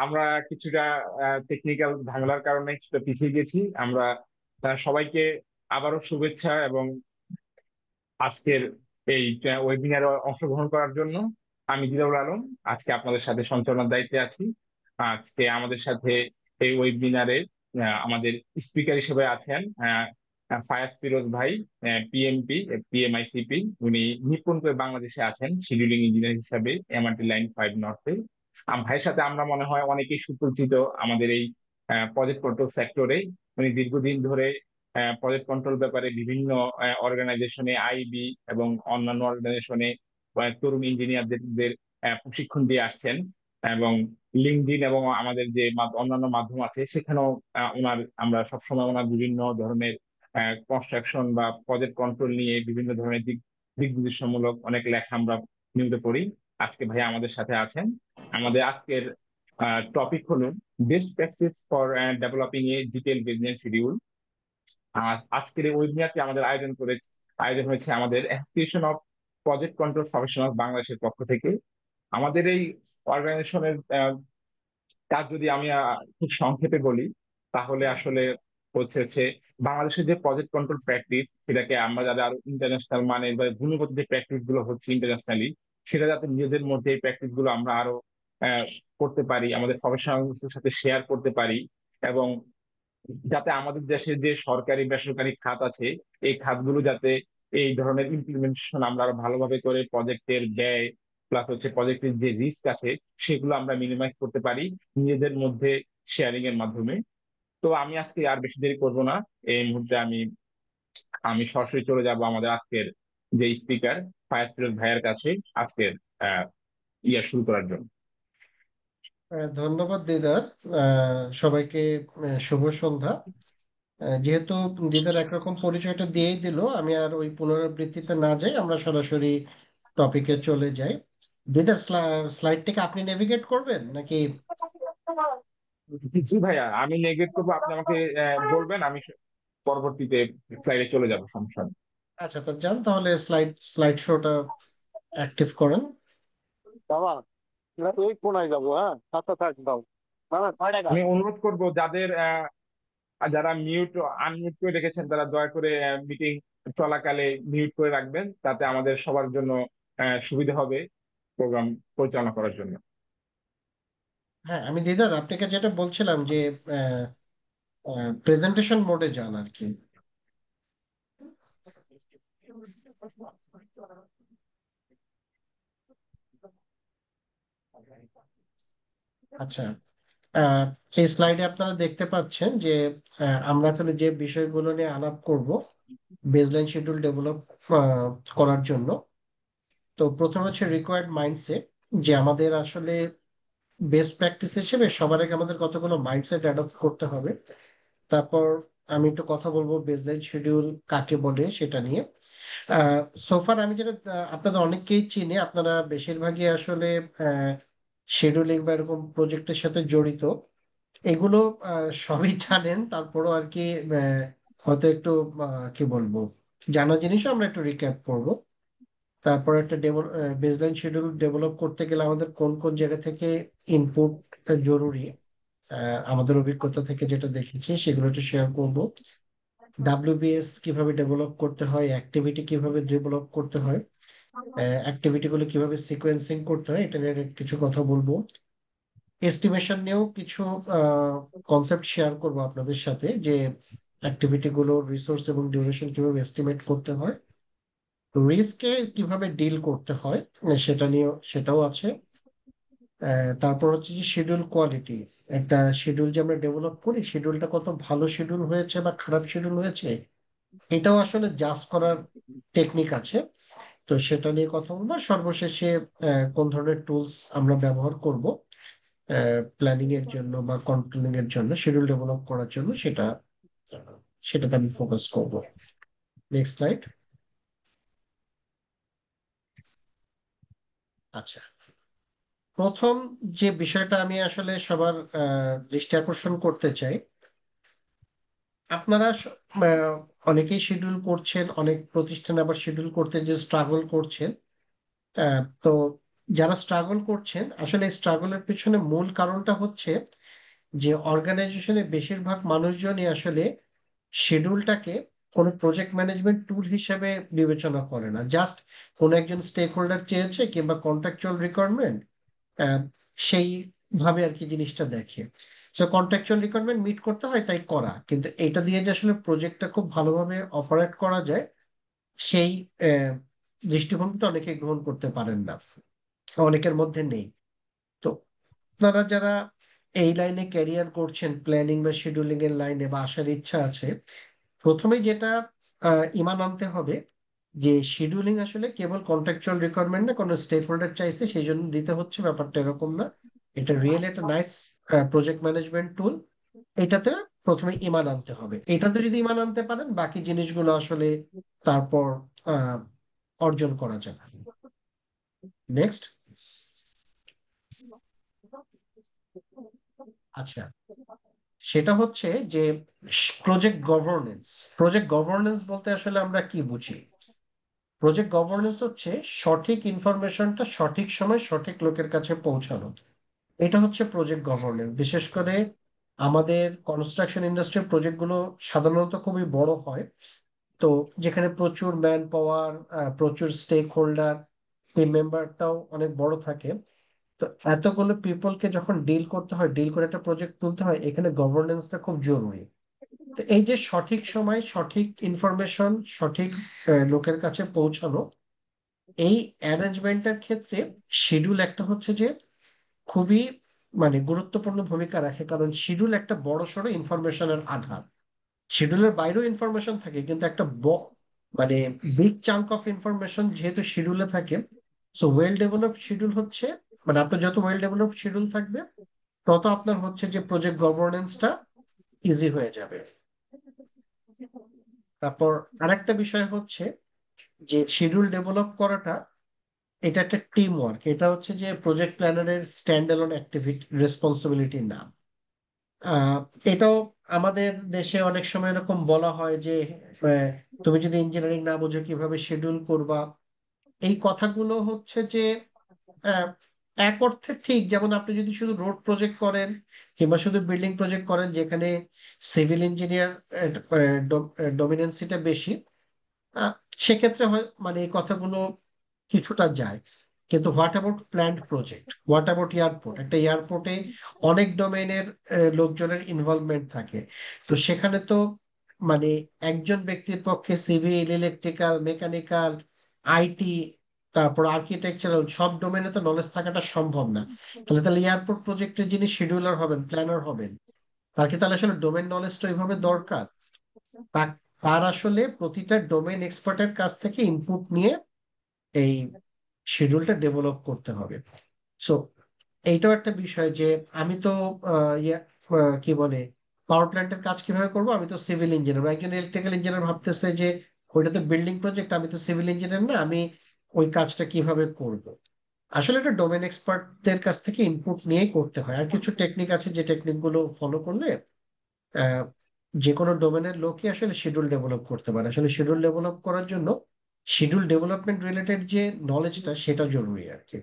আমরা কিছুটা টেকনিক্যাল ঝামেলার কারণে কিছুটা পিছিয়ে গেছি আমরা। সবাইকে আবারও শুভেচ্ছা এবং আজকের এই ওয়েবিনারে অংশগ্রহণ করার জন্য। আমি দিদাউল আলম, আজকে আপনাদের সাথে সঞ্চালনার দায়িত্বে আছি। আজকে আমাদের সাথে এই ওয়েবিনারে আমাদের স্পিকার হিসেবে আছেন ফায়াজ ফিরোজ ভাই, পিএমপি পিএমআইসিপি। উনি নিপুণ করে বাংলাদেশে আছেন শিডিউলিং ইঞ্জিনিয়ার হিসাবে এমআরটি লাইন 5 নর্থে। ভাইয়ের সাথে আমরা মনে হয় অনেকেই সুপরিচিত আমাদের এই প্রজেক্ট কন্ট্রোল সেক্টরে। উনি দীর্ঘদিন ধরে প্রজেক্ট কন্ট্রোল ব্যাপারে বিভিন্ন অর্গানাইজেশনে, আইবি এবং অন্যান্য অর্গানাইজেশনে তরুণ ইঞ্জিনিয়ারদের প্রশিক্ষণ দিয়ে আসছেন। এবং লিঙ্কডইন এবং আমাদের যে অন্যান্য মাধ্যম আছে সেখানেও আমরা সবসময় ওনার বিভিন্ন ধরনের কনস্ট্রাকশন বা প্রজেক্ট কন্ট্রোল নিয়ে বিভিন্ন ধরনের দিক নির্দেশনামূলক অনেক লেখা আমরা নিয়মিত পড়ি। আজকে ভাই আমাদের সাথে আছেন। আমাদের আজকের টপিক হলো best practice for developing A detail business schedule. আজকের এই ওয়েবিনারটি আমাদের আয়োজন হয়েছে আমাদের association of project control professional বাংলাদেশের পক্ষ থেকে। আমাদের এই অর্গানাইজেশনের কাজ যদি আমি খুব সংক্ষেপে বলি, তাহলে আসলে হচ্ছে বাংলাদেশের যে প্রজেক্ট কন্ট্রোল প্র্যাকটিস, সেটাকে আমরা যাতে আরো ইন্টারন্যাশনাল মানে বা গুণগত যে প্র্যাকটিস গুলো হচ্ছে ইন্টারন্যাশনালি, সেটা যাতে নিজেদের মধ্যে এই প্র্যাকটিস গুলো আমরা আরো আহ, করতে পারি, আমাদের প্রফেশনালদের সাথে শেয়ার করতে পারি। এবং যাতে আমাদের দেশের যে সরকারি বেসরকারি খাত আছে, এই খাতগুলো যাতে এই ধরনের ইমপ্লিমেন্টেশন আমরা আরো ভালোভাবে করে প্রজেক্টের ব্যয় প্লাস প্রজেক্টের যে রিস্ক আছে সেগুলো আমরা মিনিমাইজ করতে পারি নিজেদের মধ্যে শেয়ারিং এর মাধ্যমে। তো আমি আজকে আর বেশি দেরি করব না। এই মুহূর্তে আমি আমি সরাসরি চলে যাব আমাদের আজকের যে স্পিকার ফায়াজ ফিরোজ ভাইয়ের কাছে আজকের আহ শুরু করার জন্য। ধন্যবাদ দিদার। সবাইকে শুভ সন্ধ্যা। যেহেতু দিদার একরকম পরিচয়টা দিয়েই দিল, আমি আর ওই পুনরাবৃত্তিতে না যাই, আমরা সরাসরি টপিকে চলে যাই। দিদার স্লাইডটাকে আপনি নেভিগেট করবেন নাকি? জি ভাইয়া, আমি নেগেট করবো, আপনি আমাকে বলবেন, আমি পরবর্তীতে স্লাইডে চলে যাবো, সমস্যা নেই। আচ্ছা, তো যান তাহলে স্লাইড স্লাইড শোটা অ্যাক্টিভ করেন। বাবা, আমরা ওই কোনায় যাবো, হ্যাঁ, সাথে থাক দাও। না না, 6 টাকা। আমি অনুরোধ করব যাদের যারা আনমিউট করে রেখেছেন তারা দয়া করে মিটিং চলাকালে মিউট করে রাখবেন, তাতে আমাদের সবার জন্য সুবিধা হবে প্রোগ্রাম পরিচালনা করার জন্য। হ্যাঁ, আমি দিদার আপনাকে যেটা বলছিলাম যে প্রেজেন্টেশন মোডে যান আর কি। আচ্ছা, আহ, এই স্লাইডে আপনারা দেখতে পাচ্ছেন যে আমরা আসলে যে বিষয়গুলো নিয়ে আলাপ করব বেসলাইন শিডিউল ডেভেলপ করার জন্য। তো প্রথম হচ্ছে রিকোয়ার্ড মাইন্ডসেট, যে আমাদের আসলে বেস্ট প্র্যাকটিস হিসেবে সবার আগে আমাদের কতগুলো মাইন্ডসেট অ্যাডপ্ট করতে হবে। তারপর আমি একটু কথা বলবো বেসলাইন শিডিউল কাকে বলে সেটা নিয়ে। সোফার আমি যেটা আপনাদের অনেককেই চিনি, আপনারা বেশিরভাগই আসলে শিডিউলিং বা এরকম প্রজেক্টের সাথে জড়িত, এগুলো সবই জানেন। তারপরও আর কি হয়তো একটু কি বলবো, জানা জিনিসও আমরা একটু রিক্যাপ করব। তারপর একটা বেসলাইন শিডিউল ডেভেলপ করতে গেলে আমাদের কোন কোন জায়গা থেকে ইনপুট জরুরি, আমাদের অভিজ্ঞতা থেকে যেটা দেখেছি সেগুলো একটু শেয়ার করব। ডাব্লিউবিএস কিভাবে ডেভেলপ করতে হয়, অ্যাক্টিভিটি কিভাবে ডেভেলপ করতে হয়, অ্যাক্টিভিটি গুলো কিভাবে সিকোয়েন্সিং করতে হয়, এটা নিয়ে কিছু কথা বলবো। এস্টিমেশন নিয়েও কিছু কনসেপ্ট শেয়ার করব আপনাদের সাথে, যে অ্যাক্টিভিটি গুলোর রিসোর্স এবং ডিউরেশন কিভাবে এস্টিমেট করতে হয়, রিস্কে কিভাবে ডিল করতে হয়, সেটাও আছে। তারপর হচ্ছে যে শিডিউল কোয়ালিটি, একটা শিডিউল যে আমরা ডেভেলপ করি শিডিউলটা কত ভালো শিডিউল হয়েছে বা খারাপ শিডিউল হয়েছে, এটাও আসলে জাজ করার টেকনিক আছে। তো সেটা নিয়ে কথা বলবো। আর সর্বশেষে কোন ধরনের টুলস আমরা ব্যবহার করব প্ল্যানিং এর জন্য বা কন্ট্রোলিং এর জন্য, শিডিউল ডেভেলপ করার জন্য, আহ, সেটাতে আমি ফোকাস করব। Next slide. আচ্ছা, প্রথম যে বিষয়টা আমি আসলে সবার দৃষ্টি আকর্ষণ করতে চাই, আপনারা অনেকেই শিডিউল করছেন, অনেক প্রতিষ্ঠান আবার শিডিউল করতে যে স্ট্রাগল করছেন। তো যারা স্ট্রাগল করছেন, আসলে স্ট্রাগলের পিছনে মূল কারণটা হচ্ছে যে অর্গানাইজেশনের বেশিরভাগ মানুষজনই আসলে শিডিউলটাকে কোনো প্রজেক্ট ম্যানেজমেন্ট টুল হিসেবে বিবেচনা করে না। জাস্ট কোনো একজন স্টেক হোল্ডার চেয়েছে কিংবা কন্ট্রাকচুয়াল রিকোয়ারমেন্ট, সেই ভাবে আর কি জিনিসটা দেখে। তো কন্ট্রাকচুয়াল রিকোয়ারমেন্ট মিট করতে হয় তাই করা, কিন্তু এটা দিয়ে যে আসলে প্রজেক্টটা খুব ভালোভাবে অপারেট করা যায় সেই আহ, দৃষ্টিভঙ্গিটা অনেকে গ্রহণ করতে পারেন না, অনেকের মধ্যে নেই। তো আপনারা যারা এই লাইনে ক্যারিয়ার করছেন, প্ল্যানিং বা শিডিউলিং এর লাইনে বা আসার ইচ্ছা আছে, প্রথমেই যেটা ইমান আনতে হবে যে শিডিউলিং আসলে কেবল কন্ট্রাকচুয়াল রিকোয়ারমেন্ট না, কোনো স্টেক হোল্ডার চাইছে সেই জন্য দিতে হচ্ছে, ব্যাপারটা এরকম না। এটা রিয়েলি একটা নাইস প্রজেক্ট ম্যানেজমেন্ট টুল। এটাতে প্রথমে ইমান আনতে হবে। এটাতে যদি ইমান আনতে পারেন, বাকি জিনিসগুলো আসলে তারপর আহ, অর্জন করা যাবে। নেক্সট। আচ্ছা, সেটা হচ্ছে যে প্রজেক্ট গভর্নেন্স। প্রজেক্ট গভর্নেন্স বলতে আসলে আমরা কি বুঝি? প্রজেক্ট গভর্নেন্স হচ্ছে সঠিক ইনফরমেশনটা সঠিক সময় সঠিক লোকের কাছে পৌঁছানো। এটা হচ্ছে প্রজেক্ট গভর্নেন্স। বিশেষ করে আমাদের কনস্ট্রাকশন ইন্ডাস্ট্রির প্রজেক্টগুলো সাধারণত খুবই বড় হয়। তো যেখানে প্রচুর ম্যান পাওয়ার, প্রচুর স্টেক হোল্ডার, টিম মেম্বারটাও অনেক বড় থাকে। তো এতগুলো পিপলকে যখন ডিল করতে হয়, ডিল করে একটা প্রজেক্ট তুলতে হয়, এখানে গভর্নেন্সটা খুব জরুরি। তো এই যে সঠিক সময় সঠিক ইনফরমেশন সঠিক লোকের কাছে পৌঁছানো, এই অ্যারেঞ্জমেন্টের ক্ষেত্রে শিডিউল একটা হচ্ছে যে খুবই মানে গুরুত্বপূর্ণ ভূমিকা রাখে, কারণ শিডিউল একটা বড় সড়ো ইনফরমেশনের আধার। শিডিউলের বাইরেও ইনফরমেশন থাকে, কিন্তু একটা মানে বিগ চাঙ্ক অফ ইনফরমেশন যেহেতু শিডিউলে থাকে। সো ওয়েল ডেভেলপড শিডিউল হচ্ছে, মানে আপনার যত ওয়েল ডেভেলপড শিডিউল থাকবে, তত আপনার হচ্ছে যে প্রজেক্ট গভর্নেন্সটা ইজি হয়ে যাবে। তারপর আরেকটা বিষয় হচ্ছে যে শিডিউল ডেভেলপ করাটা, এটা একটা টিম ওয়ার্ক। এটা হচ্ছে যে প্রজেক্ট প্ল্যানারের স্ট্যান্ড অ্যালোন অ্যাক্টিভিটি রেসপন্সিবিলিটি না। আহ, এটাও আমাদের দেশে অনেক সময় এরকম বলা হয় যে আহ, তুমি যদি ইঞ্জিনিয়ারিং না বোঝো কিভাবে শিডিউল করবা। এই কথাগুলো হচ্ছে যে আহ, এক অর্থে ঠিক, যেমন আপনি যদি শুধু রোড প্রজেক্ট করেন কিংবা শুধু বিল্ডিং প্রজেক্ট করেন যেখানে সিভিল ইঞ্জিনিয়ার ডমিনেন্সিটা বেশি, আহ, সেক্ষেত্রে হয় মানে এই কথাগুলো কিছুটা যায়। কিন্তু what about planned project, what about airport? একটা এয়ারপোর্টে অনেক ডোমেইনের লোকজনের ইনভলভমেন্ট থাকে। তো সেখানে তো মানে একজন ব্যক্তির পক্ষে সিভিল, ইলেকট্রিক্যাল, মেকানিক্যাল, আইটি, তারপর আর্কিটেকচারাল সব ডোমেনে তো নলেজ থাকাটা সম্ভব না। তাহলে তাহলে এয়ারপোর্ট প্রজেক্টের যিনি শিডিউলার হবেন, প্ল্যানার হবেন, তার কি তাহলে আসলে ডোমেন নলেজটা ওইভাবে দরকার? তার আসলে প্রতিটা ডোমেন এক্সপার্টের কাছ থেকে ইনপুট নিয়ে এই শিডিউলটা ডেভেলপ করতে হবে। সো এইটাও একটা বিষয় যে আমি তো কি বলে পাওয়ার প্ল্যান্টের কাজ কিভাবে করব? আমি তো সিভিল ইঞ্জিনিয়ার। একজন ইলেকট্রিক্যাল ইঞ্জিনিয়ার ভাবতেছে যে ওইটা তো বিল্ডিং প্রজেক্ট, আমি তো সিভিল ইঞ্জিনিয়ার না, আমি ওই কাজটা কিভাবে করব? আসলে এটা ডোমেন এক্সপার্টদের কাছ থেকে ইনপুট নিয়েই করতে হয়। আর কিছু টেকনিক আছে যে টেকনিক গুলো ফলো করলে আহ, যে কোনো ডোমেনের লোকই আসলে শিডিউল ডেভেলপ করতে পারে। আসলে শিডিউল ডেভেলপ করার জন্য শিডিউল ডেভেলপমেন্ট রিলেটেড যে নলেজটা সেটা জরুরি আর কি।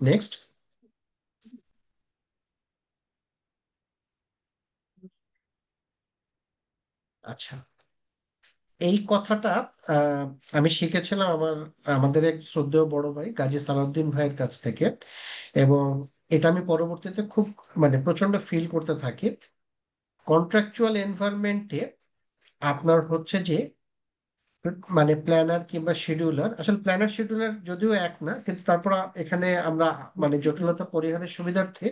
নেক্সট। আচ্ছা, এই কথাটা আহ, আমি শিখেছিলাম আমাদের এক শ্রদ্ধেয় বড় ভাই গাজী সালাউদ্দিন ভাইয়ের কাছ থেকে। এবং এটা আমি পরবর্তীতে খুব মানে প্রচন্ড ফিল করতে থাকি। কন্ট্রাকচুয়াল এনভায়রনমেন্টে আপনার হচ্ছে যে মানে প্ল্যানার কিংবা শিডিউলার, আসলে প্ল্যানার শিডিউলার যদিও এক না, কিন্তু তারপর এখানে আমরা মানে জটিলতা পরিহারের সুবিধার্থে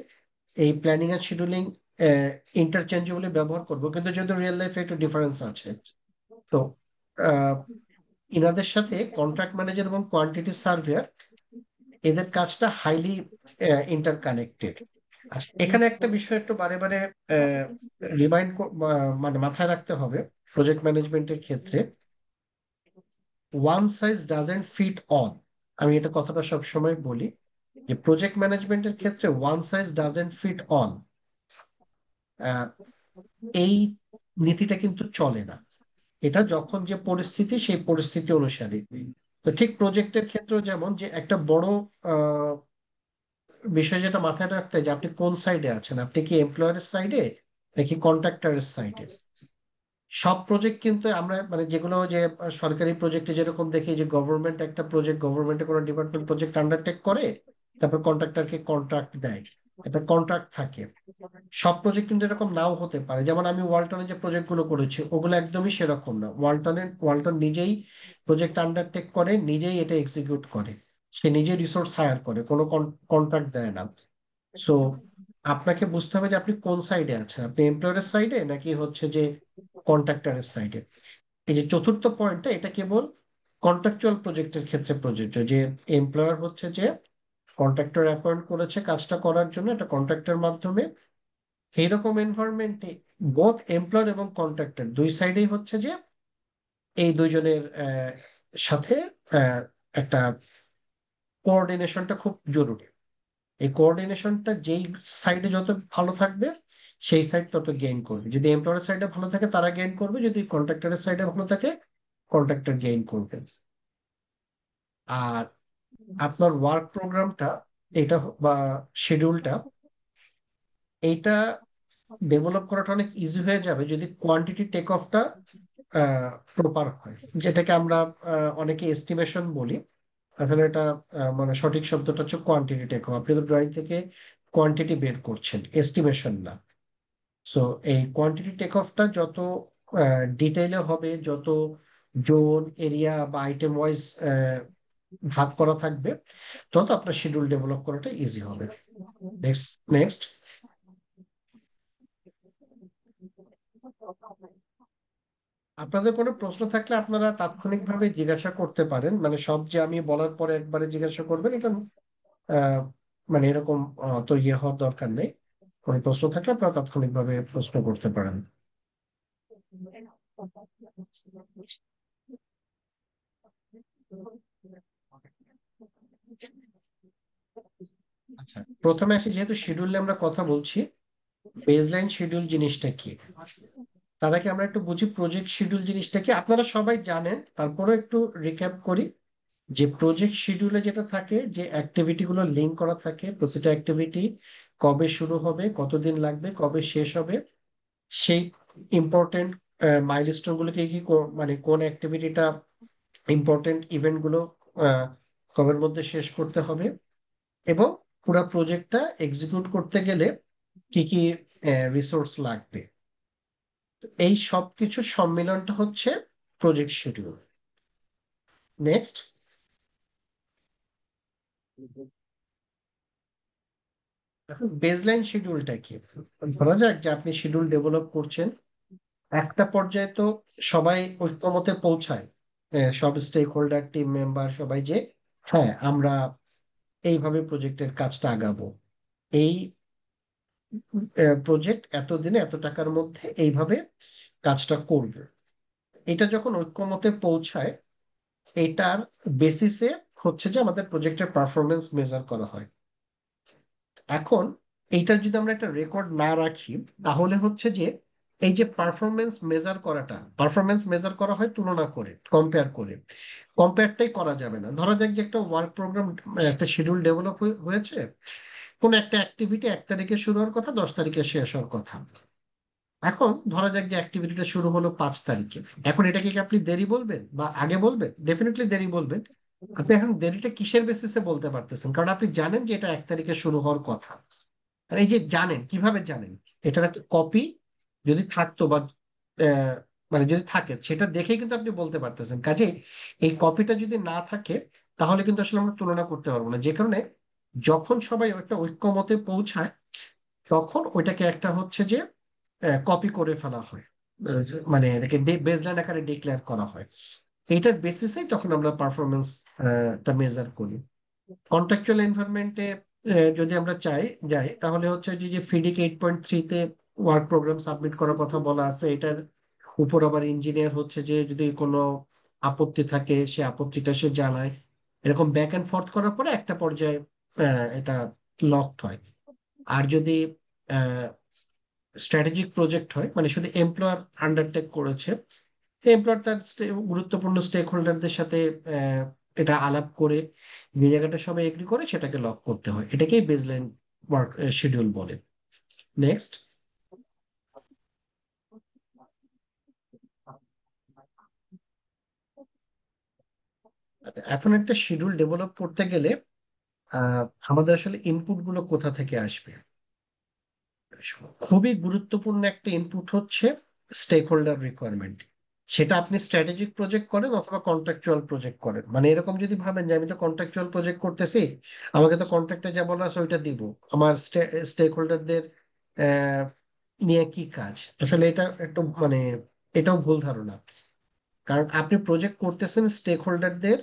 এই প্ল্যানিং আর শিডিউলিং ইন্টারচেঞ্জেবলি ব্যবহার করব, কিন্তু যেহেতু রিয়েল লাইফে একটু ডিফারেন্স আছে। তো আহ, ইনাদের সাথে কন্ট্রাক্ট ম্যানেজার এবং কোয়ান্টিটি সার্ভেয়ার, এদের কাজটা হাইলি ইন্টারকানেক্টেড। আচ্ছা, এখানে একটা বিষয় একটু বারে বারে রিমাইন্ড মানে মাথায় রাখতে হবে প্রজেক্ট ম্যানেজমেন্টের ক্ষেত্রে, one size doesn't fit all. আমি এটা কথাটা সবসময় বলি যে প্রজেক্ট ম্যানেজমেন্টের ক্ষেত্রে one size doesn't fit all, এই নীতিটা কিন্তু চলে না। এটা যখন যে পরিস্থিতি সেই পরিস্থিতি অনুসারে। তো ঠিক প্রজেক্টের ক্ষেত্রেও যেমন যে একটা বড় বিষয় যেটা মাথায় রাখতে হয় যে আপনি কোন সাইডে আছেন, আপনি কি এমপ্লয়ারের সাইডে নাকি কন্ট্রাক্টরের সাইডে। সব প্রজেক্ট কিন্তু আমরা মানে যেগুলো যে সরকারি প্রজেক্টে যেরকম দেখি যে গভর্নমেন্ট একটা প্রজেক্ট, গভর্নমেন্টের কোনো ডিপার্টমেন্ট প্রজেক্ট আন্ডারটেক করে, তারপর কন্ট্রাক্টরকে কন্ট্রাক্ট দেয়, একটা কন্ট্রাক্ট থাকে। সব প্রজেক্ট কিন্তু এরকম নাও হতে পারে। যেমন আমি ওয়ালটনে যে প্রজেক্ট গুলো করেছি ওগুলো একদমই সেরকম না। ওয়ালটন নিজেই প্রজেক্ট আন্ডারটেক করে, নিজেই এটা এক্সিকিউট করে, সে নিজে রিসোর্স হায়ার করে, কোনো কন্ট্রাক্ট দেয় না। সো আপনাকে বুঝতে হবে যে আপনি কোন সাইডে আছেন, আপনি এমপ্লয়ারের সাইডে নাকি হচ্ছে যে কন্ট্রাক্টরের সাইডে। এই যে চতুর্থ পয়েন্টটা, এটা কেবল কন্ট্রাকচুয়াল প্রজেক্টের ক্ষেত্রে প্রযোজ্য, যে এমপ্লয়ার হচ্ছে যে কন্ট্রাক্টর অ্যাপয়েন্ট করেছে কাজটা করার জন্য, এটা কন্ট্রাক্টের মাধ্যমে। এইরকম এনভায়রনমেন্টে বোথ এমপ্লয়ার এবং কন্ট্রাক্টর দুই সাইডেই হচ্ছে যে এই দুইজনের সাথে আহ, একটা কোঅর্ডিনেশনটা খুব জরুরি। এই কোঅর্ডিনেশনটা যেই সাইডে যত ভালো থাকবে সেই সাইড তত গেইন করবে। যদি এমপ্লয়ারের সাইডে ভালো থাকে তারা গেইন করবে, যদি কন্ট্রাক্টরের সাইডে ভালো থাকে কন্ট্রাক্টর গেইন করবে। আর আপনার ওয়ার্ক প্রোগ্রামটা এটা বা শিডিউলটা এইটা ডেভেলপ করাটা অনেক ইজি হয়ে যাবে যদি কোয়ান্টিটি টেক অফটা প্রপার হয়, যেটাকে আমরা অনেকে এস্টিমেশন বলি। আসলে এটা মানে সঠিক শব্দটা হচ্ছে কোয়ান্টিটি টেক অফ। আপনি তো ড্রয়িং থেকে কোয়ান্টিটি বের করছেন, এস্টিমেশন না। সো এই কোয়ান্টিটি টেক অফটা যত ডিটেইলে হবে, যত জোন এরিয়া বা আইটেম ওয়াইজ ভাগ করা থাকবে, তত আপনার শিডিউল ডেভেলপ করাটা ইজি হবে। Next next. আপনাদের কোনো প্রশ্ন থাকলে আপনারা তাৎক্ষণিকভাবে জিজ্ঞাসা করতে পারেন, মানে সব যে আমি বলার পরে একবারে জিজ্ঞাসা করবেন এটা আহ, মানে এরকম তো ইয়ে হওয়ার দরকার নেই। কোনো প্রশ্ন থাকলে আপনারা তাৎক্ষণিকভাবে প্রশ্ন করতে পারেন। আচ্ছা, প্রথমে আসি, যেহেতু শিডিউল নিয়ে আমরা কথা বলছি, বেসলাইন শিডিউল জিনিসটা কি তার আগে আমরা একটু বুঝি প্রজেক্ট শিডিউল জিনিসটা কি। আপনারা সবাই জানেন, তারপরে একটু রিক্যাপ করি যে প্রজেক্ট শিডিউলে যেটা থাকে যে অ্যাক্টিভিটি গুলো লিঙ্ক করা থাকে, প্রতিটা অ্যাক্টিভিটি কবে শুরু হবে, কতদিন লাগবে, কবে শেষ হবে, সেই ইম্পর্টেন্ট মাইলস্টোন গুলোকে কি মানে কোন অ্যাক্টিভিটিটা ইম্পর্টেন্ট ইভেন্ট গুলো কবের মধ্যে শেষ করতে হবে, এবং পুরো প্রজেক্টটা এক্সিকিউট করতে গেলে কি কি রিসোর্স লাগবে। এই সব কিছুর সম্মিলনটা হচ্ছে প্রজেক্ট শিডিউল। নেক্সট, এখন বেসলাইন শিডিউলটা কি। ধরা যাক যে আপনি শিডিউল ডেভেলপ করছেন, একটা পর্যায়ে তো সবাই ঐক্যমতে পৌঁছায়, সব স্টেক হোল্ডার টিম মেম্বার সবাই, যে হ্যাঁ আমরা এইভাবে প্রজেক্টের কাজটা আগাবো, এই প্রজেক্ট এতদিনে এত টাকার মধ্যে এইভাবে কাজটা করবে। এটা যখন ঐক্যমতে পৌঁছায়, এটার বেসিসে হচ্ছে যে আমাদের প্রজেক্টের পারফরমেন্স মেজার করা হয়। এখন এইটার যদি আমরা একটা রেকর্ড না রাখি, তাহলে হচ্ছে যে এই যে পারফরমেন্স মেজার করা হয় তুলনা করে, কম্পেয়ার করে। কম্পেয়ারটাই করা যাবে না। ধরা যাক যে একটা ওয়ার্ক প্রোগ্রাম, একটা শিডিউল ডেভেলপ হয়েছে, কোন একটা অ্যাক্টিভিটি 1 তারিখে শুরু হওয়ার কথা, 10 তারিখে শেষ হওয়ার কথা। এখন ধরা যাক যে অ্যাক্টিভিটিটা শুরু হলো 5 তারিখে। এখন এটাকে কি আপনি দেরি বলবেন বা আগে বলবেন? ডেফিনেটলি দেরি বলবেন। আপনি এখন দেরিটা কিসের বেসিসে বলতে পারতেছেন? কারণ আপনি জানেন যে এটা 1 তারিখে শুরু হওয়ার কথা। আর এই যে জানেন, কিভাবে জানেন? এটার একটা কপি যদি থাকতো বা আহ, মানে যদি থাকে, সেটা দেখেই কিন্তু আপনি বলতে পারতেছেন। কাজেই এই কপিটা যদি না থাকে, তাহলে কিন্তু আসলে আমরা তুলনা করতে পারবো না। যে কারণে যখন সবাই একটা ঐক্যমতে পৌঁছায়, তখন ওইটাকে একটা হচ্ছে যে কপি করে ফেলা হয়, মানে এটাকে বেসলাইন আকারে ডিক্লেয়ার করা হয়। এইটার বেসিসে তখন আমরা পারফরমেন্স টা মেজার করি। কন্ট্রাকচুয়াল এনভায়রনমেন্টে যদি আমরা যাই, তাহলে হচ্ছে যে ফিডিক 8.3-তে ওয়ার্ক প্রোগ্রাম সাবমিট করার কথা বলা আছে। এটার উপর আবার ইঞ্জিনিয়ার হচ্ছে যে যদি কোনো আপত্তি থাকে সে আপত্তিটা সে জানায়। এরকম ব্যাক এন্ড ফোর্থ করার পরে একটা পর্যায়ে এটা লকড হয়। আর যদি স্ট্র্যাটেজিক প্রজেক্ট হয়, মানে শুধু এমপ্লয়ার আন্ডারটেক করেছে, এমপ্লয়ার তার গুরুত্বপূর্ণ স্টেক হোল্ডারদের সাথে এটা আলাপ করে যে জায়গাটা সবাই এগ্রি করে সেটাকে লক করতে হয়, এটাকেই বেসলাইন ওয়ার্ক শিডিউল বলে। নেক্সট, এখন একটা শিডিউল ডেভেলপ করতে গেলে আমাদের আসলে ইনপুট গুলো কোথা থেকে আসবে? খুবই গুরুত্বপূর্ণ একটা ইনপুট হচ্ছে স্টেক হোল্ডার রিকোয়ারমেন্ট। সেটা আপনি স্ট্র্যাটেজিক প্রজেক্ট করেন অথবা কন্ট্রাকচুয়াল প্রজেক্ট করেন, মানে এরকম যদি ভাবেন যে আমি তো কন্ট্রাকচুয়াল প্রজেক্ট করতেছি, আমাকে তো কন্ট্রাক্টে যা বলা আছে ওইটা দিব, আমার স্টেক হোল্ডারদের নিয়ে কি কাজ? আসলে এটা একটু মানে এটাও ভুল ধারণা। কারণ আপনি প্রজেক্ট করতেছেন স্টেক হোল্ডারদের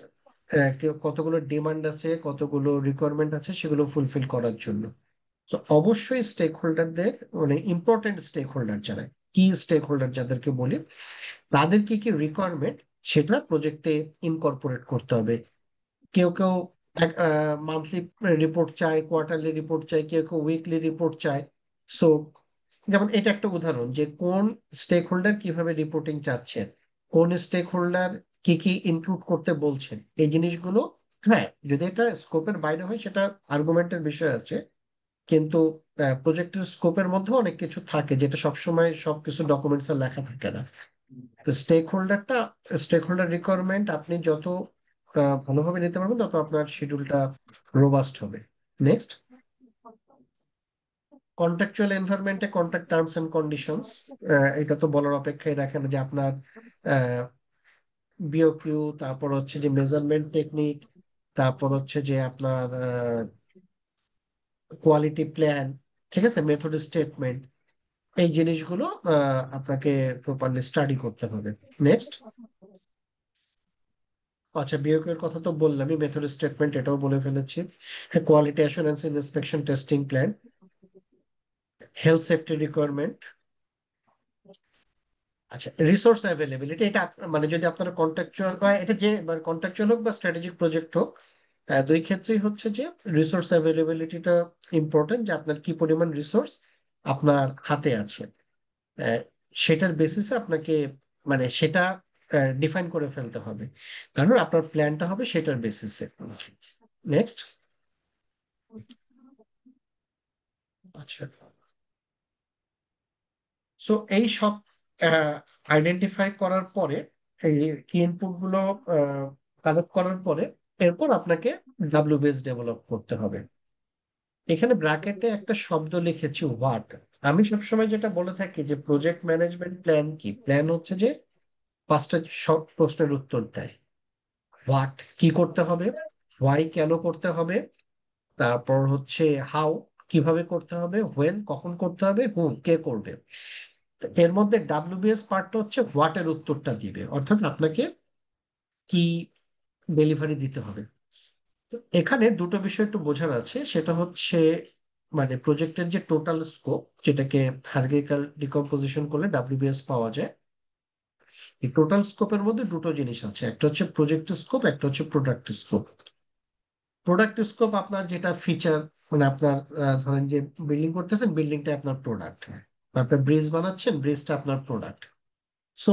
কতগুলো ডিমান্ড আছে, কতগুলো রিকোয়ারমেন্ট আছে সেগুলো ফুলফিল করার জন্য। তো অবশ্যই স্টেক হোল্ডারদের, মানে ইম্পর্টেন্ট স্টেক হোল্ডার যারা, কি স্টেক হোল্ডার যাদেরকে বলি, তাদের কি কি রিকোয়ারমেন্ট সেটা প্রজেক্টে ইনকর্পোরেট করতে হবে। কেউ কেউ মান্থলি রিপোর্ট চায়, কোয়ার্টারলি রিপোর্ট চায়, কেউ কেউ উইকলি রিপোর্ট চায়। সো যেমন এটা একটা উদাহরণ যে কোন স্টেক হোল্ডার কিভাবে রিপোর্টিং চাচ্ছেন, কোন স্টেক হোল্ডার কি কি ইনক্লুড করতে বলছেন, এই জিনিসগুলো। হ্যাঁ, যদি এটা স্কোপের বাইরে হয় সেটা আর্গুমেন্টের বিষয় আছে, কিন্তু প্রজেক্টের স্কোপের মধ্যে অনেক কিছু থাকে যেটা সবসময় সবকিছু ডকুমেন্টসে লেখা থাকে না। তো স্টেক হোল্ডার রিকোয়ারমেন্ট আপনি যত ভালোভাবে নিতে পারবেন তত আপনার শিডিউলটা রোবাস্ট হবে। নেক্সট, কন্ট্রাকচুয়াল এনভায়রনমেন্টে কন্ট্রাক্ট টার্মস এন্ড কন্ডিশনস, এটা তো বলার অপেক্ষায় রাখে না যে আপনার বিওকিউ, তারপর হচ্ছে যে মেজারমেন্ট টেকনিক, তারপর হচ্ছে যে আপনার কোয়ালিটি প্ল্যান, ঠিক আছে, মেথড স্টেটমেন্ট, এই জিনিসগুলো আপনাকে প্রপারলি স্টাডি করতে হবে। নেক্সট, আচ্ছা বিওকিউ এর কথা তো বললামই, মেথড স্টেটমেন্ট এটাও বলে ফেলেছি। Quality assurance inspection testing plan, health safety requirement. আচ্ছা, রিসোর্স অ্যাভেলেবিলিটি, এটা মানে যদি আপনার কন্ট্রাকচুয়াল বা এটা যে কন্ট্রাকচুয়াল হোক বা স্ট্র্যাটেজিক প্রজেক্ট হোক, দুই ক্ষেত্রেই হচ্ছে যে রিসোর্স অ্যাভেলেবিলিটিটা ইম্পর্টেন্ট, যে আপনার কি পরিমাণ রিসোর্স আপনার হাতে আছে। আহ, সেটার বেসিসে আপনাকে মানে সেটা ডিফাইন করে ফেলতে হবে, কারণ আপনার প্ল্যানটা হবে সেটার বেসিসে। নেক্সট, আচ্ছা, সো এই সব আইডেন্টিফাই করার পরে, এই কি ইনপুট গুলো কালেক্ট করার পরে, এরপর আপনাকে ডাব্লিউবিএস ডেভেলপ করতে হবে। এখানে ব্র্যাকেটে একটা শব্দ লিখেছি হোয়াট। আমি সবসময় যেটা বলে থাকি যে প্রজেক্ট ম্যানেজমেন্ট প্ল্যান কি, প্ল্যান হচ্ছে যে পাঁচটা সব প্রশ্নের উত্তর দেয়। হোয়াট কি করতে হবে, হোয়াই কেন করতে হবে, তারপর হচ্ছে হাউ কিভাবে করতে হবে, হোয়েন কখন করতে হবে, হু কে করবে। তো এর মধ্যে ডাব্লিউবিএস পার্টটা হচ্ছে হোয়াট এর উত্তরটা দিবে, অর্থাৎ আপনাকে কি ডেলিভারি দিতে হবে। তো এখানে দুটো বিষয় একটু বোঝার আছে, সেটা হচ্ছে মানে প্রজেক্টের যে টোটাল স্কোপ, যেটাকে হায়ারার্কিক্যাল ডিকম্পোজিশন করলে ডাব্লিউবিএস পাওয়া যায়। এই টোটাল স্কোপের মধ্যে দুটো জিনিস আছে, একটা হচ্ছে প্রজেক্ট স্কোপ, একটা হচ্ছে প্রোডাক্ট স্কোপ। প্রোডাক্ট স্কোপ আপনার যেটা ফিচার, মানে আপনার ধরেন যে বিল্ডিং করতেছেন, বিল্ডিংটা আপনার প্রোডাক্ট, আপনার ব্রিজ বানাচ্ছেন, ব্রিজটা আপনার প্রোডাক্ট। সো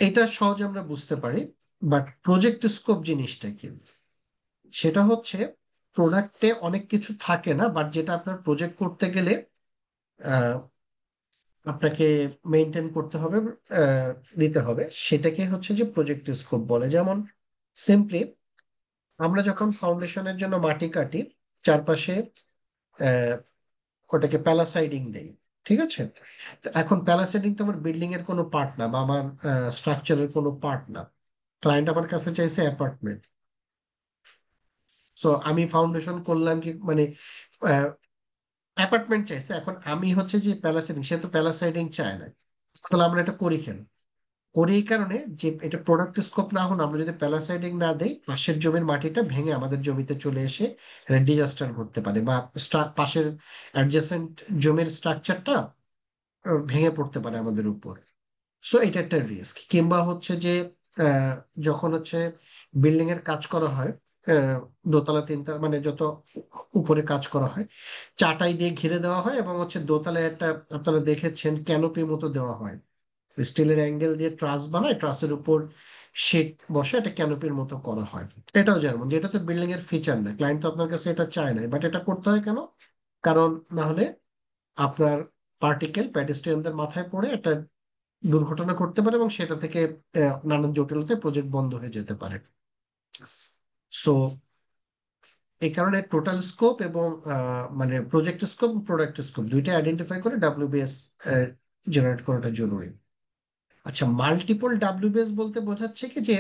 এটা সহজে আমরা বুঝতে পারি। বাট প্রজেক্ট স্কোপ জিনিসটা কি, সেটা হচ্ছে প্রোডাক্টে অনেক কিছু থাকে না, বাট যেটা আপনার প্রজেক্ট করতে গেলে আহ, আপনাকে মেনটেন করতে হবে, আহ, দিতে হবে, সেটাকে হচ্ছে যে প্রজেক্ট স্কোপ বলে। যেমন সিম্পলি আমরা যখন ফাউন্ডেশনের জন্য মাটি কাটি, চারপাশে আহ ওটাকে প্যালাসাইডিং দেই, ঠিক আছে। তো এখন প্যালাসাইডিং তো আমার বিল্ডিং এর কোনো পার্ট না, বা আমার স্ট্রাকচারের কোনো পার্ট না। ক্লায়েন্ট আমার কাছে চাইছে অ্যাপার্টমেন্ট, সো আমি ফাউন্ডেশন করলাম কি, মানে অ্যাপার্টমেন্ট চাইছে, এখন আমি হচ্ছে যে প্যালাসাইডিং, সে তো প্যালাসাইডিং চায় না, তাহলে আমরা এটা করি কেন? করি এই কারণে যে এটা প্রোডাক্ট স্কোপ না হলে, আমরা যদি প্যালাসাইডিং না দেই, পাশের জমির মাটিটা ভেঙে আমাদের জমিতে চলে এসে ডিজাস্টার ঘটতে পারে, বা পাশের অ্যাডজেসেন্ট জমির স্ট্রাকচারটা ভেঙে পড়তে পারে আমাদের উপর। সো এটা একটা রিস্ক। কিংবা হচ্ছে যে আহ, যখন হচ্ছে বিল্ডিং এর কাজ করা হয়, আহ, দোতলা তিনতলা মানে যত উপরে কাজ করা হয়, চাটাই দিয়ে ঘিরে দেওয়া হয়, এবং হচ্ছে দোতলায় একটা, আপনারা দেখেছেন, ক্যানোপি মতো দেওয়া হয়, স্টিলের অ্যাঙ্গেল দিয়ে ট্রাস বানায়, ট্রাসের উপর শীট বসে এটা ক্যানোপির মতো করা হয়। এটাও যেমন, যেটা তো বিল্ডিং এর ফিচার না, ক্লায়েন্ট তো আপনার কাছে এটা চায় না, বাট এটা করতে হয় কেন? কারণ না হলে আপনার পার্টিকেল প্যাডেস্ট্রিয়ানদের মাথায় পড়ে একটা দুর্ঘটনা করতে পারে এবং সেটা থেকে নানান জটিলতায় প্রজেক্ট বন্ধ হয়ে যেতে পারে। সো এই কারণে টোটাল স্কোপ এবং মানে প্রজেক্ট স্কোপ প্রোডাক্ট স্কোপ দুইটা আইডেন্টিফাই করে ডাব্লিউবিএস জেনারেট করাটা জরুরি। আচ্ছা, মাল্টিপল ডাব্লিউবিএস বলতে বোঝাচ্ছে কি যে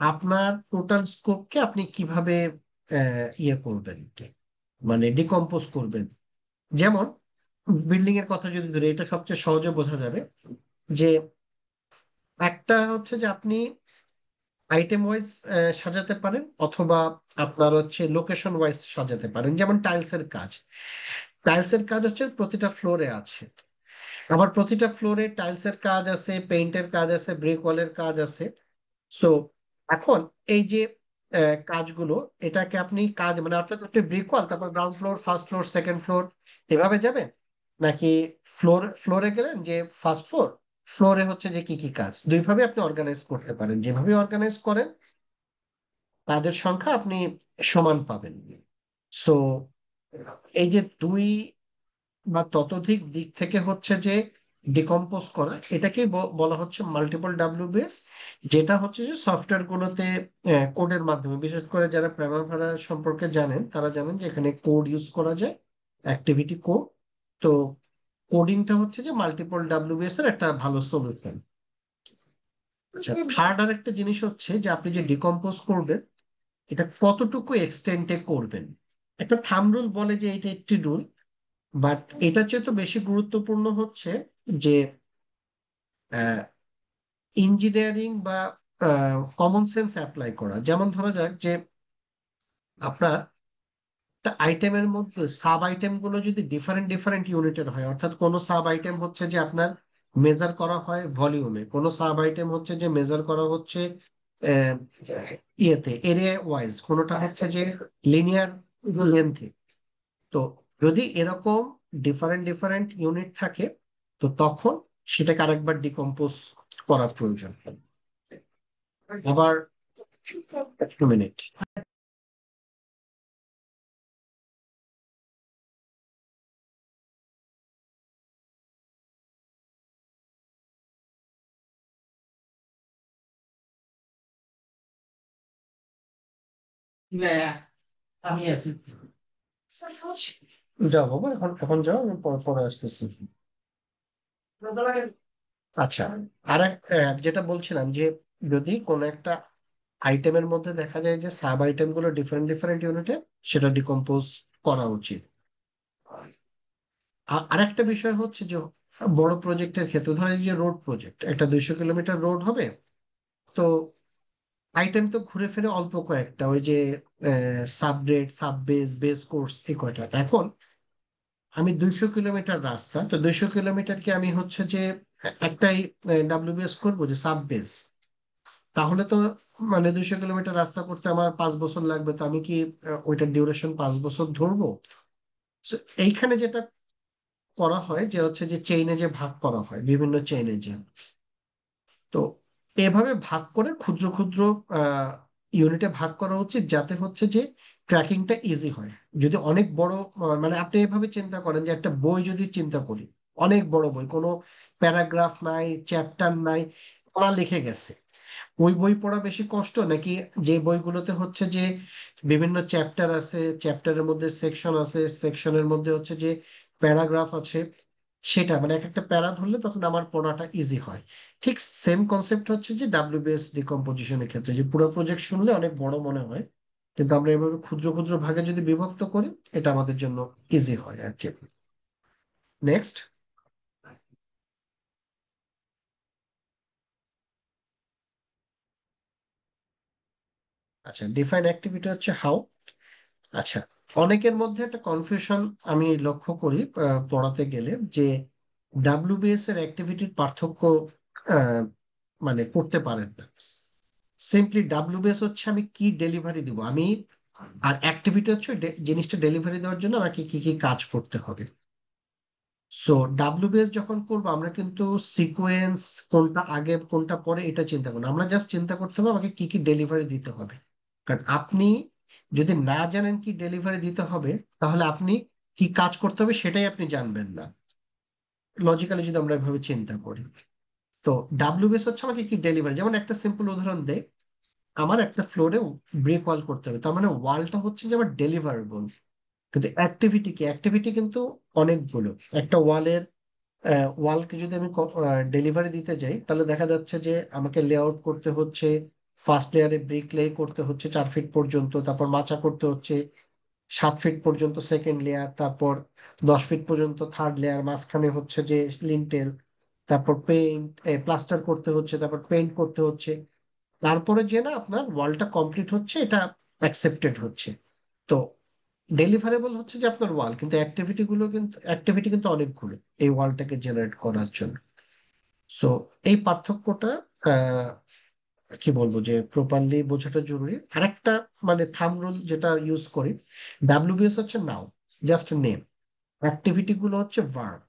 আপনার টোটাল স্কোপকে আপনি কিভাবে ইয়ে করবেন, মানে ডিকম্পোজ করবেন। যেমন বিল্ডিং এর কথা যদি ধরি, এটা সবচেয়ে সহজে বোঝা যাবে যে একটা হচ্ছে যে আপনি আইটেম ওয়াইজ সাজাতে পারেন, অথবা আপনার হচ্ছে লোকেশন ওয়াইজ সাজাতে পারেন। যেমন টাইলসের কাজ, টাইলসের কাজ হচ্ছে প্রতিটা ফ্লোরে আছে, আবার প্রতিটা ফ্লোরে টাইলসের কাজ আছে, পেইন্টের কাজ আছে, ব্রিক ওয়ালের কাজ আছে। সো এখন এই যে কাজগুলো, এটাকে আপনি কাজ মানে অর্থাৎ আপনি ব্রিক ওয়াল, তারপর ground floor, first floor, second floor এভাবে যাবেন, নাকি ফ্লোরে গেলেন যে ফার্স্ট ফ্লোর, ফ্লোরে হচ্ছে যে কি কি কাজ, দুইভাবে আপনি অর্গানাইজ করতে পারেন। যেভাবে অর্গানাইজ করেন কাজের সংখ্যা আপনি সমান পাবেন। সো এই যে দুই বা ততোধিক দিক থেকে হচ্ছে যে ডিকম্পোজ করা, এটাকেই বলা হচ্ছে মাল্টিপল ডাব্লিউবিএস। যেটা হচ্ছে যে সফটওয়্যার গুলোতে কোডের মাধ্যমে, বিশেষ করে যারা প্রাইমাভারা সম্পর্কে জানেন তারা জানেন যে এখানে কোড ইউজ করা যায়, অ্যাক্টিভিটি কোড। তো কোডিংটা হচ্ছে যে মাল্টিপল ডাব্লিউবিএস এর একটা ভালো সলিউশন। আচ্ছা, থার্ড আর একটা জিনিস হচ্ছে যে আপনি যে ডিকম্পোজ করবেন এটা কতটুকু এক্সটেন্টে করবেন। একটা থাম্ব রুল বলে যে এটা একটি রুল, বাট এটার চেয়ে তো বেশি গুরুত্বপূর্ণ হচ্ছে যে ইঞ্জিনিয়ারিং বা কমন সেন্স অ্যাপ্লাই করা। যেমন ধরা যাক যে আপনার একটা আইটেমের মধ্যে সাব আইটেম গুলো যদি ডিফারেন্ট ডিফারেন্ট ইউনিটের হয়, অর্থাৎ কোনো সাব আইটেম হচ্ছে যে আপনার মেজার করা হয় ভলিউমে, কোনো সাব আইটেম হচ্ছে যে মেজার করা হচ্ছে আহ, ইয়েতে এরিয়া ওয়াইজ, কোনোটা হচ্ছে যে লিনিয়ার লেন্থে। তো যদি এরকম ডিফারেন্ট ডিফারেন্ট ইউনিট থাকে, তো তখন সেটাকে আরেকবার ডিকম্পোজ করা প্রয়োজন। আবার একটু মিনিট। আমি আছি, যাও বাবা, এখন এখন যাও, আমি পরে পরে আসতেছি। আচ্ছা, আর যেটা বলছিলাম যে যদি কোনো একটা আইটেমের মধ্যে দেখা যায় যে সাব আইটেম গুলো ডিফারেন্ট ডিফারেন্ট ইউনিটে, সেটা ডিকম্পোজ করা উচিত। আরেকটা বিষয় হচ্ছে যে বড় প্রজেক্টের ক্ষেত্রে, ধরো এই যে রোড প্রজেক্ট, একটা 200 কিলোমিটার রোড হবে, তো আইটেম তো ঘুরে ফিরে অল্প কয়েকটা, ওই যে subgrade, sub base, base course, এই কয়টা। এখন আমি 200 কিলোমিটার রাস্তা, তো 200 কিলোমিটারকে আমি হচ্ছে যে একটাই ডাব্লিউবিএস করবো যে সাব বেস, তাহলে তো মানে 200 কিলোমিটার রাস্তা করতে আমার 5 বছর লাগবে। তো আমি কি ওইটার ডিউরেশন 5 বছর ধরবো? So, এইখানে যেটা করা হয় যে হচ্ছে যে চেইনে যে ভাগ করা হয়, বিভিন্ন চেইনে যে, তো এভাবে ভাগ করে ক্ষুদ্র ক্ষুদ্র ইউনিটে ভাগ করা উচিত, যাতে হচ্ছে যে ট্র্যাকিংটা ইজি হয়। যদি অনেক বড় মানে আপনি এভাবে চিন্তা করেন যে একটা বই যদি চিন্তা করি, অনেক বড় বই, কোনো প্যারাগ্রাফ নাই, চ্যাপ্টার নাই, ওরা লিখে গেছে, ওই বই পড়া বেশি কষ্ট, নাকি যে বইগুলোতে হচ্ছে যে বিভিন্ন চ্যাপ্টার আছে, চ্যাপ্টারের মধ্যে সেকশন আছে, সেকশনের মধ্যে হচ্ছে যে প্যারাগ্রাফ আছে, সেটা মানে এক একটা প্যারা ধরলে তখন আমার পড়াটা ইজি হয়। ঠিক সেম কনসেপ্ট হচ্ছে যে ডাব্লিউবিএস ডিকম্পোজিশনের ক্ষেত্রে, যে পুরো প্রজেক্ট শুনলে অনেক বড় মনে হয়, কিন্তু আমরা এভাবে ক্ষুদ্র ক্ষুদ্র ভাগে যদি বিভক্ত করি, এটা আমাদের জন্য ইজি হয় আর কি। নেক্সট। আচ্ছা, ডিফাইন অ্যাক্টিভিটি হচ্ছে হাউ। আচ্ছা, অনেকের মধ্যে একটা কনফিউশন আমি লক্ষ্য করি পড়াতে গেলে, যে ডাব্লিউবিএস এর অ্যাক্টিভিটির পার্থক্য আহ, মানে করতে পারেন না। সিম্পলি ডাব্লিউবিএস হচ্ছে আমি কি ডেলিভারি দিব আমি, আর অ্যাক্টিভিটি হচ্ছে জিনিসটা ডেলিভারি দেওয়ার জন্য আমাকে কি কি কাজ করতে হবে। সো ডাব্লিউবিএস যখন করবো আমরা কিন্তু সিকোয়েন্স কোনটা আগে কোনটা পরে এটা চিন্তা করবো না। আমরা জাস্ট চিন্তা করতে হবে আমাকে কি কি ডেলিভারি দিতে হবে। কারণ আপনি যদি না জানেন কি ডেলিভারি দিতে হবে, তাহলে আপনি কি কাজ করতে হবে সেটাই আপনি জানবেন না, লজিক্যালি যদি আমরা এভাবে চিন্তা করি। তো ডাব্লিউবিএস হচ্ছে আমাকে কি ডেলিভারি, যেমন একটা সিম্পল উদাহরণ দেয়, আমার একটা ফ্লোরে ব্রেক ওয়াল করতে হবে, তার মানে ওয়ালটা হচ্ছে যে আমার ডেলিভারেবল। কিন্তু অ্যাক্টিভিটি কি, অ্যাক্টিভিটি কিন্তু অনেকগুলো। একটা ওয়ালকে যদি আমি ডেলিভারি দিতে যাই, তাহলে দেখা যাচ্ছে যে আমাকে লেআউট করতে হচ্ছে, ফার্স্ট লেয়ারে ব্রিক লে করতে হচ্ছে 4 ফিট পর্যন্ত, তারপর মাচা করতে হচ্ছে 7 ফিট পর্যন্ত সেকেন্ড লেয়ার, তারপর 10 ফিট পর্যন্ত থার্ড লেয়ার, মাঝখানে হচ্ছে যে লিন্টেল, তারপর পেইন্ট প্লাস্টার করতে হচ্ছে, তারপর পেইন্ট করতে হচ্ছে, তারপরে যে না আপনার ওয়ালটা কমপ্লিট হচ্ছে, এটা অ্যাকসেপ্টেড হচ্ছে। তো ডেলিভারেবল হচ্ছে যে আপনার ওয়াল, কিন্তু অ্যাক্টিভিটি কিন্তু অনেকগুলো এই ওয়ালটাকে জেনারেট করার জন্য। সো এই পার্থক্যটা আহ, কি বলবো যে প্রপারলি বোঝাটা জরুরি। আরেকটা মানে থাম রুল যেটা ইউজ করি, ডাব্লিউবিএস হচ্ছে নাও, জাস্ট নেম, অ্যাক্টিভিটি গুলো হচ্ছে ভার্ব।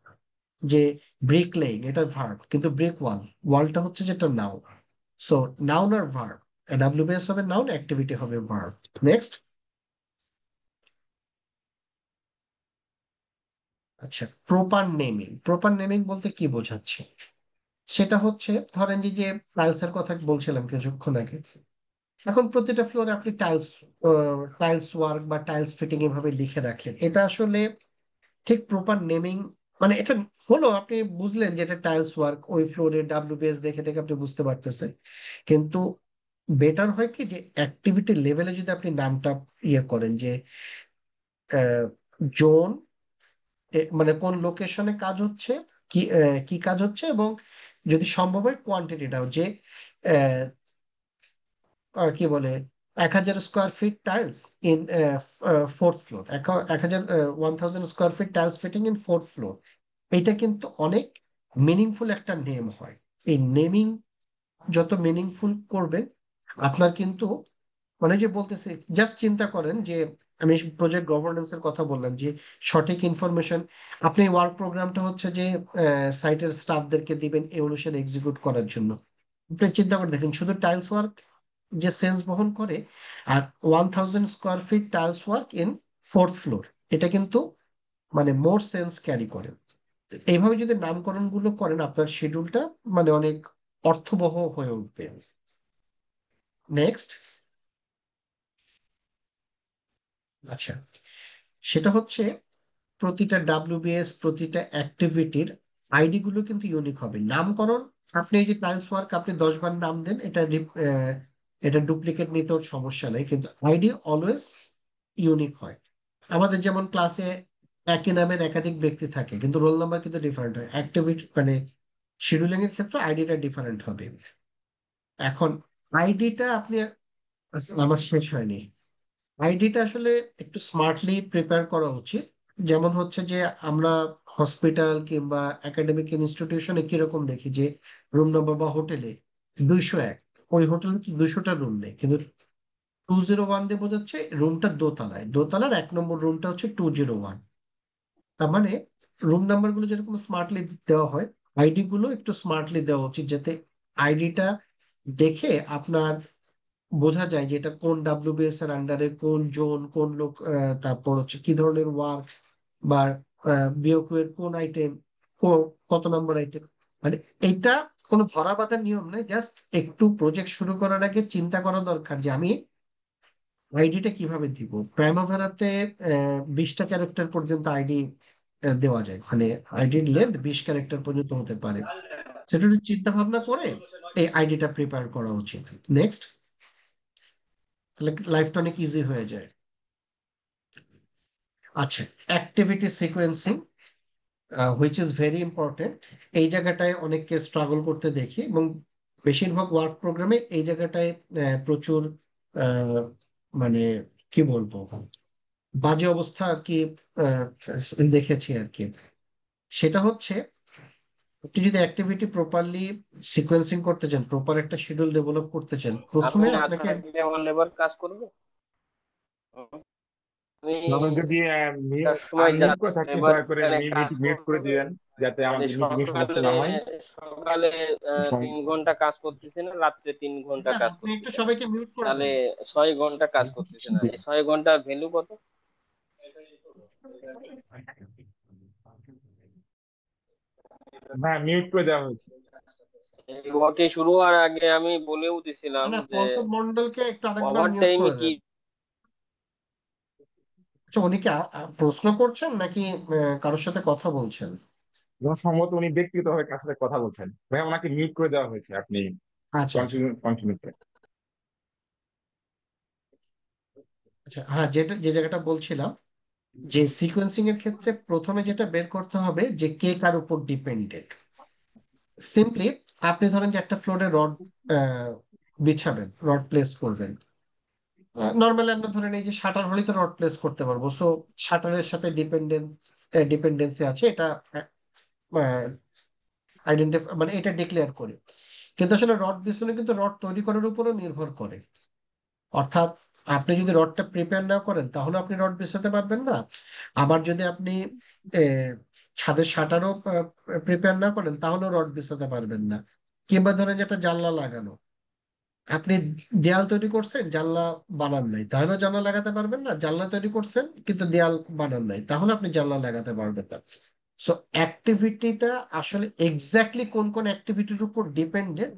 যে ব্রিক লেইং এটা ভার্ব, কিন্তু ব্রিক ওয়ালটা হচ্ছে যেটা নাও। সো নাউন আর ভার্ব, ডাব্লিউবিএস হবে নাউন, অ্যাক্টিভিটি হবে ভার্ব। নেক্সট। আচ্ছা, প্রপার নেমিং বলতে কি বোঝাচ্ছে, সেটা হচ্ছে ধরেন যে যে টাইলস এর কথা বলছিলাম কিছুক্ষণ আগে। এখন প্রতিটা ফ্লোরে আপনি টাইলস ওয়ার্ক বা টাইলস ফিটিং এভাবে লিখে রাখলেন, এটা আসলে ঠিক প্রপার নেমিং মানে এটা হলো, আপনি বুঝলেন যে এটা টাইলস ওয়ার্ক, ওই ফ্লোরে ডাব্লিউবিএস দেখে দেখে আপনি বুঝতে পারতেছেন। কিন্তু বেটার হয় কি যে অ্যাক্টিভিটি লেভেলে যদি আপনি নামটা ইয়ে করেন যে জোন, মানে কোন লোকেশনে কাজ হচ্ছে, কি কাজ হচ্ছে, এবং যদি সম্ভব হয় কোয়ান্টিটিটাও, যে আহ, কি বলে 1,000 square feet tiles in fourth floor, 1,000 1,000 square feet tiles fitting in fourth floor. এটা কিন্তু অনেক মিনিংফুল একটা নেম হয়। এই নেমিং যত মিনিংফুল করবেন আপনার কিন্তু, মানে যে বলতেছে, জাস্ট চিন্তা করেন যে আমি প্রজেক্ট গভর্নেন্স এর কথা বললাম যে সঠিক ইনফরমেশন আপনি ওয়ার্ক প্রোগ্রামটা হচ্ছে যে সাইটের স্টাফদেরকে দিবেন এই অনুসারে এক্সিকিউট করার জন্য। আপনি চিন্তা করে দেখেন শুধু টাইলস ওয়ার্ক যে সেন্স বহন করে, আর 1,000 square feet tiles work in fourth floor, এটা কিন্তু মানে মোর সেন্স ক্যারি করে। তো এইভাবে যদি নামকরণ গুলো করেন আপনার শিডিউলটা মানে অনেক অর্থবহ হয়ে উঠবে। নেক্সট। আচ্ছা, সেটা হচ্ছে প্রতিটা ডাব্লিউবিএস প্রতিটা অ্যাক্টিভিটির আইডি গুলো কিন্তু ইউনিক হবে। নামকরণ, আপনি এই যে টাইলস ওয়ার্ক আপনি 10 বার নাম দেন, এটা ডুপ্লিকেট নিতেও সমস্যা নেই, কিন্তু আইডি অলওয়েজ ইউনিক হয়। আমাদের যেমন ক্লাসে একই নামের একাধিক ব্যক্তি থাকে, কিন্তু রোল নাম্বার কিন্তু ডিফারেন্ট হয়, অ্যাক্টিভিটি মানে শিডিউলিং এর ক্ষেত্রে আইডিটা ডিফারেন্ট হবে। এখন আইডিটা আপনি, আমার শেষ হয়নি, আইডিটা আসলে একটু স্মার্টলি প্রিপেয়ার করা উচিত। যেমন হচ্ছে যে আমরা হসপিটাল কিংবা একাডেমিক ইনস্টিটিউশনে কিরকম দেখি যে রুম নম্বর বা হোটেলে 201, ওই হোটেলে 200টা রুম নেই, কিন্তু 201 দিয়ে বোঝাচ্ছে রুমটা দোতলায়, দোতলার 1 নম্বর রুমটা হচ্ছে 201। তার মানে রুম নাম্বার গুলো যেরকম স্মার্টলি দেওয়া হয়, আইডি গুলো একটু স্মার্টলি দেওয়া উচিত, যাতে আইডিটা দেখে আপনার বোঝা যায় যে এটা কোন ডাব্লিউবিএস এর আন্ডারে, কোন জোন, কোন লোক, তারপর হচ্ছে কি ধরনের ওয়ার্ক, বা বিওকিউ এর কোন আইটেম, কত নম্বর আইটেম। মানে এইটা কোনো ধরা বাঁধার নিয়ম নেই, জাস্ট একটু প্রজেক্ট শুরু করার আগে চিন্তা করা দরকার যে আমি আইডিটা কিভাবে দিব। প্রাইমাভেরাতে 20টা ক্যারেক্টার পর্যন্ত আইডি দেওয়া যায়, মানে আইডির লেন্থ 20 ক্যারেক্টার পর্যন্ত হতে পারে। সেটা একটু চিন্তা ভাবনা করে এই আইডিটা প্রিপেয়ার করা উচিত। নেক্সট। তাহলে লাইফটা অনেক ইজি হয়ে যায়। আচ্ছা, activity sequencing which is very important. এই জায়গাটায় অনেককে স্ট্রাগল করতে দেখি, এবং বেশিরভাগ ওয়ার্ক প্রোগ্রামে এই জায়গাটায় প্রচুর আহ, মানে কি বলবো বাজে অবস্থা আর কি আহ, দেখেছি আর কি। সেটা হচ্ছে আপনি যদি অ্যাক্টিভিটি প্রপারলি সিকোয়েন্সিং করতে চান, প্রপার একটা শিডিউল ডেভেলপ করতে চান, আপনি প্রথমে না আপনাকে থাকলে আমার লেবার কাজ করবে? আমি তখন যদি একটার সময় আনমিউট যাচ্ছি, করে থাকলে এবার দয়া করে এখানে কাজ মিউট করতে করে হবে। দিবেন, যাতে মানে আমাদের মিটিং এর সমস্যা সকালে না হয়। সকালে সম- 3 ঘন্টা কাজ করতেছি না, রাত্রে 3 ঘন্টা স্যার কাজ আপনি একটু করতেছি না, সবাইকে মিউট করে তাহলে দেন। 6 ঘন্টা কাজ করতেছে না। এই 6 ঘন্টার ভ্যালু কত? হ্যাঁ, মিউট করে দেওয়া হয়েছে। এই ওয়ার্কে শুরু হওয়ার আগে আমি বলেও দিছিলাম না, যে পলক মন্ডলকে একটু আরেকবার ওভার মিউট টাইমে করে কি। দেন। আচ্ছা, উনি কি প্রশ্ন করছেন নাকি কারোর সাথে কথা বলছেন? যখন সম্ভবত উনি ব্যক্তিগতভাবে কার সাথে কথা বলছেন, ভাই ওনাকে মিউট করে দেওয়া হয়েছে, আপনি আচ্ছা আচ্ছা কন্টিনিউ কন্টিনিউ করেন। আচ্ছা, হ্যাঁ, যে জায়গাটা বলছিলাম, যে সিকোয়েন্সিং এর ক্ষেত্রে প্রথমে যেটা বের করতে হবে যে কে কার উপর ডিপেন্ডেন্ট। সিম্পলি আপনি ধরেন যে একটা ফ্লোরে রড বিছাবেন, রড প্লেস করবেন। নর্মালি আমরা ধরেন এই যে শাটার হলে তো রড প্লেস করতে পারবো, সো শাটারের সাথে ডিপেন্ডেন্সি আছে, এটা আইডেন্টিফাই মানে এটা ডিক্লেয়ার করি। কিন্তু আসলে রড বিছানো কিন্তু রড তৈরি করার উপরও নির্ভর করে। অর্থাৎ আপনি যদি রডটা প্রিপেয়ার না করেন তাহলে আপনি রড বিছাতে পারবেন না। আবার যদি আপনি আহ, ছাদের শাটারও প্রিপেয়ার না করেন তাহলেও রড বিছাতে পারবেন না। কিংবা ধরেন যেটা জানলা লাগানো, আপনি দেয়াল তৈরি করছেন, জানলা বানান নাই, তাহলেও জানলা লাগাতে পারবেন না। জানলা তৈরি করছেন কিন্তু দেয়াল বানান নাই, তাহলে আপনি জানলা লাগাতে পারবেন না। সো অ্যাক্টিভিটিটা আসলে এক্স্যাক্টলি কোন কোন অ্যাক্টিভিটির উপর ডিপেন্ডেন্ট,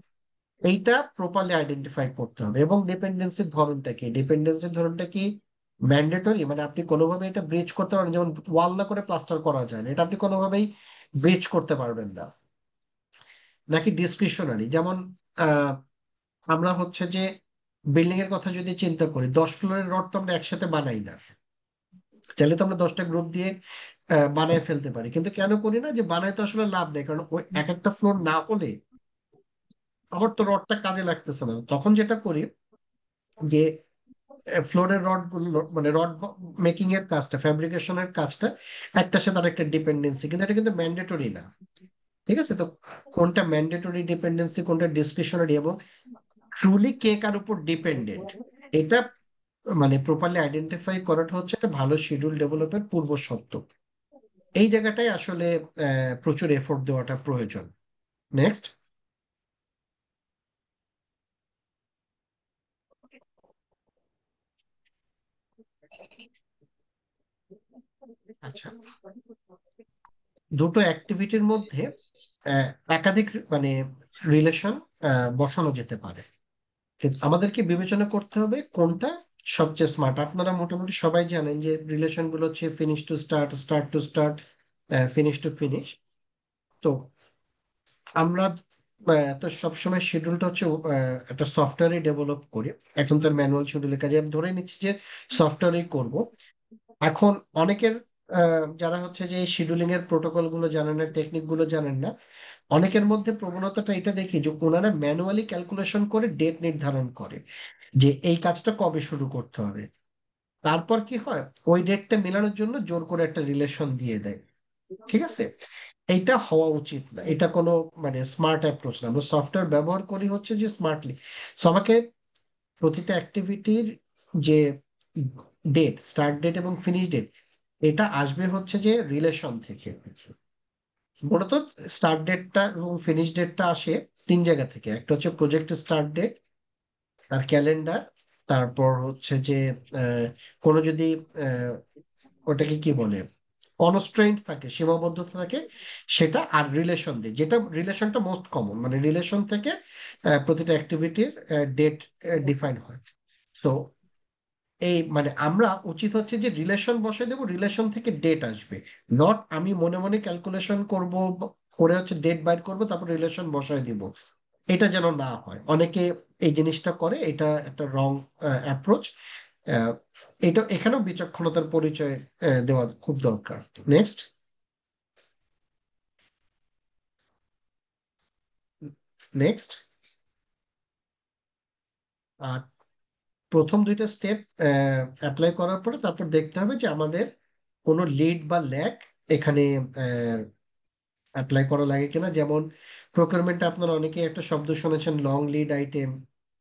এইটা প্রপারলি আইডেন্টিফাই করতে হবে। এবং ডিপেন্ডেন্সির ধরনটা কি, ডিপেন্ডেন্সির ধরনটা কি ম্যান্ডেটরি, মানে আপনি কোনোভাবে এটা ব্রিজ করতে পারেন, যেমন ওয়াল না করে প্লাস্টার করা যায় না, এটা আপনি কোনোভাবেই ব্রিজ করতে পারবেন না। নাকি ডিসক্রিশনারি, যেমন আহ আমরা হচ্ছে যে বিল্ডিং এর কথা যদি চিন্তা করি, 10 ফ্লোরের রড তো আমরা একসাথে বানাই না। চাইলে তো আমরা 10টা গ্রুপ দিয়ে বানায় ফেলতে পারি, কিন্তু কেন করি না, যে বানায় তো আসলে লাভ নেই, কারণ ওই এক একটা ফ্লোর না হলে আমার তো রডটা কাজে লাগতেছে না। তখন যেটা করি যে ফ্লোরের রড গুলো মানে রড মেকিং এর কাজটা, ফ্যাব্রিকেশনের কাজটা একটার সাথে আরেকটা ডিপেন্ডেন্সি, কিন্তু এটা কিন্তু ম্যান্ডেটরি না। ঠিক আছে, তো কোনটা ম্যান্ডেটরি ডিপেন্ডেন্সি কোনটা ডিসক্রিশনারি এবং ট্রুলি কে কার উপর ডিপেন্ডেন্ট, এটা মানে প্রপারলি আইডেন্টিফাই করাটা হচ্ছে একটা ভালো শিডিউল ডেভেলপের পূর্ব শর্ত। এই জায়গাটাই আসলে প্রচুর এফোর্ট দেওয়াটা প্রয়োজন। নেক্সট। আচ্ছা, দুটো অ্যাক্টিভিটির মধ্যে আহ, একাধিক মানে রিলেশন বসানো যেতে পারে, কিন্তু আমাদেরকে বিবেচনা করতে হবে কোনটা সবচেয়ে স্মার্ট। আপনারা মোটামুটি সবাই জানেন যে রিলেশন গুলো হচ্ছে finish to start, start to start, finish to finish. তো আমরা তো সবসময় শিডিউলটা হচ্ছে একটা সফটওয়্যারে ডেভেলপ করি। এখন তার ম্যানুয়াল শিডিউলের কাজে আমি ধরে নিচ্ছি যে সফটওয়্যারেই করব। এখন অনেকের যারা হচ্ছে যে শিডিউলিং এর প্রোটোকল গুলো জানেন না, টেকনিক গুলো জানেন না, অনেকের মধ্যে প্রবণতাটা এটা দেখি যে ওনারা ম্যানুয়ালি ক্যালকুলেশন করে ডেট নির্ধারণ করে যে এই কাজটা কবে শুরু করতে হবে। তারপর কি হয়, ওই ডেটটা মেলানোর জন্য জোর করে একটা রিলেশন দিয়ে দেয়। ঠিক আছে, এইটা হওয়া উচিত না, এটা কোনো মানে স্মার্ট অ্যাপ্রোচ না। আমরা সফটওয়্যার ব্যবহার করি হচ্ছে যে স্মার্টলি। সো আমাকে প্রতিটা অ্যাক্টিভিটির যে ডেট, স্টার্ট ডেট এবং ফিনিশ ডেট, এটা আসবে হচ্ছে যে রিলেশন থেকে। মূলত স্টার্ট ডেটটা এবং ফিনিশ ডেটটা আসে তিন জায়গা থেকে। একটা হচ্ছে প্রজেক্ট স্টার্ট ডেট, তার ক্যালেন্ডার, তারপর হচ্ছে যে আহ, কোনো যদি আহ, ওটাকে কি বলে কনস্ট্রেন্ট থাকে, সীমাবদ্ধতা থাকে, সেটা। আর রিলেশন দিয়ে, যেটা রিলেশনটা মোস্ট কমন, মানে রিলেশন থেকে প্রতিটা অ্যাক্টিভিটির ডেট ডিফাইন হয়। তো এই মানে আমরা উচিত হচ্ছে যে রিলেশন বসাই দেবো, রিলেশন থেকে ডেট আসবে। নট আমি মনে মনে ক্যালকুলেশন করব, করে হচ্ছে ডেট বাইর করব তারপর রিলেশন বসাই দিব। এটা যেন না হয়, অনেকে এই জিনিসটা করে, এটা একটা রং অ্যাপ্রোচ। এটা এখানেও বিচক্ষণতার পরিচয় দেওয়া খুব দরকার। নেক্সট। নেক্সট। আর প্রথম দুইটা স্টেপ অ্যাপ্লাই করার পরে তারপর দেখতে হবে যে আমাদের কোনো লিড বা ল্যাগ এখানে অ্যাপ্লাই করা লাগে কিনা। যেমন প্রকিউরমেন্টে আপনারা অনেকেই একটা শব্দ শুনেছেন, লং লিড আইটেম,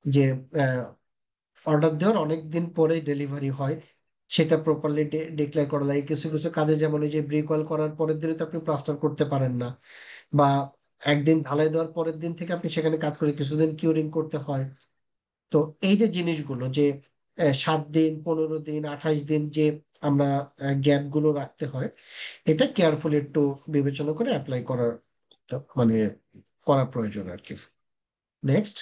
যে অর্ডার দেওয়ার অনেক দিন পরে ডেলিভারি হয়। সেটা প্রপারলি ডিক্লেয়ার করা লাগে। কিছু কিছু কাজে যেমন এই যে ব্রিক ওয়াল করার পরের দিনে তো আপনি প্লাস্টার করতে পারেন না, বা একদিন ঢালাই দেওয়ার পরের দিন থেকে আপনি সেখানে কাজ করে কিছুদিন কিউরিং করতে হয়। তো এই যে জিনিসগুলো যে 7 দিন, 15 দিন, 28 দিন যে আমরা গ্যাপ গুলো রাখতে হয়, এটা কেয়ারফুলি একটু বিবেচনা করে অ্যাপ্লাই করার মানে করা প্রয়োজন আর কি। নেক্সট।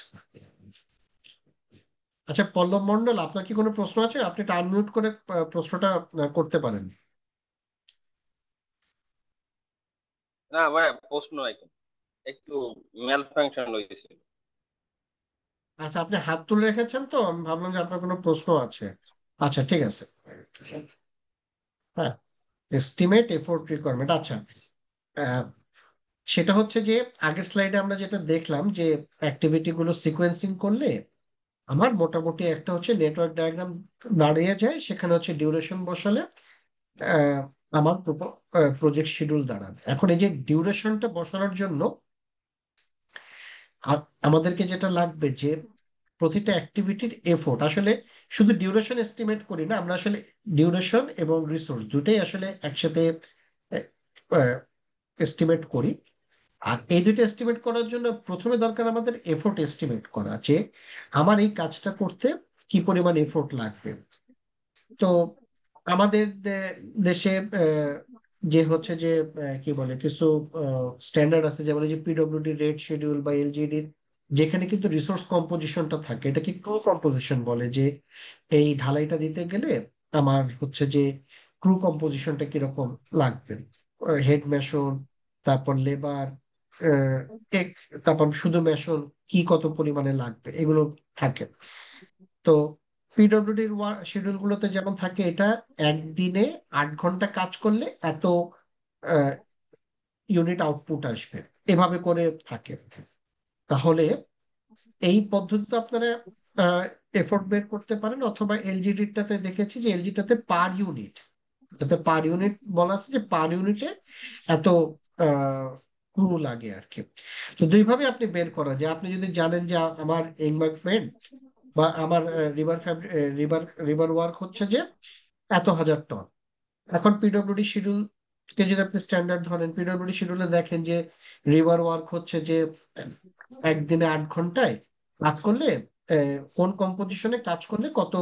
আচ্ছা পল্লব মন্ডল, আপনার কি কোনো প্রশ্ন আছে? আপনি এটা আনমিউট করে প্রশ্নটা করতে পারেন। না ভাই, প্রশ্ন একটু একটু ম্যাল ফাংশন হয়েছে। আচ্ছা আপনি হাত তুলে রেখেছেন, তো আমি ভাবলাম যে আপনার কোনো প্রশ্ন আছে। আচ্ছা ঠিক আছে। হ্যাঁ, এস্টিমেট এফোর্ট রিকোয়ারমেন্ট। আচ্ছা, আহ, সেটা হচ্ছে যে আগের স্লাইডে আমরা যেটা দেখলাম যে অ্যাক্টিভিটি গুলো সিকোয়েন্সিং করলে আমার মোটামুটি একটা হচ্ছে নেটওয়ার্ক ডায়াগ্রাম দাঁড়িয়ে যায়, সেখানে হচ্ছে ডিউরেশন বসালে আহ, আমার প্রজেক্ট শিডিউল দাঁড়াবে। এখন এই যে ডিউরেশনটা বসানোর জন্য আমাদেরকে যেটা লাগবে যে প্রতিটা অ্যাক্টিভিটির এফোর্ট, আসলে শুধু ডিউরেশন এস্টিমেট করি না আমরা, আসলে ডিউরেশন এবং রিসোর্স দুটাই আসলে একসাথে এস্টিমেট করি। আর এই দুটো এস্টিমেট করার জন্য প্রথমে দরকার আমাদের এফোর্ট এস্টিমেট করা, যে আমার এই কাজটা করতে কি পরিমাণ এফোর্ট লাগবে। তো আমাদের দেশে যে হচ্ছে যে কি বলে কিছু স্ট্যান্ডার্ড আছে, যেমন এই যে পিডব্লিউডি রেট শিডিউল বা এলজিডির, যেখানে কিন্তু রিসোর্স কম্পোজিশনটা থাকে, এটাকে ক্রু কম্পোজিশন বলে, যে এই ঢালাইটা দিতে গেলে আমার হচ্ছে যে ক্রু কম্পোজিশনটা কিরকম লাগবে, হেড মেশন, তারপর লেবার, তারপর শুধু মেশন কি কত পরিমাণে লাগবে, এগুলো থাকে। তো পিডব্লিউডির শিডিউল গুলোতে যেমন থাকে, এটা একদিনে 8 ঘন্টা কাজ করলে এত ইউনিট আউটপুট আসবে, এভাবে করে থাকে। তাহলে এই পদ্ধতিতে আপনারা এফোর্ট বের করতে পারেন, অথবা এলজিডিটাতে দেখেছি যে এলজিটাতে পার ইউনিট, এটাতে পার ইউনিট বলা আছে যে পার ইউনিটে এত ক্রু লাগে আর কি। তো দুইভাবে আপনি বের করা যায়। আপনি যদি জানেন যে আমার এনভায়রনমেন্ট বা আমার রিভার রিভার রিভার ওয়ার্ক হচ্ছে যে এত হাজার টন, এখন পিডব্লিউডি শিডিউল কে যদি আপনি স্ট্যান্ডার্ড ধরেন, পিডব্লিউডি শিডিউলে দেখেন যে রিভার ওয়ার্ক হচ্ছে যে একদিনে 8 ঘন্টায় কাজ করলে কোন কম্পোজিশনে কাজ করলে কত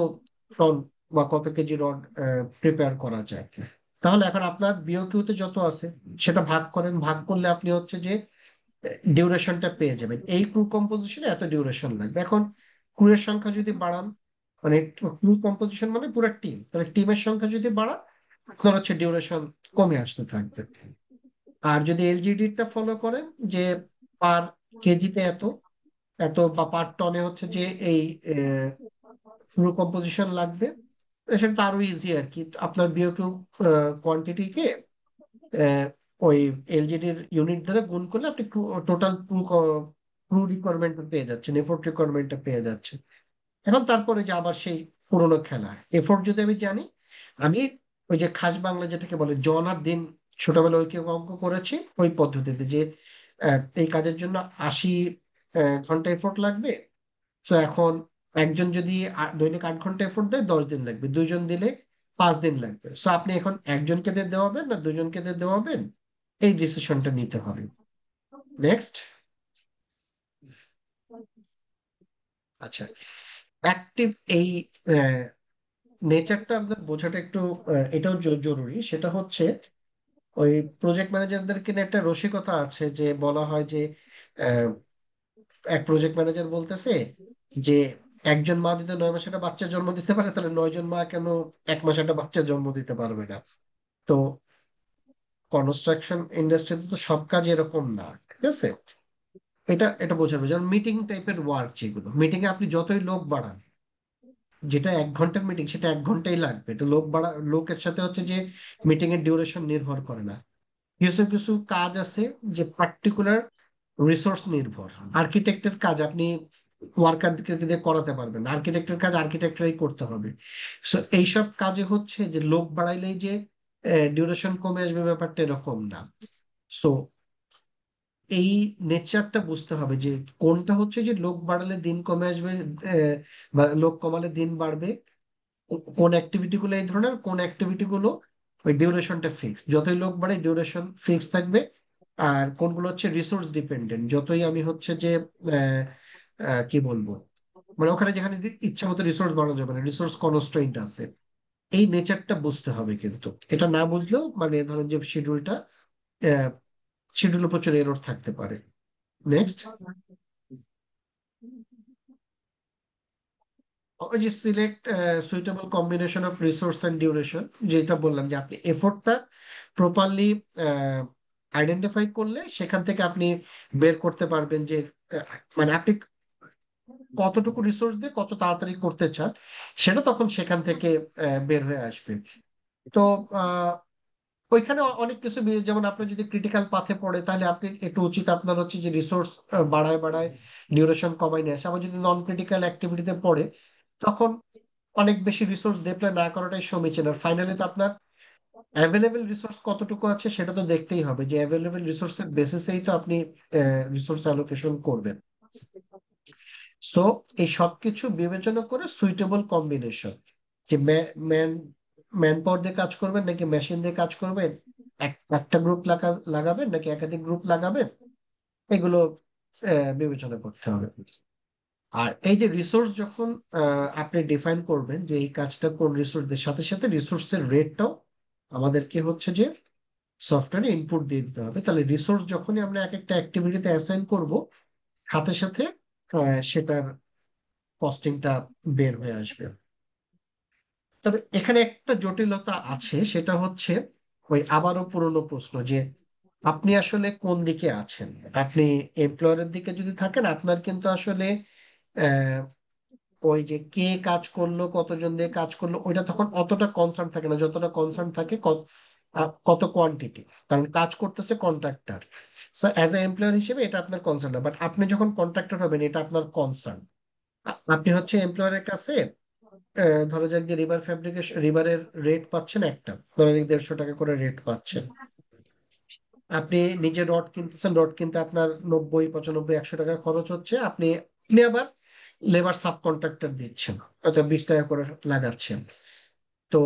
টন বা কত কেজি রড প্রিপেয়ার করা যায়। তাহলে এখন আপনার বিওকিউতে যত আছে সেটা ভাগ করেন, ভাগ করলে আপনি হচ্ছে যে ডিউরেশনটা পেয়ে যাবেন, এই ক্রু কম্পোজিশনে এত ডিউরেশন লাগবে। এখন ক্রুয়ের সংখ্যা যদি বাড়ান, মানে ক্রু কম্পোজিশন মানে পুরো টিম, তাহলে টিমের সংখ্যা যদি বাড়ান আপনার হচ্ছে ডিউরেশন কমে আসতে থাকবে। আর যদি এলজিডিটা ফলো করেন যে পার কেজিতে এত এত বা পার টনে হচ্ছে যে এই ক্রু কম্পোজিশন লাগবে, সেটা তো আরো ইজি আর কি। আপনার বিওকিউ কোয়ান্টিটিকে ওই এলজিডির ইউনিট দ্বারা গুণ করলে আপনি টোটাল ক্রু রিকোয়ারমেন্ট পেয়ে যাচ্ছেন, এফোর্ট রিকোয়ারমেন্টটা পেয়ে যাচ্ছে। এখন তারপরে যে আবার সেই পুরোনো খেলা, এফোর্ট যদি আমি জানি, আমি ওই যে খাস বাংলা যেটাকে বলে জন আর দিন, ছোটবেলায় ঐকিক অঙ্ক করেছি ওই পদ্ধতিতে, যে এই কাজের জন্য 80 ঘন্টা এফোর্ট লাগবে। তো এখন একজন যদি দৈনিক 8 ঘন্টা এফোর্ট দেয় 10 দিন লাগবে, দুইজন দিলে 5 দিন লাগবে। তো আপনি এখন একজনকে দিয়ে দেওয়াবেন না দুজনকে দিয়ে দেওয়াবেন, এই ডিসিশনটা নিতে হবে। নেক্সট। আচ্ছা, অ্যাক্টিভ এই নেচারটা আপনার বোঝাটা একটু এটাও জরুরি। সেটা হচ্ছে ওই প্রজেক্ট ম্যানেজারদেরকে নিয়ে একটা রসিকতা আছে, যে বলা হয় যে আহ, এক প্রজেক্ট ম্যানেজার বলতেছে যে একজন মা যদি 9 মাসে একটা বাচ্চা জন্ম দিতে পারে, তাহলে 9 জন মা কেন 1 মাসে একটা বাচ্চা জন্ম দিতে পারবে না? তো কনস্ট্রাকশন ইন্ডাস্ট্রিতে তো সব কাজ এরকম না, ঠিক আছে? এটা এটা বোঝাবে, যেমন মিটিং টাইপের ওয়ার্ক, যেগুলো মিটিং এ আপনি যতই লোক বাড়ান, যেটা 1 ঘন্টার মিটিং সেটা 1 ঘন্টাই লাগবে। এটা লোকের সাথে হচ্ছে যে মিটিং এর ডিউরেশন নির্ভর করে না। কিছু কিছু কাজ আছে যে পার্টিকুলার রিসোর্স নির্ভর। আর্কিটেক্টের কাজ আপনি ওয়ার্কারকে দিয়ে করাতে পারবেন, আর্কিটেক্টের কাজ আর্কিটেক্টরাই করতে হবে। সো এইসব কাজে হচ্ছে যে লোক বাড়াইলেই যে ডিউরেশন কমে আসবে, ব্যাপারটা এরকম না। সো এই নেচারটা বুঝতে হবে যে কোনটা হচ্ছে যে লোক বাড়ালে দিন কমে আসবে, বা লোক কমালে দিন বাড়বে, কোন অ্যাক্টিভিটি গুলো এই ধরনের, কোন অ্যাক্টিভিটি গুলো ওই ডিউরেশনটা ফিক্স, যতই লোক বাড়ে ডিউরেশন ফিক্স থাকবে। আর কোনগুলো হচ্ছে রিসোর্স ডিপেন্ডেন্ট, যতই আমি হচ্ছে যে আহ, কি বলবো, মানে ওখানে যেখানে ইচ্ছা মতো রিসোর্স বাড়ানো যাবে না, রিসোর্স কনস্ট্রেইন্ট আছে। এই নেচারটা বুঝতে হবে, কিন্তু এটা না বুঝলেও মানে ধরেন যে শিডিউলে প্রচুর এরর থাকতে পারে। নেক্সট, ওই যে select suitable combination of resource and duration, যেটা বললাম যে আপনি এফোর্টটা প্রপারলি আইডেন্টিফাই করলে সেখান থেকে আপনি বের করতে পারবেন যে আহ, মানে আপনি কতটুকু রিসোর্স দিয়ে কত তাড়াতাড়ি করতে চান, সেটা তখন সেখান থেকে বের হয়ে আসবে। তো আহ, ওইখানে অনেক কিছু যেমন আপনি যদি ক্রিটিক্যাল পাথে পড়ে, তাহলে আপনি একটু উচিত আপনার হচ্ছে যে রিসোর্স বাড়ায় বাড়ায় ডিউরেশন কমাই নিয়ে আসে। আবার যদি নন ক্রিটিক্যাল অ্যাক্টিভিটিতে পড়ে, তখন অনেক বেশি রিসোর্স ডিপ্লয় না করাটাই সমীচীন। আর ফাইনালি তো আপনার অ্যাভেলেবেল রিসোর্স কতটুকু আছে সেটা তো দেখতেই হবে, যে অ্যাভেলেবেল রিসোর্সের বেসিসেই তো আপনি রিসোর্স অ্যালোকেশন করবেন। সো এই সবকিছু বিবেচনা করে সুইটেবল কম্বিনেশন, যে ম্যান ম্যান পাওয়ার দিয়ে কাজ করবেন নাকি মেশিন দিয়ে কাজ করবেন, একটা গ্রুপ লাগাবেন নাকি একাধিক গ্রুপ লাগাবেন, এগুলো বিবেচনা করতে হবে। আর এই যে রিসোর্স যখন আপনি ডিফাইন করবেন যে এই কাজটা কোন রিসোর্সদের, সাথে সাথে রিসোর্সের রেটটাও আমাদেরকে হচ্ছে যে সফটওয়্যারে ইনপুট দিয়ে দিতে হবে। তাহলে রিসোর্স যখনই আমরা এক একটা অ্যাক্টিভিটিতে অ্যাসাইন করব, সাথে সাথে সেটার কস্টিংটা বের হয়ে আসবে। তবে এখানে একটা জটিলতা আছে, সেটা হচ্ছে ওই আবারও পুরনো প্রশ্ন, যে আপনি আসলে কোন দিকে আছেন। আপনি এমপ্লয়ারের দিকে যদি থাকেন, আপনার কিন্তু আসলে আহ, ওই যে কে কাজ করলো, কতজন দিয়ে কাজ করলো, ওইটা তখন অতটা কনসার্ন থাকে না, যতটা কনসার্ন থাকে কত কোয়ান্টিটি, কারণ কাজ করতেছে কন্ট্রাক্টর। অ্যাজ এ এমপ্লয়ার হিসেবে এটা আপনার কনসার্ন না, বাট আপনি যখন কন্ট্রাক্টর হবেন এটা আপনার কনসার্ন। আপনি হচ্ছে এমপ্লয়ারের কাছে ধরা যাক যে রিবারের রেট পাচ্ছেন একটা, ধরা যাক 150 টাকা করে রেট পাচ্ছেন। আপনি নিজে রড কিনতেছেন, রড কিনতে আপনার 90, 95, 100 টাকা খরচ হচ্ছে। আপনি আবার লেবার সাব কন্ট্রাক্টর দিচ্ছেন, হয়তো 20 টাকা করে লাগাচ্ছেন। তো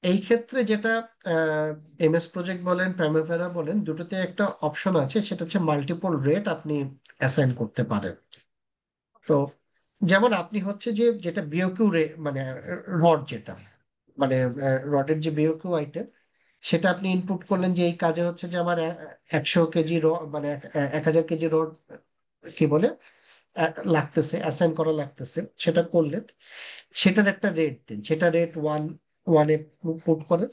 এই ক্ষেত্রে যেটা এমএস প্রজেক্ট বলেন, প্রাইমাভেরা বলেন, দুটোতে একটা অপশন আছে, সেটা হচ্ছে মাল্টিপল রেট আপনি অ্যাসাইন করতে পারেন। তো যেমন আপনি হচ্ছে যে যেটা বিওকিউ মানে রড যেটা, মানে রডের যে বিওকিউ আইটেম, সেটা আপনি ইনপুট করলেন যে এই কাজে হচ্ছে যে আমার 100 কেজি রড, মানে 1000 কেজি রড কি বলে লাগতেছে, অ্যাসাইন করা লাগতেছে, সেটা করলেন। সেটার একটা রেট দিন, সেটা রেট ওয়ানে পুট করেন।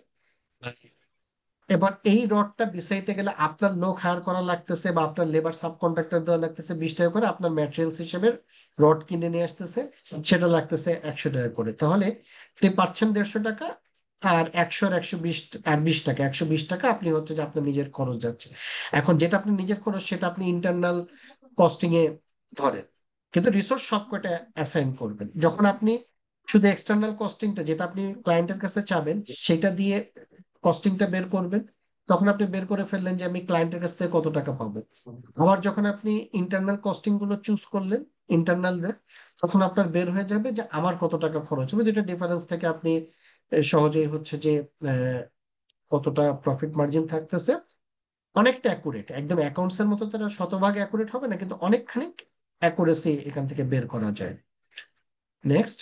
এবার এই রডটা বিছাইতে গেলে আপনার লোক হায়ার করা লাগতেছে, বা আপনার লেবার সাব কন্ট্রাক্টর দেওয়া লাগতেছে 20 টাকা করে, আপনার ম্যাটেরিয়ালস হিসেবে রড কিনে নিয়ে আসতেছে, সেটা লাগতেছে 100 টাকা করে। তাহলে আপনি পাচ্ছেন 150 টাকা, আর 100 আর 120 আর 20 টাকা, 120 টাকা আপনি হচ্ছে যে আপনার নিজের খরচ যাচ্ছে। এখন যেটা আপনি নিজের খরচ, সেটা আপনি ইন্টারনাল কস্টিং এ ধরেন, কিন্তু রিসোর্স সব কয়টা অ্যাসাইন করবেন। যখন আপনি শুধু এক্সটার্নাল কস্টিংটা, যেটা আপনি ক্লায়েন্টের কাছে চাবেন, সেটা দিয়ে কস্টিংটা বের করবেন, তখন আপনি বের করে ফেললেন যে আমি ক্লায়েন্টের কাছ থেকে কত টাকা পাবো। আবার যখন আপনি ইন্টারনাল কস্টিং গুলো চুজ করলেন, ইন্টারনাল রেট, তখন আপনার বের হয়ে যাবে যে আমার কত টাকা খরচ হবে, যেটা ডিফারেন্স থেকে আপনি সহজেই হচ্ছে যে আহ, কতটা প্রফিট মার্জিন থাকতেছে। অনেকটা অ্যাকুরেট, একদম অ্যাকাউন্টস এর মতো তারা শতভাগ অ্যাকুরেট হবে না, কিন্তু অনেকখানি অ্যাকুরেসি এখান থেকে বের করা যায়। নেক্সট,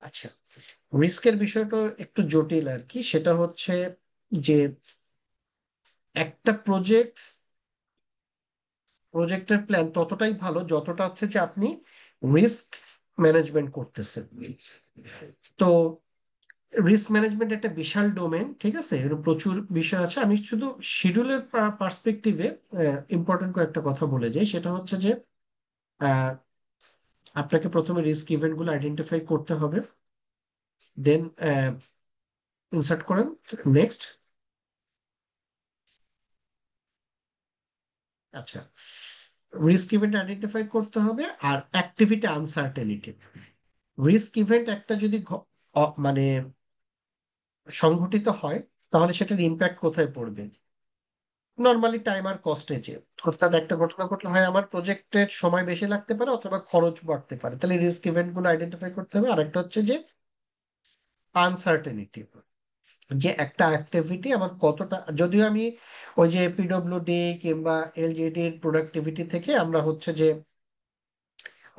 আচ্ছা, রিস্কের বিষয়টা একটু জটিল আর কি। সেটা হচ্ছে যে একটা প্রজেক্টের প্ল্যান ততটাই ভালো যতটা হচ্ছে যে আপনি রিস্ক ম্যানেজমেন্ট করতেছেন। তো রিস্ক ম্যানেজমেন্ট একটা বিশাল ডোমেন, ঠিক আছে, এর প্রচুর বিষয় আছে। আমি শুধু শিডিউলের পার্সপেক্টিভে ইম্পর্টেন্ট কয়েকটা কথা বলে যাই। সেটা হচ্ছে যে আহ, আপনাকে প্রথমে রিস্ক ইভেন্ট গুলো আইডেন্টিফাই করতে হবে, দেন ইনসার্ট করেন। নেক্সট, আচ্ছা, রিস্ক ইভেন্ট আইডেন্টিফাই করতে হবে। আর অ্যাক্টিভিটি আনসার্টেনিটি, রিস্ক ইভেন্ট একটা যদি মানে সংঘটিত হয়, তাহলে সেটার ইম্প্যাক্ট কোথায় পড়বে। নর্মালি টাইম আর কস্টে যে, অর্থাৎ একটা ঘটনা ঘটলে হয় আমার প্রজেক্টের সময় বেশি লাগতে পারে অথবা খরচ বাড়তে পারে, তাহলে রিস্ক ইভেন্ট গুলো আইডেন্টিফাই করতে হবে। আর একটা হচ্ছে যে আনসার্টেনিটি, যে একটা অ্যাক্টিভিটি আমার কতটা, যদিও আমি ওই যে পিডব্লিউডি কিংবা এলজিডি প্রোডাক্টিভিটি থেকে আমরা হচ্ছে যে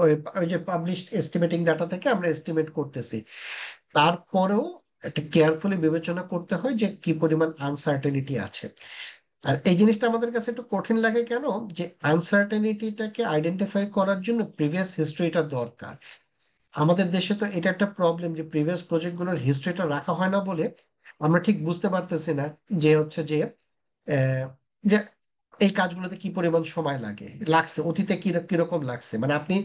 ওই ওই যে পাবলিশড এস্টিমেটিং ডাটা থেকে আমরা এস্টিমেট করতেছি, তারপরেও একটা কেয়ারফুলি বিবেচনা করতে হয় যে কি পরিমাণ আনসার্টেনিটি আছে। আর এই জিনিসটা আমাদের কাছে একটু কঠিন লাগে কেন, যে আনসার্টেনিটিটাকে আইডেন্টিফাই করার জন্য প্রিভিয়াস হিস্ট্রিটা দরকার। আমাদের দেশে তো এটা একটা প্রবলেম যে প্রিভিয়াস প্রজেক্টগুলোর হিস্ট্রিটা রাখা হয় না বলে আমরা ঠিক বুঝতে পারতেছি না যে হচ্ছে যে আহ, যে এই কাজগুলোতে কি পরিমাণ সময় লাগছে অতীতে কিরকম লাগছে। মানে আপনি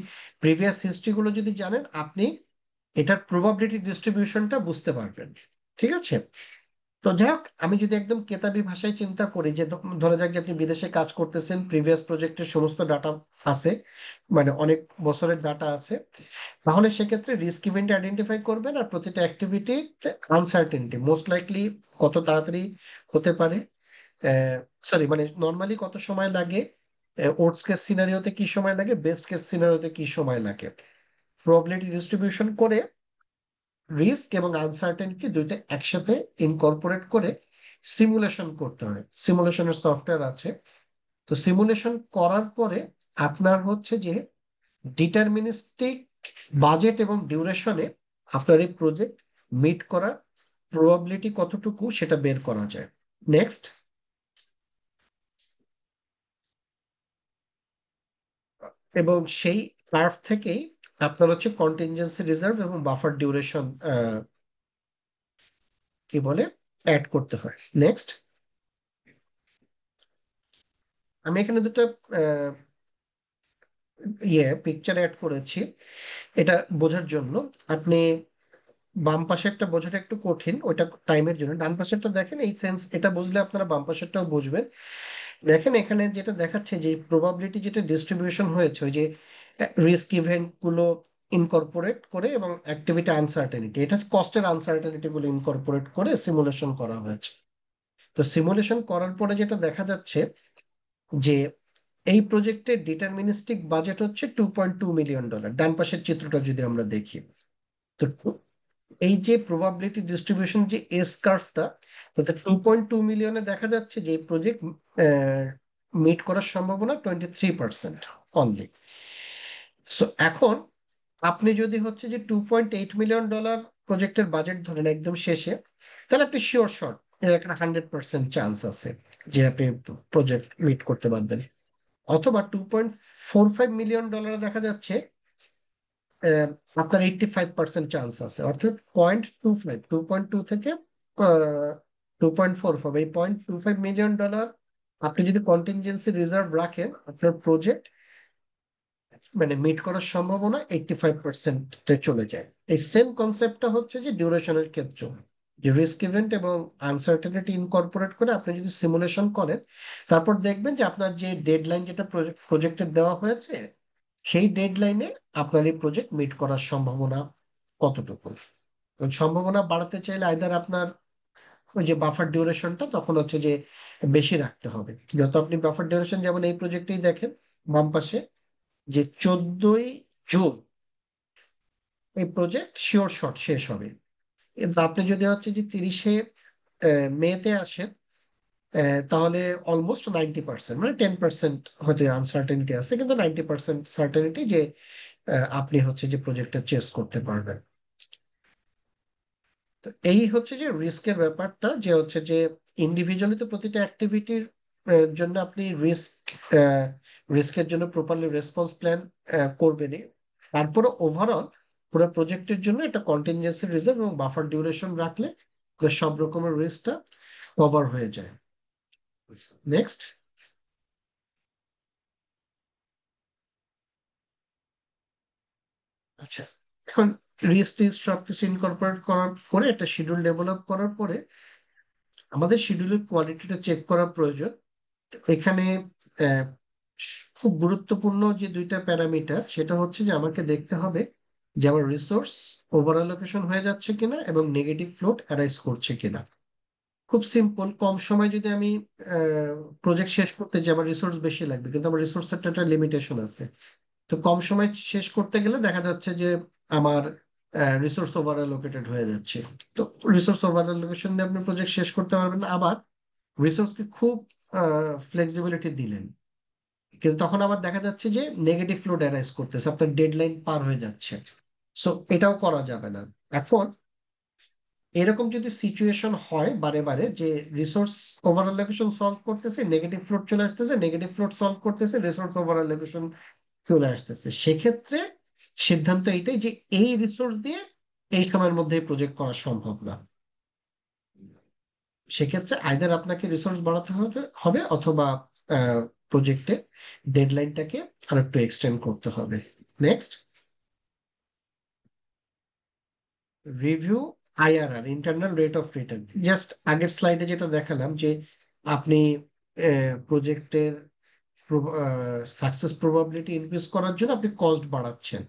প্রিভিয়াস হিস্ট্রি গুলো যদি জানেন, আপনি এটার প্রবাবিলিটি ডিস্ট্রিবিউশনটা বুঝতে পারবেন। ঠিক আছে। তো যাই হোক, আমি যদি একদম কেতাবি ভাষায় চিন্তা করি যে ধরা যাক যে আপনি বিদেশে কাজ করতেছেন, প্রিভিয়াস প্রজেক্টের সমস্ত ডাটা আছে, মানে অনেক বছরের ডাটা আছে, তাহলে সেক্ষেত্রে রিস্ক ইভেন্ট আইডেন্টিফাই করবেন আর প্রতিটা অ্যাক্টিভিটি আনসার্টেনটি মোস্ট লাইকলি কত তাড়াতাড়ি হতে পারে, সরি মানে নর্মালি কত সময় লাগে, ওর্স্ট কেস সিনারিওতে কি সময় লাগে, বেস্ট কেস সিনারিওতে কি সময় লাগে, প্রবাবিলিটি ডিস্ট্রিবিউশন করে রিস্ক এবং আনসার্টেনটি দুইটা একসাথে ইনকর্পোরেট করে সিমুলেশন করতে হয়। সিমুলেশনের সফটওয়্যার আছে। তো সিমুলেশন করার পরে আপনার হচ্ছে যে ডিটারমিনিস্টিক বাজেট এবং ডিউরেশনে আপনার এই প্রজেক্ট মিট করার প্রবাবিলিটি কতটুকু সেটা বের করা যায়। নেক্সট, এবং সেই কার্ভ থেকেই আপনার হচ্ছে কন্টিনজেন্সি রিজার্ভ এবং বাফার ডিউরেশন কি বলে অ্যাড করতে হয়। নেক্সট, আমি এখানে দুটো পিকচার অ্যাড করেছি এটা বোঝার জন্য। আপনি বাম পাশেরটা বোঝাটা একটু কঠিন, ওইটা টাইমের জন্য। ডান পাশেরটা দেখেন, এই সেন্স এটা বুঝলে আপনারা বাম পাশেরটাও বুঝবেন। দেখেন এখানে যেটা দেখাচ্ছে যে প্রবাবিলিটি যেটা ডিস্ট্রিবিউশন হয়েছে, ওই যে রিস্ক ইভেন্ট গুলো ইনকর্পোরেট করে এবং অ্যাক্টিভিটি আনসার্টেনিটি, এটা কস্টের আনসার্টেনিটি গুলো ইনকর্পোরেট করে সিমুলেশন করা হয়েছে। তো সিমুলেশন করার পরে যেটা দেখা যাচ্ছে যে এই প্রজেক্টের ডিটারমিনিস্টিক বাজেট হচ্ছে $2.2 মিলিয়ন। ডান পাশের চিত্রটা যদি আমরা দেখি, তো এই যে প্রবাবিলিটি ডিস্ট্রিবিউশন যে এস কার্ভটা, তাতে 2.2 মিলিয়নে দেখা যাচ্ছে যে এই প্রজেক্ট মিট করার সম্ভাবনা 23% অনলি। সো এখন আপনি যদি হচ্ছে যে $2.8 মিলিয়ন প্রজেক্টের বাজেট ধরেন একদম শেষে, তাহলে আপনি শিওর শট এর একটা 100% চান্স আছে যে আপনি প্রজেক্ট মিট করতে পারবেন। অথবা $2.45 মিলিয়ন দেখা যাচ্ছে আহ, আপনার 85% চান্স আছে, অর্থাৎ 0.25, 2.2 থেকে 2.45, এই $0.25 মিলিয়ন আপনি যদি কন্টিনজেন্সি রিজার্ভ রাখেন, আপনার প্রজেক্ট মানে মিট করার সম্ভাবনা 85%-এ চলে যায়। এই সেম কনসেপ্টটা হচ্ছে যে ডিউরেশনের ক্ষেত্রে, যে রিস্ক ইভেন্ট এবং আনসার্টেনিটি ইনকর্পোরেট করে আপনি যদি সিমুলেশন করেন, তারপর দেখবেন যে আপনার যে ডেডলাইন যেটা প্রজেক্টের দেওয়া হয়েছে, সেই ডেডলাইনে আপনার এই প্রজেক্ট মিট করার সম্ভাবনা কতটুকু। এবং সম্ভাবনা বাড়াতে চাইলে আইদার আপনার ওই যে বাফার ডিউরেশনটা তখন হচ্ছে যে বেশি রাখতে হবে। যত আপনি বাফার ডিউরেশন, যেমন এই প্রজেক্টেই দেখেন বাম পাশে যে 14ই জুন এই প্রজেক্ট শিওর শট শেষ হবে। কিন্তু আপনি যদি হচ্ছে যে 30শে মেতে আসেন, তাহলে অলমোস্ট 90%, মানে 10% হয়তো আনসার্টেনিটি আছে, কিন্তু 90% সার্টেনিটি যে আপনি হচ্ছে যে প্রজেক্টটা চেস করতে পারবেন। তো এই হচ্ছে যে রিস্কের ব্যাপারটা, যে হচ্ছে যে ইন্ডিভিজুয়ালি তো প্রতিটা অ্যাক্টিভিটির জন্য আপনি রিস্কের জন্য প্রপারলি রেসপন্স প্ল্যান করবেনই। তারপরে ওভারঅল পুরো প্রজেক্টের জন্য একটা কন্টিনজেন্সি রিজার্ভ এবং বাফার ডিউরেশন রাখলে সব রকমের রিস্কটা কভার হয়ে যায়। নেক্সট, আচ্ছা, এখন রিস্ক টিস্ক সবকিছু ইনকর্পোরেট করার পরে একটা শিডিউল ডেভেলপ করার পরে আমাদের শিডিউলের কোয়ালিটিটা চেক করা প্রয়োজন। এখানে আহ, খুব গুরুত্বপূর্ণ যে দুইটা প্যারামিটার, সেটা হচ্ছে যে আমাকে দেখতে হবে যে আমার রিসোর্স ওভার অ্যালোকেশন হয়ে যাচ্ছে কিনা এবং নেগেটিভ ফ্লোট অ্যারাইজ করছে কিনা। খুব সিম্পল, কম সময় যদি আমি প্রজেক্ট শেষ করতে যাই, আমার রিসোর্স বেশি লাগবে, কিন্তু আমার রিসোর্সের একটা লিমিটেশন আছে। তো কম সময় শেষ করতে গেলে দেখা যাচ্ছে যে আমার রিসোর্স ওভার অ্যালোকেটেড হয়ে যাচ্ছে। তো রিসোর্স ওভার অ্যালোকেশন দিয়ে আপনি প্রজেক্ট শেষ করতে পারবেন না। আবার রিসোর্সকে খুব ফ্লেক্সিবিলিটি দিলেন, কিন্তু তখন আবার দেখা যাচ্ছে যে নেগেটিভ ফ্লো অ্যারাইজ করতেছে, আপনার ডেডলাইন পার হয়ে যাচ্ছে। সো এটাও করা যাবে না। এখন এরকম যদি সিচুয়েশন হয় বারে বারে যে রিসোর্স ওভার অ্যালোকেশন সলভ করতেছে, নেগেটিভ ফ্লোট চলে আসতেছে, নেগেটিভ ফ্লোট সলভ করতেছে, রিসোর্স ওভার অ্যালোকেশন চলে আসতেছে, সেক্ষেত্রে সিদ্ধান্ত এইটাই যে এই রিসোর্স দিয়ে এই সময়ের মধ্যে প্রজেক্ট করা সম্ভব না। সেক্ষেত্রে আইদার আপনাকে রিসোর্স বাড়াতে হবে হবে অথবা প্রজেক্টে ডেডলাইনটাকে আর একটু এক্সটেন্ড করতে হবে। Next, review IRR, internal rate of return. Just আগের স্লাইডে যেটা দেখালাম যে আপনি প্রজেক্টের সাকসেস প্রবাবিলিটি ইনক্রিজ করার জন্য আপনি কস্ট বাড়াচ্ছেন,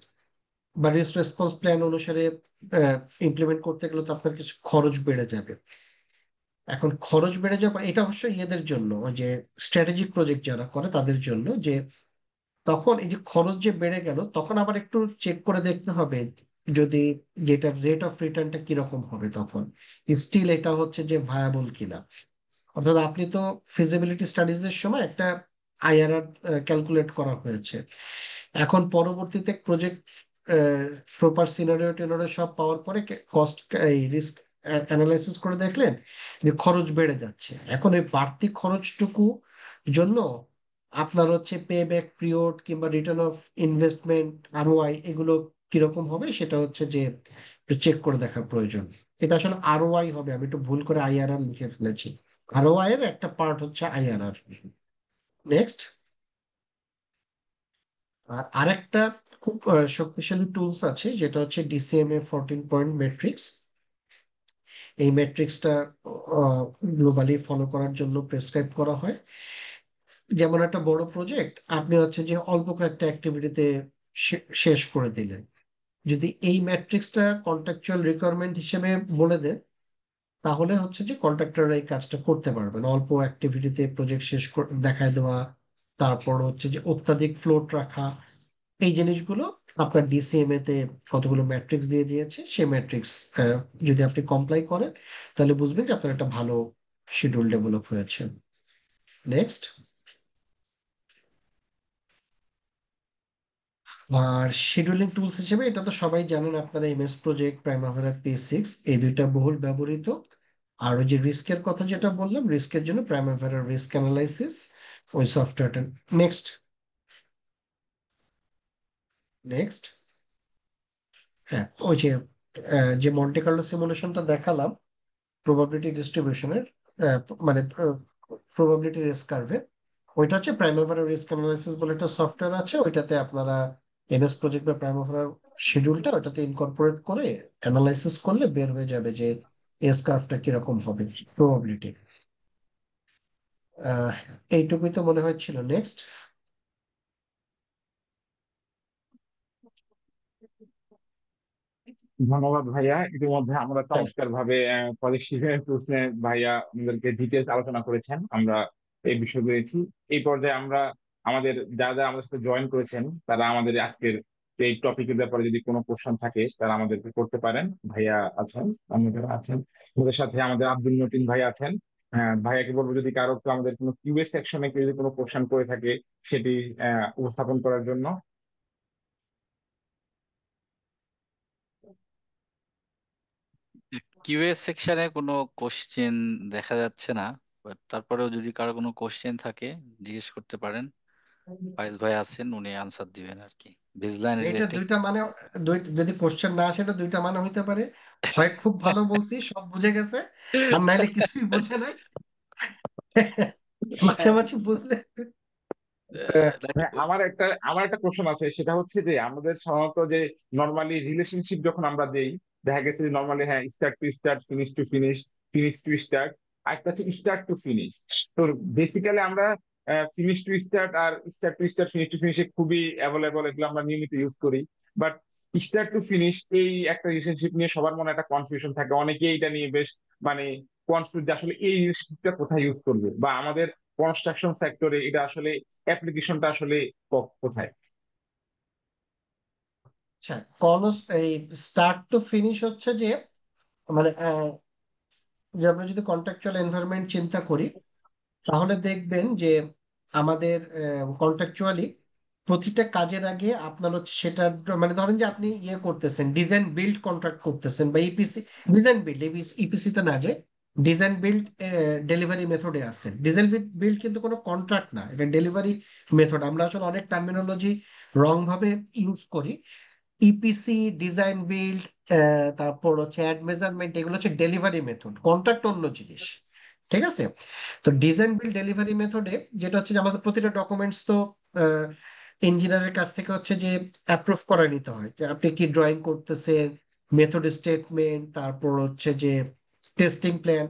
বা রিস্ক রেসপন্স প্ল্যান অনুসারে ইমপ্লিমেন্ট করতে গেলে তো আপনার কিছু খরচ বেড়ে যাবে। এখন খরচ বেড়ে যাবে, এটা অবশ্যই ইয়েদের জন্য, ওই যে স্ট্র্যাটেজিক প্রজেক্ট যারা করে তাদের জন্য, যে তখন এই যে খরচ যে বেড়ে গেল, তখন আবার একটু চেক করে দেখতে হবে যদি যেটা রেট অফ রিটার্নটা কিরকম হবে, তখন স্টিল এটা হচ্ছে যে ভায়াবল কিনা। অর্থাৎ আপনি তো ফিজিবিলিটি স্টাডিজ এর সময় একটা আইআরআর ক্যালকুলেট করা হয়েছে, এখন পরবর্তীতে প্রজেক্ট প্রপার সিনারিও টিনারিও সব পাওয়ার পরে কস্ট এই রিস্ক অ্যানালাইসিস করে দেখলেন যে খরচ বেড়ে যাচ্ছে। এখন এই বাড়তি খরচটুকু জন্য আপনার হচ্ছে পে ব্যাক পিরিয়ড কিংবা রিটার্ন অফ ইনভেস্টমেন্ট, আরওআই, এগুলো কিরকম হবে সেটা হচ্ছে যে চেক করে দেখার প্রয়োজন। এটা আসলে আরওআই হবে, আমি একটু ভুল করে আইআরআর লিখে ফেলেছি। আরওআই এর একটা পার্ট হচ্ছে আইআরআর। নেক্সট, আর আরেকটা খুব শক্তিশালী টুলস আছে যেটা হচ্ছে ডিসিএমএ 14 পয়েন্ট ম্যাট্রিক্স। এই ম্যাট্রিক্সটা গ্লোবালি ফলো করার জন্য প্রেসক্রাইব করা হয়। যেমন একটা বড় প্রজেক্ট আপনি হচ্ছে যে অল্প কয়েকটা অ্যাক্টিভিটিতে শেষ করে দিলেন, যদি এই ম্যাট্রিক্সটা কন্ট্রাকচুয়াল রিকোয়ারমেন্ট হিসেবে বলে দেন, তাহলে হচ্ছে যে কন্ট্রাক্টররা এই কাজটা করতে পারবেন, অল্প অ্যাক্টিভিটিতে প্রজেক্ট শেষ দেখায় দেওয়া, তারপর হচ্ছে যে অত্যাধিক ফ্লোট রাখা, এই জিনিসগুলো আপনার ডিসিএমএ তে কতগুলো ম্যাট্রিক্স দিয়ে দিয়েছে, সেই ম্যাট্রিক্স যদি আপনি কমপ্লাই করেন তাহলে বুঝবেন যে আপনার একটা ভালো শিডিউল ডেভেলপ হয়েছে। নেক্সট, আর শিডিউলিং টুলস হিসেবে এটা তো সবাই জানেন আপনারা, এমএস প্রজেক্ট, প্রাইমাভেরা P6, এই দুইটা বহুল ব্যবহৃত। আর ওই যে রিস্কের কথা যেটা বললাম, রিস্কের জন্য প্রাইমাভেরা রিস্ক অ্যানালাইসিস, ওই সফটওয়্যারটা। নেক্সট, নেক্সট, হ্যাঁ, ওই যে যে মন্টে কার্লো সিমুলেশনটা দেখালাম প্রবাবিলিটি ডিস্ট্রিবিউশনের, মানে প্রবাবিলিটি রিস্ক কার্ভে, ওইটা হচ্ছে প্রাইমাভেরা রিস্ক অ্যানালাইসিস বলে একটা সফটওয়্যার আছে, ওইটাতে আপনারা এনএস প্রজেক্ট বা প্রাইমাভেরার শিডিউলটা ওটাতে ইনকর্পোরেট করে অ্যানালাইসিস করলে বের হয়ে যাবে যে এস কার্ভটা কিরকম হবে, প্রবাবিলিটি। আহ এইটুকুই তো মনে হচ্ছিল। নেক্সট, ধন্যবাদ ভাইয়া। ইতিমধ্যে আমরা চমৎকার ভাবে প্রজেক্ট প্রশ্নে ভাইয়া আমাদেরকে ডিটেলস আলোচনা করেছেন, আমরা এই বিষয় পেয়েছি। এই পর্যায়ে আমরা আমাদের যারা যারা আমাদের সাথে জয়েন করেছেন তারা আমাদের আজকের এই টপিকের ব্যাপারে যদি কোনো কোশ্চেন থাকে তারা আমাদেরকে করতে পারেন। ভাইয়া আছেন, অন্যরা আছেন, আমাদের সাথে আমাদের আব্দুল মতিন ভাই আছেন। ভাইয়াকে বলবো যদি কারো কেউ আমাদের কোনো কিউএ সেকশনে কেউ যদি কোনো কোশ্চেন করে থাকে সেটি উপস্থাপন করার জন্য। কিউএ সেকশনে কোনো কোশ্চেন দেখা যাচ্ছে না, বাট তারপরেও যদি কারো কোনো কোশ্চেন থাকে জিজ্ঞেস করতে পারেন। ফাইজ ভাই আছেন, উনি আনসার দিবেন আর কি, বেসলাইন এটা রিলেটেড। দুইটা মানে, যদি কোশ্চেন না আসে, এটা দুইটা মানে হইতে পারে: হয় খুব ভালো বলছি, সব বুঝে গেছে, আর নাইলে কিছুই বোঝে নাই। মাঝামাঝি বুঝলে হ্যাঁ, আমার একটা কোশ্চেন আছে, সেটা হচ্ছে যে আমাদের সাধারণত যে নর্মালি রিলেশনশিপ যখন আমরা দেই, দেখা গেছে যে নর্মালি হ্যাঁ start to start, finish to finish, finish to start, আরেকটা হচ্ছে স্টার্ট টু ফিনিশ। তো বেসিক্যালি আমরা ফিনিশ টু স্টার্ট আর start to start, finish to ফিনিশে খুবই অ্যাভেলেবল, এগুলো আমরা নিয়মিত ইউজ করি। বাট স্টার্ট টু ফিনিশ এই একটা রিলেশনশিপ নিয়ে সবার মনে একটা কনফিউশন থাকে, অনেকেই এটা নিয়ে বেশ মানে কনসেপ্ট যে আসলে এই জিনিসটা কোথায় ইউজ করবে, বা আমাদের কনস্ট্রাকশন সেক্টরে এটা আসলে অ্যাপ্লিকেশনটা আসলে কোথায়? আচ্ছা, এই স্টার্ট টু ফিনিশ হচ্ছে যে মানে যে আমরা যদি কন্ট্রাকচুয়াল এনভায়রনমেন্ট চিন্তা করি, তাহলে দেখবেন যে আমাদের কন্ট্রাকচুয়ালি প্রতিটা কাজের আগে আপনার হচ্ছে সেটা মানে ধরেন যে আপনি ইয়ে করতেছেন, ডিজাইন বিল্ড কন্ট্রাক্ট করতেছেন বা ইপিসি, ডিজাইন বিল্ড, ইপিসি তে না যায়, ডিজাইন বিল্ড ডেলিভারি মেথডে আছে। ডিজাইন বিল্ড কিন্তু কোনো কন্ট্রাক্ট না, এটা ডেলিভারি মেথড। আমরা আসলে অনেক টার্মিনোলজি রং ভাবে ইউজ করি। ইপিসি, ডিজাইন বিল্ড, তারপর হচ্ছে অ্যাড মেজারমেন্ট, এগুলো হচ্ছে ডেলিভারি মেথড, কন্ট্রাক্ট অন্য জিনিস। ঠিক আছে? তো ডিজাইন বিল্ড ডেলিভারি মেথডে যেটা হচ্ছে যে আমাদের প্রতিটা ডকুমেন্টস তো ইঞ্জিনিয়ারের কাছ থেকে হচ্ছে যে অ্যাপ্রুভ করে নিতে হয় যে আপনি কি ড্রয়িং করতেছেন, মেথড স্টেটমেন্ট, তারপর হচ্ছে যে টেস্টিং প্ল্যান।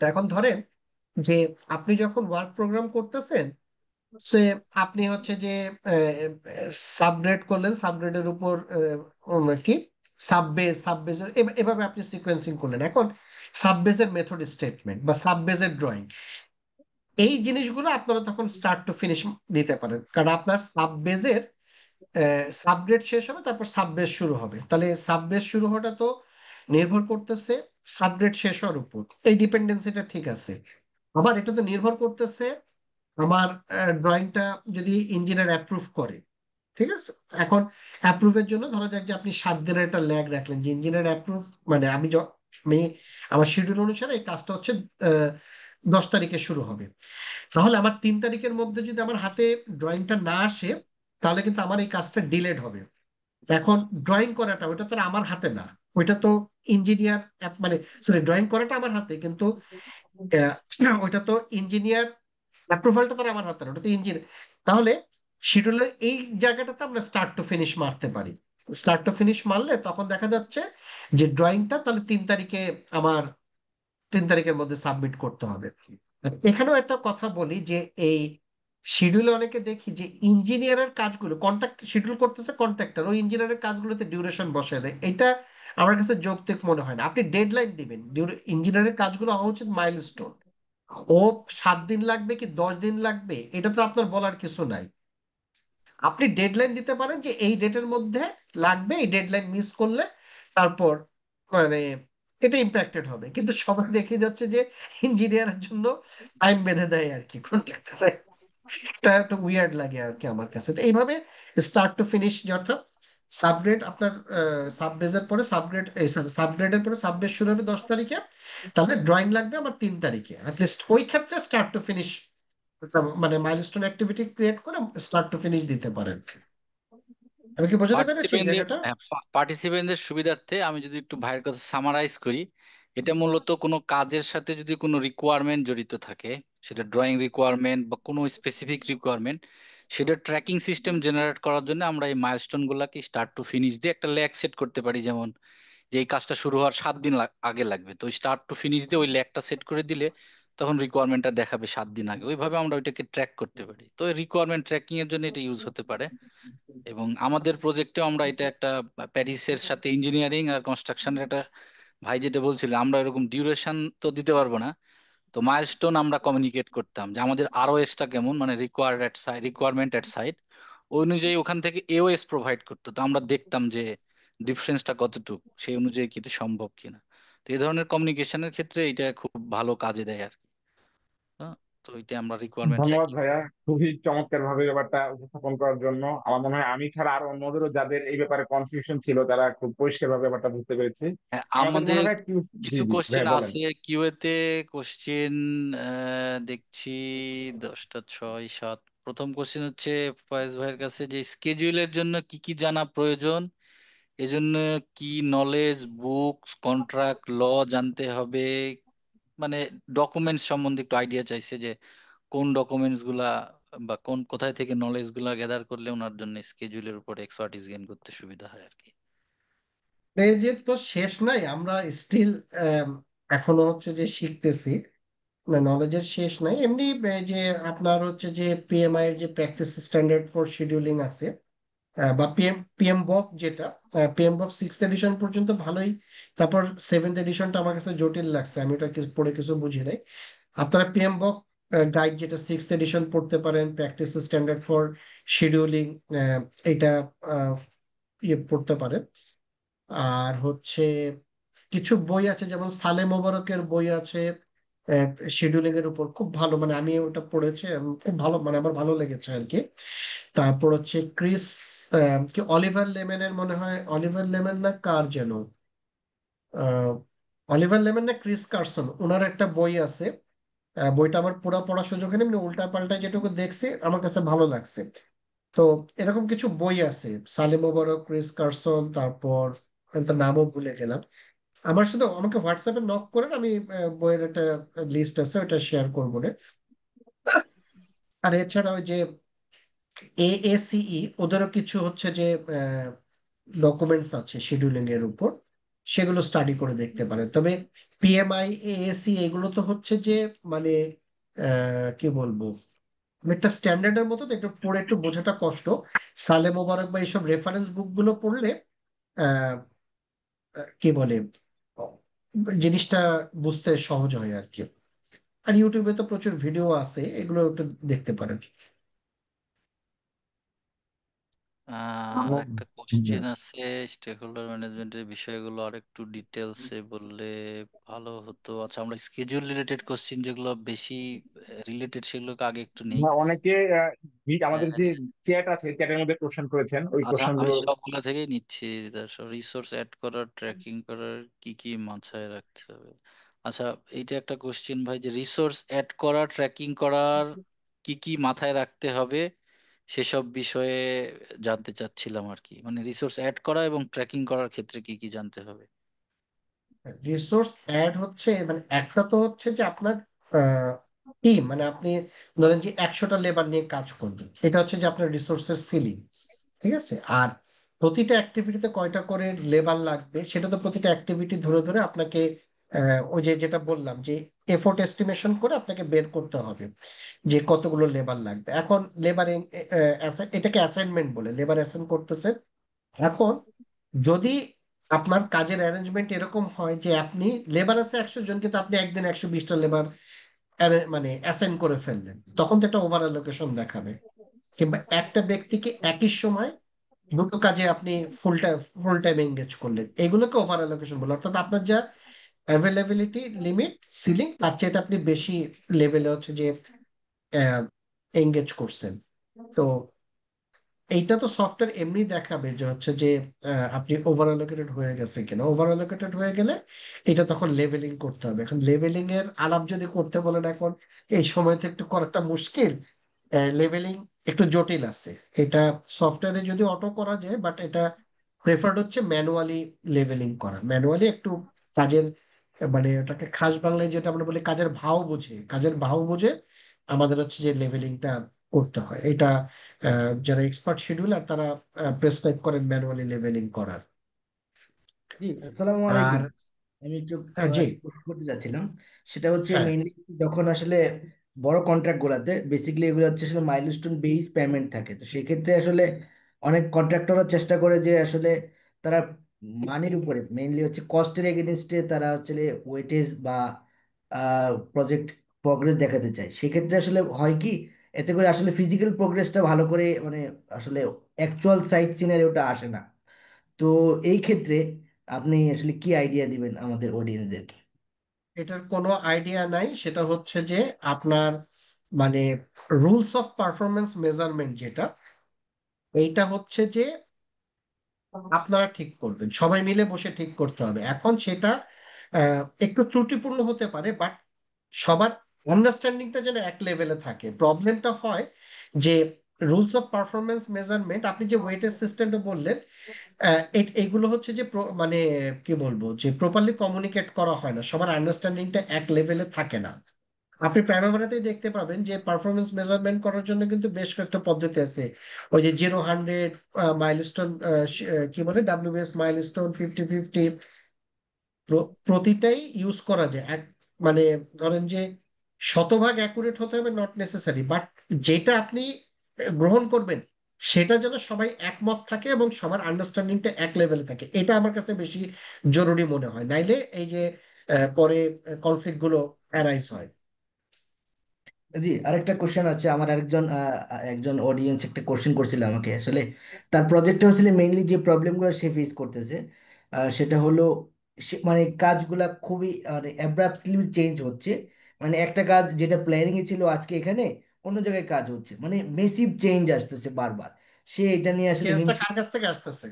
তো এখন ধরেন যে আপনি যখন ওয়ার্ক প্রোগ্রাম করতেছেন, সে আপনি হচ্ছে যে সাবগ্রেড করলেন, সাবগ্রেডের উপর কি সাববেজ, সাববেজের এভাবে আপনি সিকোয়েন্সিং করলেন। এখন সাববেজের মেথড স্টেটমেন্ট বা সাববেজের ড্রয়িং, এই জিনিসগুলো আপনারা তখন স্টার্ট টু ফিনিশ দিতে পারেন, কারণ আপনার সাববেজের সাবগ্রেড শেষ হবে, তারপর সাববেজ শুরু হবে। তাহলে সাববেজ শুরু হওয়াটা তো নির্ভর করতেছে সাবগ্রেড শেষ হওয়ার উপর, এই ডিপেন্ডেন্সিটা ঠিক আছে। আবার এটা তো নির্ভর করতেছে আমার ড্রয়িংটা যদি ইঞ্জিনিয়ার অ্যাপ্রুভ করে। ঠিক আছে? এখন অ্যাপ্রুভের জন্য ধরা যাক যে আপনি 7 দিনের একটা ল্যাগ রাখলেন যে ইঞ্জিনিয়ার অ্যাপ্রুভ, মানে আমি আমার শিডিউল অনুসারে এই কাজটা হচ্ছে 10 তারিখে শুরু হবে। তাহলে আমার 3 তারিখের মধ্যে যদি আমার হাতে ড্রয়িংটা না আসে, তাহলে কিন্তু আমার এই কাজটা ডিলেড হবে। এখন ড্রয়িং করাটা ওইটা তো আর আমার হাতে না, ওইটা তো ইঞ্জিনিয়ার, মানে সরি, ড্রয়িং করাটা আমার হাতে, কিন্তু ওইটা তো ইঞ্জিনিয়ার অ্যাপ্রুভালটা তার আমার হাতে না, ওটা তো ইঞ্জিনিয়ার। তাহলে শিডিউলে এই জায়গাটাতে আমরা স্টার্ট টু ফিনিশ মারতে পারি। স্টার্ট টু ফিনিশ মারলে তখন দেখা যাচ্ছে যে ড্রয়িংটা তাহলে 3 তারিখে আমার 3 তারিখের মধ্যে সাবমিট করতে হবে। আর এখানেও একটা কথা বলি যে এই শিডিউলে অনেকে দেখি যে ইঞ্জিনিয়ারের কাজগুলো কন্ট্রাক্ট শিডিউল করতেছে কন্ট্রাক্টর, ওই ইঞ্জিনিয়ারের কাজগুলোতে ডিউরেশন বসায় দেয়। এটা আমার কাছে যৌক্তিক মনে হয় না। আপনি ডেডলাইন দিবেন, ইঞ্জিনিয়ারের কাজগুলো হওয়া উচিত মাইলস্টোন। ও 7 দিন লাগবে কি 10 দিন লাগবে এটা তো আপনার বলার কিছু নাই। আপনি ডেডলাইন দিতে পারেন যে এই ডেটের মধ্যে লাগবে, এই ডেডলাইন মিস করলে তারপর মানে এটা ইম্প্যাক্টেড হবে। কিন্তু সবাই দেখে যাচ্ছে যে ইঞ্জিনিয়ারের জন্য টাইম বেঁধে দেয় আর কি কন্ট্রাক্টর। এটা একটা উইয়ার্ড লাগে আর কি আমার কাছে। তো এইভাবে স্টার্ট টু ফিনিশ, অর্থাৎ সাবগ্রেড আপনার সাববেজের পরে সাবগ্রেড, সাবগ্রেডের পরে সাববেজ শুরু হবে 10 তারিখে, তাহলে ড্রয়িং লাগবে আমার 3 তারিখে। অ্যাটলিস্ট ওই ক্ষেত্রে স্টার্ট টু ফিনিশ মানে মাইলস্টোন অ্যাক্টিভিটি ক্রিয়েট করে স্টার্ট টু ফিনিশ দিতে পারেন। আমি কি বোঝাতে পেরেছি এই পার্টিসিপেন্টদের জায়গাটা? পার্টিসিপেন্টদের সুবিধার্থে আমি যদি একটু ভাইয়ের কথা সামারাইজ করি, এটা মূলত কোনো কাজের সাথে যদি কোনো রিকোয়ারমেন্ট জড়িত থাকে, সেটা ড্রয়িং রিকোয়ারমেন্ট বা কোনো স্পেসিফিক রিকোয়ারমেন্ট, সেটা ট্র্যাকিং সিস্টেম জেনারেট করার জন্য আমরা এই মাইলস্টোন গুলাকে স্টার্ট টু ফিনিশ দিয়ে একটা ল্যাগ সেট করতে পারি। যেমন যে এই কাজটা শুরু হওয়ার 7 দিন আগে লাগবে, তো স্টার্ট টু ফিনিশ দিয়ে ওই ল্যাগটা সেট করে দিলে তখন রিকোয়ারমেন্টটা দেখাবে 7 দিন আগে। ওইভাবে আমরা ওইটাকে ট্র্যাক করতে পারি। তো রিকোয়ারমেন্ট ট্র্যাকিং এর জন্য এটা ইউজ হতে পারে। এবং আমাদের প্রজেক্টেও আমরা এটা একটা প্যারিসের সাথে ইঞ্জিনিয়ারিং আর কনস্ট্রাকশনের একটা, ভাই যেটা বলছিলেন, আমরা এরকম ডিউরেশন তো দিতে পারবো না, তো মাইলস্টোন আমরা কমিউনিকেট করতাম যে আমাদের আরওএস টা কেমন, মানে রিকোয়ারমেন্ট এট সাইট, ওই অনুযায়ী ওখান থেকে এওএস প্রোভাইড করতো। তো আমরা দেখতাম যে ডিফারেন্সটা কতটুকু, সেই অনুযায়ী কি এটা সম্ভব কিনা। তো এই ধরনের কমিউনিকেশনের ক্ষেত্রে এটা খুব ভালো কাজে দেয় আর কি। তো তো এটা আমরা রিকোয়ারমেন্ট ধন্যবাদ ট্র্যাকিং। ভাইয়া, খুবই চমৎকার ভাবে ব্যাপারটা উপস্থাপন করার জন্য। আমার মনে হয় আমি ছাড়া আরো অন্যদেরও যাদের এই ব্যাপারে কনফিউশন ছিল তারা খুব পরিষ্কার ভাবে ব্যাপারটা বুঝতে পেরেছে। হ্যাঁ, আমাদের আমাদের মনে হয় কি, জি কিছু জি কোশ্চেন ভাইয়া বলেন। আছে কিউএ তে। কোশ্চেন দেখছি 10টা 6 7। প্রথম কোশ্চেন হচ্ছে ফয়েজ ভাইয়ের কাছে যে স্কেজুলের জন্য কি কি জানা প্রয়োজন, এজন্য কি নলেজ, বুকস, কন্ট্রাক্ট, ল জানতে হবে, মানে ডকুমেন্টস সম্বন্ধে একটু আইডিয়া চাইছে যে কোন ডকুমেন্টস গুলা বা কোথায় থেকে নলেজ গুলা গ্যাদার করলে ওনার জন্য স্কেজুলের উপর এক্সপার্টিস গেইন করতে সুবিধা হয় আর কি। এই যে তো শেষ নাই, আমরা স্টিল এখনো হচ্ছে যে শিখতেছি, নলেজের শেষ নাই। এমনি যে আপনার হচ্ছে যে পিএমআই এর যে প্র্যাকটিস স্ট্যান্ডার্ড ফর শিডিউলিং আছে, বা পিএম বক যেটা, পিএম বক 6th এডিশন পর্যন্ত ভালোই। তারপর 7th এডিশনটা আমার কাছে জটিল লাগছে, আমি ওটা পড়ে কিছু বুঝি নাই। আপনারা পিএম বক গাইড যেটা 6th এডিশন পড়তে পারেন, প্র্যাকটিস স্ট্যান্ডার্ড ফর শিডিউলিং, এটা আহ, ইয়ে পড়তে পারেন। আর হচ্ছে কিছু বই আছে, যেমন সালে মোবারকের বই আছে শিডিউলিং এর উপর, খুব ভালো, মানে আমি ওটা পড়েছি, খুব ভালো, মানে আমার ভালো লেগেছে আর কি। তারপর হচ্ছে ক্রিস কি অলিভার লেমেনের, মনে হয় অলিভার লেমেন না কার যেন, আহ, অলিভার লেমেন না ক্রিস কার্সন, ওনার একটা বই আছে। বইটা আমার পুরো পড়ার সুযোগ হয়নি, মানে উল্টা পাল্টা যেটুকু দেখছি আমার কাছে ভালো লাগছে। তো এরকম কিছু বই আছে, সালে মোবারক, ক্রিস কার্সন, তারপর আমি তার নামও ভুলে গেলাম। আমার সাথে আমাকে হোয়াটসঅ্যাপে নক করেন, আমি বইয়ের একটা লিস্ট আছে, ওটা শেয়ার করবো না। আর এছাড়া ওই যে এএসিই, ওদেরও কিছু হচ্ছে যে ডকুমেন্টস আছে শিডিউলিং এর উপর, সেগুলো স্টাডি করে দেখতে পারেন। তবে পিএমআই, এএসি, এগুলো তো হচ্ছে যে মানে কি বলবো, একটা স্ট্যান্ডার্ডের মতো, তো একটু পড়ে একটু বোঝাটা কষ্ট। সালে মোবারক বা এইসব রেফারেন্স বুক গুলো পড়লে আহ কি বলে, জিনিসটা বুঝতে সহজ হয় আর কি। আর ইউটিউবে তো প্রচুর ভিডিও আছে, এগুলো একটু দেখতে পারেন। একটা কোশ্চেন আছে, স্টেক হোল্ডার ম্যানেজমেন্টের বিষয়গুলো আর একটু ডিটেলসে বললে ভালো হতো। আচ্ছা, আমরা স্কেজুল রিলেটেড কোশ্চেন যেগুলো বেশি রিলেটেড সেগুলোকে আগে একটু নেই। অনেকে আমাদের যে আহ, চ্যাট আছে, চ্যাটের মধ্যে কোশ্চেন করেছেন, ওই আচ্ছা, আমি কোশ্চেনগুলো। সবগুলো থেকেই নিচ্ছি। রিসোর্স অ্যাড করার, ট্র্যাকিং করার কি কি মাথায় রাখতে হবে? আচ্ছা, এইটা একটা কোশ্চেন ভাই, যে রিসোর্স অ্যাড করা, ট্র্যাকিং করার কি কি মাথায় রাখতে হবে সেসব বিষয়ে জানতে চাচ্ছিলাম আর কি। মানে রিসোর্স অ্যাড করা এবং ট্র্যাকিং করার ক্ষেত্রে কি কি জানতে হবে? রিসোর্স অ্যাড হচ্ছে, মানে একটা তো হচ্ছে যে আপনার টিম, মানে আপনি ধরেন যে 100টা লেবার নিয়ে কাজ করবেন, এটা হচ্ছে যে আপনার রিসোর্সের সিলিং। ঠিক আছে। আর প্রতিটা অ্যাক্টিভিটিতে কয়টা করে লেবার লাগবে, সেটা তো প্রতিটা অ্যাক্টিভিটি ধরে ধরে আপনাকে ওই যে যেটা বললাম যে এফোর্ট এস্টিমেশন করে আপনাকে বের করতে হবে যে কতগুলো লেবার লাগবে। এখন লেবার, এটাকে অ্যাসাইনমেন্ট বলে, লেবার অ্যাসাইন করতেছে। এখন যদি আপনার কাজের অ্যারেঞ্জমেন্ট এরকম হয় যে আপনি লেবার আছে 100 জন, কিন্তু আপনি একদিন 120টা লেবার মানে অ্যাসাইন করে ফেললেন, তখন তো একটা ওভার অ্যালোকেশন দেখাবে। কিংবা একটা ব্যক্তিকে একই সময় দুটো কাজে আপনি ফুল টাইম এঙ্গেজ করলেন, এগুলোকে ওভার অ্যালোকেশন বলে। অর্থাৎ আপনার যা অ্যাভেলেবিলিটি লিমিট, সিলিং, তার চাইতে আপনি বেশি লেভেলে হচ্ছে যে এঙ্গেজ করছেন। তো এইটা তো সফটওয়্যার এমনি দেখাবে যে হচ্ছে যে আপনি ওভার অ্যালোকেটেড হয়ে গেছে কিনা। ওভার অ্যালোকেটেড হয়ে গেলে এটা তখন লেভেলিং করতে হবে। এখন লেভেলিং এর আলাপ যদি করতে বলেন এখন এই সময় তো একটু করাটা মুশকিল। লেভেলিং একটু জটিল আছে। এটা সফটওয়্যারে যদি অটো করা যায়, বাট এটা প্রেফার্ড হচ্ছে ম্যানুয়ালি লেভেলিং করা। ম্যানুয়ালি একটু কাজের, মানে ওটাকে খাস বাংলায় যেটা আমরা বলি কাজের ভাও বুঝে, কাজের ভাও বুঝে আমাদের হচ্ছে যে লেভেলিংটা করতে হয়। এটা যারা এক্সপার্ট শিডিউলার তারা প্রেসক্রাইব করেন ম্যানুয়ালি লেভেলিং করার। জি, আসসালামু আর আলাইকুম। আমি একটু জি, একটা প্রশ্ন করতে চাচ্ছিলাম। সেটা হচ্ছে হ্যাঁ, মেইনলি যখন আসলে বড় কন্ট্রাক্ট গুলাতে বেসিক্যালি এগুলো হচ্ছে আসলে মাইলস্টোন বেস পেমেন্ট থাকে, তো সেই ক্ষেত্রে আসলে অনেক কন্ট্রাক্টররা চেষ্টা করে যে আসলে তারা মানির উপরে মেইনলি হচ্ছে কস্টের এগেনস্টে তারা হচ্ছে ওয়েটেজ বা প্রজেক্ট প্রগ্রেস দেখাতে চায়। সেক্ষেত্রে আসলে হয় কি, এতে করে আসলে ফিজিক্যাল প্রোগ্রেসটা ভালো করে মানে আসলে অ্যাকচুয়াল সাইট সিনারিওটা আসে না। তো এই ক্ষেত্রে আপনি আসলে কি আইডিয়া দিবেন আমাদের অডিয়েন্সদেরকে? এটার কোনো আইডিয়া নাই। সেটা হচ্ছে যে আপনার মানে রুলস অফ পারফরমেন্স মেজারমেন্ট যেটা, এইটা হচ্ছে যে আপনারা ঠিক করবেন, সবাই মিলে বসে ঠিক করতে হবে। এখন সেটা একটু ত্রুটিপূর্ণ হতে পারে, বাট সবার আন্ডারস্ট্যান্ডিংটা যেন এক লেভেলে থাকে। প্রবলেমটা হয় যে রুলস অফ পারফরমেন্স মেজারমেন্ট, আপনি যে ওয়েটেজ সিস্টেমটা বললেন, এগুলো হচ্ছে যে মানে কি বলবো, যে প্রপারলি কমিউনিকেট করা হয় না, সবার আন্ডারস্ট্যান্ডিংটা এক লেভেলে থাকে না। আপনি প্রাইমারিতেই দেখতে পাবেন যে পারফরমেন্স মেজারমেন্ট করার জন্য কিন্তু বেশ কয়েকটা পদ্ধতি আছে। ওই যে 0-100 মাইলস্টোন, কি বলে ডাব্লিউএস মাইলস্টোন, 50-50, প্রতিটাই ইউজ করা যায়। মানে ধরেন যে শতভাগ অ্যাকুরেট হতে হবে নট নেসেসারি, বাট যেটা আপনি গ্রহণ করবেন সেটা যেন সবাই একমত থাকে এবং সবার আন্ডারস্ট্যান্ডিংটা এক লেভেলে থাকে, এটা আমার কাছে বেশি জরুরি মনে হয়। নাইলে এই যে পরে কনফ্লিক্ট গুলো অ্যারাইজ হয়। জি, আরেকটা কোশ্চেন আছে আমার, আরেকজন একজন অডিয়েন্স একটা কোশ্চেন করছিল আমাকে। আসলে তার প্রজেক্টে হচ্ছিল মেইনলি যে প্রবলেমগুলো সে ফেস করতেছে, সেটা হলো মানে কাজগুলা খুবই মানে অ্যাব্রাপ্টলি চেঞ্জ হচ্ছে। মানে একটা কাজ যেটা প্ল্যানিং এ ছিল আজকে এখানে, অন্য জায়গায় কাজ হচ্ছে, মানে মেসিভ চেঞ্জ আসতেছে বারবার। সে এটা নিয়ে আসলে চেঞ্জটা হিমশিম। কার কাছ থেকে আসতেছে?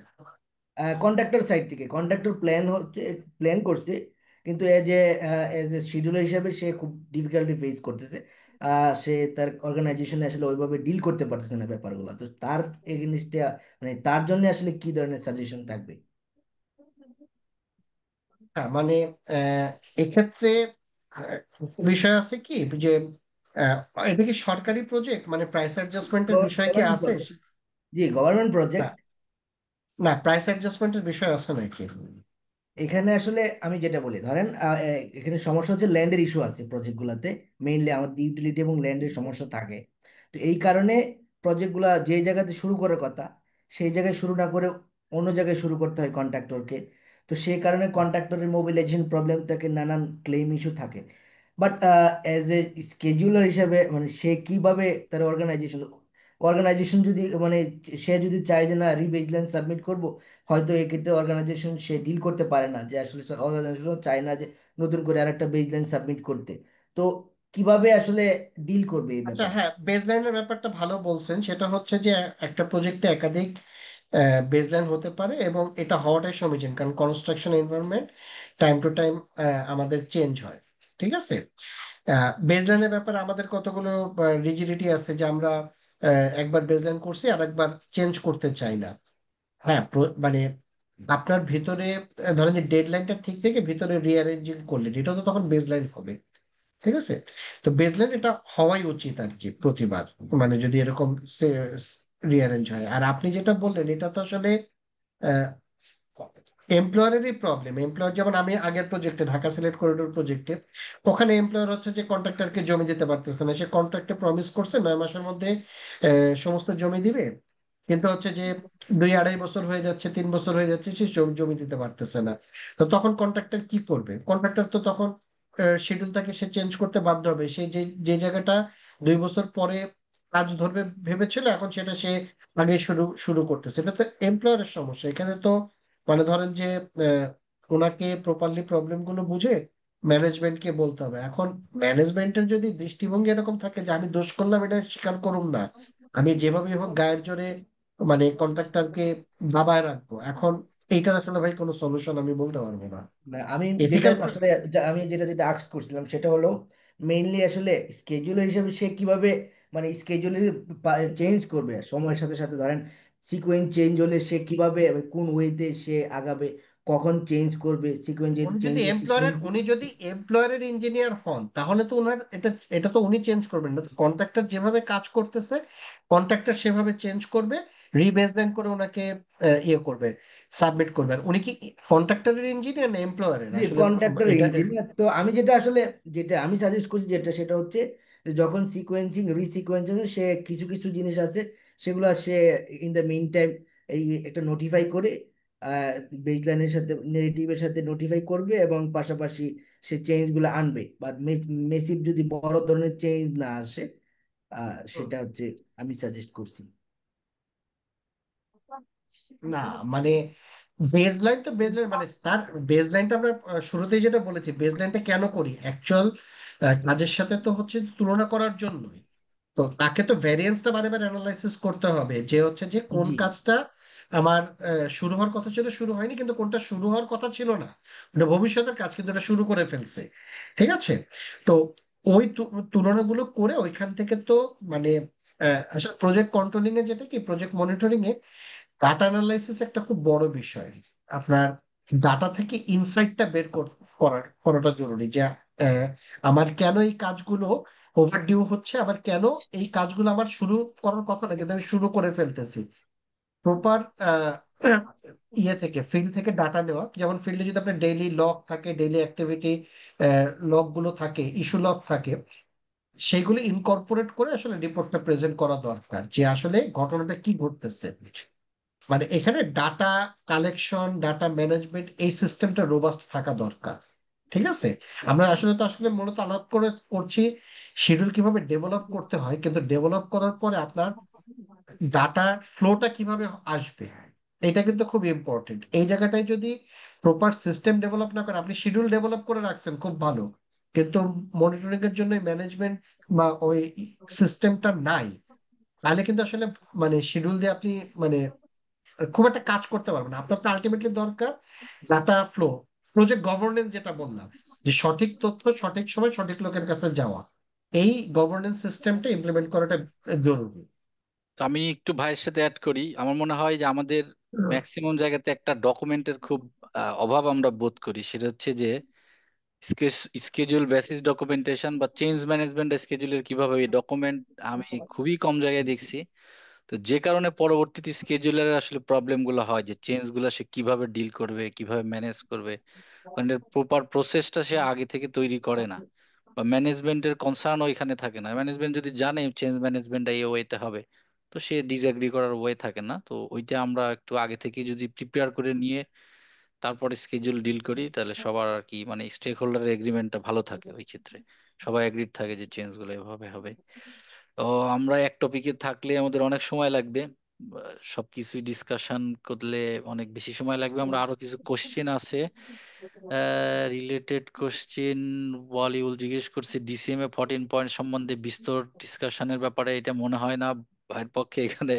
কন্ট্রাক্টর সাইড থেকে, কন্ট্রাক্টর প্ল্যান হচ্ছে, প্ল্যান করছে, কিন্তু এজ এ শিডিউলার হিসাবে সে খুব ডিফিকাল্টি ফেস করতেছে। সে তার অর্গানাইজেশনে আসলে ওইভাবে ডিল করতে পারতেছে না ব্যাপারগুলো। তো তার এগেনস্টে মানে তার জন্য আসলে কি ধরনের সাজেশন থাকবে? হ্যাঁ, মানে আহ, এক্ষেত্রে বিষয় আছে কি যে আহ, এটা কি সরকারি প্রজেক্ট, মানে প্রাইস অ্যাডজাস্টমেন্টের বিষয় কি গভর্নমেন্ট আছে? প্রজেক্ট। জি, গভর্নমেন্ট না, প্রজেক্ট। না, প্রাইস অ্যাডজাস্টমেন্টের বিষয় আছে নাকি? এখানে আসলে আমি যেটা বলি, ধরেন এখানে সমস্যা হচ্ছে ল্যান্ডের ইস্যু আছে প্রজেক্টগুলোতে। মেইনলি আমাদের ইউটিলিটি এবং ল্যান্ডের সমস্যা থাকে। তো এই কারণে প্রজেক্টগুলা যে জায়গাতে শুরু করার কথা সেই জায়গায় শুরু না করে অন্য জায়গায় শুরু করতে হয় কন্ট্রাক্টরকে। তো সেই কারণে কন্ট্রাক্টরের মোবিলাইজেশন প্রবলেম থাকে, নানান ক্লেম ইস্যু থাকে। বাট অ্যাজ এ স্কেজুলার হিসাবে মানে সে কিভাবে তার অর্গানাইজেশন অর্গানাইজেশন যদি মানে সে যদি চায় যে না রিবেজলাইন সাবমিট করব, হয়তো এক্ষেত্রে অর্গানাইজেশন সে ডিল করতে পারে না, যে আসলে অর্গানাইজেশন চায় না যে নতুন করে আরেকটা বেসলাইন সাবমিট করতে। তো কিভাবে আসলে ডিল করবে এই আচ্ছা, ব্যাপার? হ্যাঁ, বেসলাইনের ব্যাপারটা ভালো বলছেন। সেটা হচ্ছে যে একটা প্রজেক্টে একাধিক বেসলাইন হতে পারে এবং এটা হওয়াটাই সমীচীন, কারণ construction environment time to time আমাদের চেঞ্জ হয়। ঠিক আছে। বেসলাইনের ব্যাপারে আমাদের কতগুলো রিজিডিটি আছে যে আমরা একবার বেসলাইন করছি আর একবার চেঞ্জ করতে চাই না। হ্যাঁ, মানে আপনার ভিতরে ধরেন যে ডেডলাইনটা ঠিক রেখে ভিতরে রিঅ্যারেঞ্জিং করলেন, এটা তো তখন বেসলাইন হবে। ঠিক আছে। তো বেসলাইন এটা হওয়াই উচিত আর কি প্রতিবার, মানে যদি এরকম রিঅ্যারেঞ্জ হয়। আর আপনি যেটা বললেন এটা তো আসলে এমপ্লয়ারেরই প্রবলেম। এমপ্লয়ার যেমন আমি আগের প্রজেক্টে ঢাকা সিলেট করিডোর প্রজেক্টে, ওখানে এমপ্লয়ার হচ্ছে যে কন্ট্রাক্টরকে জমি দিতে পারতেছে না। সে কন্ট্রাক্টে প্রমিস করছে 9 মাসের মধ্যে সমস্ত জমি দিবে, কিন্তু হচ্ছে যে 2-2.5 বছর হয়ে যাচ্ছে, 3 বছর হয়ে যাচ্ছে, সে জমি দিতে পারতেছে না। তো তখন কন্ট্রাক্টর কি করবে? কন্ট্রাক্টর তো তখন শিডিউলটাকে সে চেঞ্জ করতে বাধ্য হবে। সে যে যে জায়গাটা 2 বছর পরে কাজ ধরবে ভেবেছিল, এখন সেটা সে আগে শুরু শুরু করতেছে। এটা তো এমপ্লয়ারের সমস্যা এখানে। তো মানে ধরেন যে আহ, ওনাকে প্রপারলি প্রবলেম গুলো বুঝে ম্যানেজমেন্টকে বলতে হবে। এখন ম্যানেজমেন্টের যদি দৃষ্টিভঙ্গি এরকম থাকে যে আমি দোষ করলাম এটা স্বীকার করুম না, আমি যেভাবে হোক গায়ের জোরে মানে কন্ট্রাক্টরকে দাবায় রাখবো, এখন এইটার আসলে ভাই কোনো সলিউশন আমি বলতে পারবো না। না, আমি যেটা এথিক্যাল। আসলে আমি যেটা আস্ক করছিলাম সেটা হলো মেইনলি আসলে স্কেজুলার হিসেবে সে কিভাবে মানে স্কেজুল চেঞ্জ করবে সময়ের সাথে সাথে। ধরেন সিকোয়েন্স চেঞ্জ হলে সে কিভাবে কোন ওয়েতে সে আগাবে, কখন চেঞ্জ করবে সিকোয়েন্স যেহেতু চেঞ্জ হচ্ছে সেই। উনি যদি এমপ্লয়ারের ইঞ্জিনিয়ার হন তাহলে তো ওনার এটা এটা তো উনি চেঞ্জ করবেন না। কন্ট্রাক্টর যেভাবে কাজ করতেছে কন্ট্রাক্টর সেভাবে চেঞ্জ করবে, রিবেসলাইন করে ওনাকে ইয়ে করবে, সাবমিট করবে। আর উনি কি কন্ট্রাক্টরের ইঞ্জিনিয়ার না এমপ্লয়ারের জি, আসলে? কন্ট্রাক্টর এটা ইঞ্জিনিয়ার। তো আমি যেটা আমি সাজেস্ট করছি যেটা হচ্ছে যে যখন সিকোয়েন্সিং রিসিকোয়েন্সিং সে কিছু কিছু জিনিস আছে সেগুলো সে ইন দ্য মিন টাইম এই একটা নোটিফাই করে বেসলাইনের সাথে নেগেটিভের সাথে নোটিফাই করবে, এবং পাশাপাশি সে চেঞ্জ গুলো আনবে। বাট মেসিভ যদি বড় ধরনের চেঞ্জ না আসে, সেটা হচ্ছে আমি সাজেস্ট করছি। না, মানে বেসলাইন তো বেসলাইন, মানে তার বেসলাইনটা আমরা শুরুতেই যেটা বলেছি, বেসলাইনটা কেন করি অ্যাকচুয়াল কাজের সাথে তো হচ্ছে তুলনা করার জন্যই। তো তাকে তো ভ্যারিয়েন্সটা বারে বারে অ্যানালাইসিস করতে হবে যে হচ্ছে যে কোন জি, কাজটা আমার শুরু হওয়ার কথা ছিল শুরু হয়নি, কিন্তু কোনটা শুরু হওয়ার কথা ছিল না, ওটা ভবিষ্যতের কাজ কিন্তু এটা শুরু করে ফেলছে। ঠিক আছে। তো ওই তুলনাগুলো করে ওইখান থেকে তো মানে আসলে প্রজেক্ট কন্ট্রোলিং এ যেটা কি প্রজেক্ট মনিটরিং এ ডাটা অ্যানালাইসিস একটা খুব বড় বিষয়। আপনার ডাটা থেকে ইনসাইটটা বের করাটা জরুরি যে আহ, আমার কেন এই কাজগুলো ওভারডিউ হচ্ছে, আবার কেন এই কাজগুলো আমার শুরু করার কথা না কিন্তু আমি শুরু করে ফেলতেছি। প্রপার ইয়ে থেকে ফিল্ড থেকে ডাটা নেওয়া, যেমন ফিল্ডে যদি আপনার ডেইলি লগ থাকে, ডেইলি অ্যাক্টিভিটি লগ গুলো থাকে, ইস্যু লগ থাকে, সেইগুলো ইনকর্পোরেট করে আসলে রিপোর্টটা প্রেজেন্ট করা দরকার, যে আসলে ঘটনাটা কি ঘটতেছে। মানে এখানে ডাটা কালেকশন, ডাটা ম্যানেজমেন্ট, এই সিস্টেমটা রোবাস্ট থাকা দরকার। ঠিক আছে, আমরা আসলে মূলত আলাপ করছি শিডিউল কিভাবে ডেভেলপ করতে হয়, কিন্তু ডেভেলপ করার পরে আপনার ডাটা ফ্লোটা কিভাবে আসবে, এটা কিন্তু খুব ইম্পর্টেন্ট। এই জায়গাটায় যদি প্রপার সিস্টেম ডেভেলপ না করে, আপনি শিডিউল ডেভেলপ করে রাখছেন খুব ভালো, কিন্তু মনিটরিং এর জন্য ম্যানেজমেন্ট বা ওই সিস্টেমটা নাই, তাহলে কিন্তু আসলে মানে শিডিউল দিয়ে আপনি মানে খুব একটা কাজ করতে পারবেন না। আপনার তো আলটিমেটলি দরকার ডাটা ফ্লো, প্রজেক্ট গভর্নেন্স, যেটা বললাম যে সঠিক তথ্য সঠিক সময় সঠিক লোকের কাছে যাওয়া, এই গভর্নেন্স সিস্টেমটা ইমপ্লিমেন্ট করাটা জরুরি। তো আমি একটু ভাইয়ের সাথে অ্যাড করি, আমার মনে হয় যে আমাদের ম্যাক্সিমাম জায়গাতে একটা ডকুমেন্টের খুব অভাব আমরা বোধ করি। সেটা হচ্ছে যে স্কেজুল বেসিস ডকুমেন্টেশন বা চেঞ্জ ম্যানেজমেন্ট স্কেজুলের কিভাবে এই ডকুমেন্ট আমি খুবই কম জায়গায় দেখছি। তো যে কারণে পরবর্তীতে স্কেজুলার আসলে প্রবলেম গুলো হয়, যে চেঞ্জ গুলো সে কিভাবে ডিল করবে, কিভাবে ম্যানেজ করবে, মানে প্রপার প্রসেসটা সে আগে থেকে তৈরি করে না, বা ম্যানেজমেন্টের কনসার্ন ওইখানে থাকে না। ম্যানেজমেন্ট যদি জানে চেঞ্জ ম্যানেজমেন্ট এই ওয়েতে হবে, তো সে ডিসএগ্রি করার ওয়ে থাকে না। তো ওইটা আমরা একটু আগে থেকে যদি প্রিপেয়ার করে নিয়ে তারপরে স্কেজুল ডিল করি, তাহলে সবার আর কি মানে স্টেক হোল্ডারের এগ্রিমেন্টটা ভালো থাকে। ওই ক্ষেত্রে সবাই এগ্রিড থাকে যে চেঞ্জ গুলো এভাবে হবে। তো আমরা এক টপিকে থাকলে আমাদের অনেক সময় লাগবে, সবকিছু ডিসকাশন করলে অনেক বেশি সময় লাগবে। আমরা আরো কিছু কোশ্চেন আছে, রিলেটেড কোশ্চেন। ওয়ালিউল জিজ্ঞেস করছে ডিসিএম এ 14 পয়েন্ট সম্বন্ধে বিস্তর ডিসকাশনের ব্যাপারে। এটা মনে হয় না ভাইয়ের পক্ষে এখানে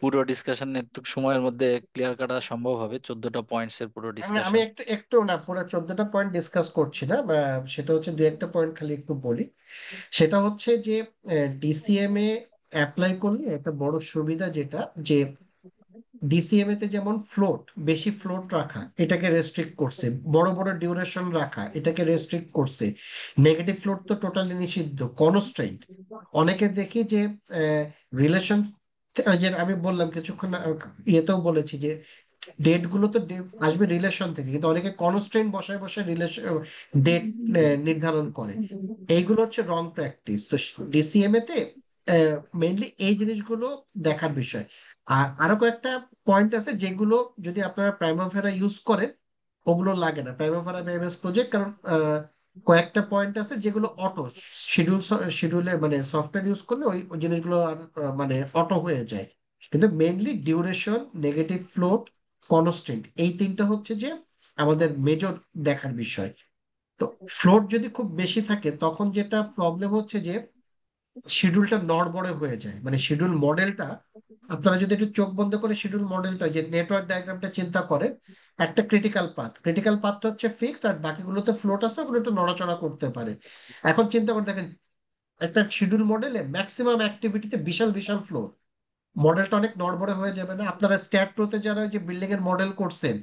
পুরো ডিসকাশন এত সময়ের মধ্যে ক্লিয়ার করা সম্ভব হবে, 14টা পয়েন্টস এর পুরো আমি ডিসকাশন। একটু একটু না পুরো 14টা পয়েন্ট ডিসকাস করছি না, সেটা হচ্ছে দুই একটা পয়েন্ট খালি একটু বলি। সেটা হচ্ছে যে ডিসিএম এ অ্যাপ্লাই করলে একটা বড় সুবিধা যেটা, যে ডিসিএমএ তে যেমন ফ্লোট, বেশি ফ্লোট রাখা এটাকে রেস্ট্রিক্ট করছে, বড় বড় ডিউরেশন রাখা এটাকে রেস্ট্রিক্ট করছে, নেগেটিভ ফ্লোট তো টোটালি নিষিদ্ধ, কনস্ট্রেইন্ট। অনেকে দেখি যে রিলেশন, যে আমি বললাম কিছুক্ষণ ইয়েতেও বলেছি যে ডেট গুলো তো আসবে রিলেশন থেকে, কিন্তু অনেকে কনস্ট্রেইন্ট বসায় বসায় রিলেশন ডেট নির্ধারণ করে। এইগুলো হচ্ছে রং প্র্যাকটিস। তো ডিসিএমএ তে মেইনলি এই জিনিসগুলো দেখার বিষয়। আর আরো কয়েকটা পয়েন্ট আছে যেগুলো যদি আপনারা প্রাইমাভেরা ইউজ করেন, ওগুলো লাগে না প্রাইমাভেরা বা এমএস প্রজেক্ট, কারণ কয়েকটা পয়েন্ট আছে যেগুলো অটো শিডিউল, শিডিউলে মানে সফটওয়্যার ইউজ করলে ওই ওই জিনিসগুলো আর মানে অটো হয়ে যায়। কিন্তু mainly duration, negative float, constant, এই তিনটা হচ্ছে যে আমাদের মেজর দেখার বিষয়। তো ফ্লোট যদি খুব বেশি থাকে তখন যেটা প্রবলেম হচ্ছে যে শিডিউলটা নড়বড়ে হয়ে যায়, মানে শিডিউল মডেলটা, আপনারা যদি একটু চোখ বন্ধ করে শিডিউল মডেলটা যে নেটওয়ার্ক ডায়াগ্রামটা চিন্তা করে, একটা ক্রিটিক্যাল পাথটা হচ্ছে ফিক্সড, আর বাকিগুলোতে ফ্লোট আছে, ওগুলো একটু নড়াচড়া করতে পারে। এখন চিন্তা করে দেখেন, একটা শিডিউল মডেলে ম্যাক্সিমাম অ্যাক্টিভিটিতে বিশাল বিশাল ফ্লোট, মডেলটা অনেক নড়বড়ে হয়ে যাবে না? আপনারা স্ট্যাট প্রোতে যারা ওই যে বিল্ডিং এর মডেল করছেন,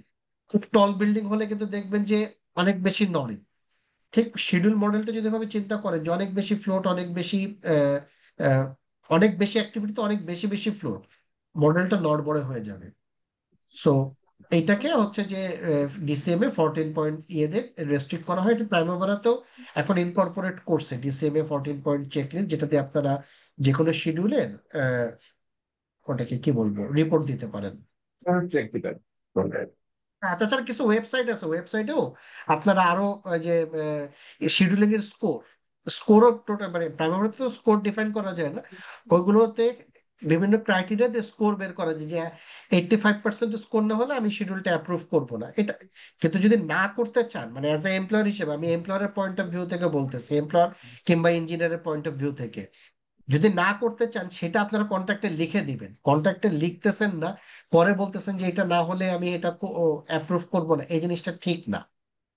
খুব টল বিল্ডিং হলে কিন্তু দেখবেন যে অনেক বেশি নড়ে। ঠিক শিডিউল মডেলটা যদি ভাবে চিন্তা করেন যে অনেক বেশি ফ্লোট, অনেক বেশি আহ, আহ, অনেক বেশি অ্যাক্টিভিটি, অনেক বেশি বেশি ফ্লোট, মডেলটা নড়বড়ে হয়ে যাবে। সো এইটাকে হচ্ছে যে ডিসিএম এ 14 পয়েন্ট ইয়েদের রেস্ট্রিক্ট করা হয়। এটা প্রাইমাভারাতেও এখন ইনকর্পোরেট করছে ডিসিএম এ 14 পয়েন্ট চেকলিস্ট, যেটাতে আপনারা যে কোনো শিডিউলের ওটাকে কি বলবো রিপোর্ট দিতে পারেন। চেক দিবেন। তাছাড়া কিছু ওয়েবসাইট আছে, ওয়েবসাইটেও আপনারা আরো ওই যে শিডিউলিং এর স্কোরও টোটাল মানে প্রাইমারি তো স্কোর ডিফাইন করা যায় না, ওইগুলোতে বিভিন্ন ক্রাইটেরিয়া দিয়ে স্কোর বের করা যায় যে 85% স্কোর না হলে আমি শিডিউলটা অ্যাপ্রুভ করবো না এটা। কিন্তু যদি না করতে চান, মানে অ্যাজ এ এমপ্লয়ার হিসেবে, আমি এমপ্লয়ারের পয়েন্ট অফ ভিউ থেকে বলতেছি, এমপ্লয়ার কিংবা ইঞ্জিনিয়ারের পয়েন্ট অফ ভিউ থেকে, যদি না করতে চান সেটা আপনারা কন্ট্রাক্টে লিখে দিবেন। কন্ট্রাক্টে লিখতেছেন না, পরে বলতেছেন যে এটা না হলে আমি এটা অ্যাপ্রুভ করব না, এই জিনিসটা ঠিক না।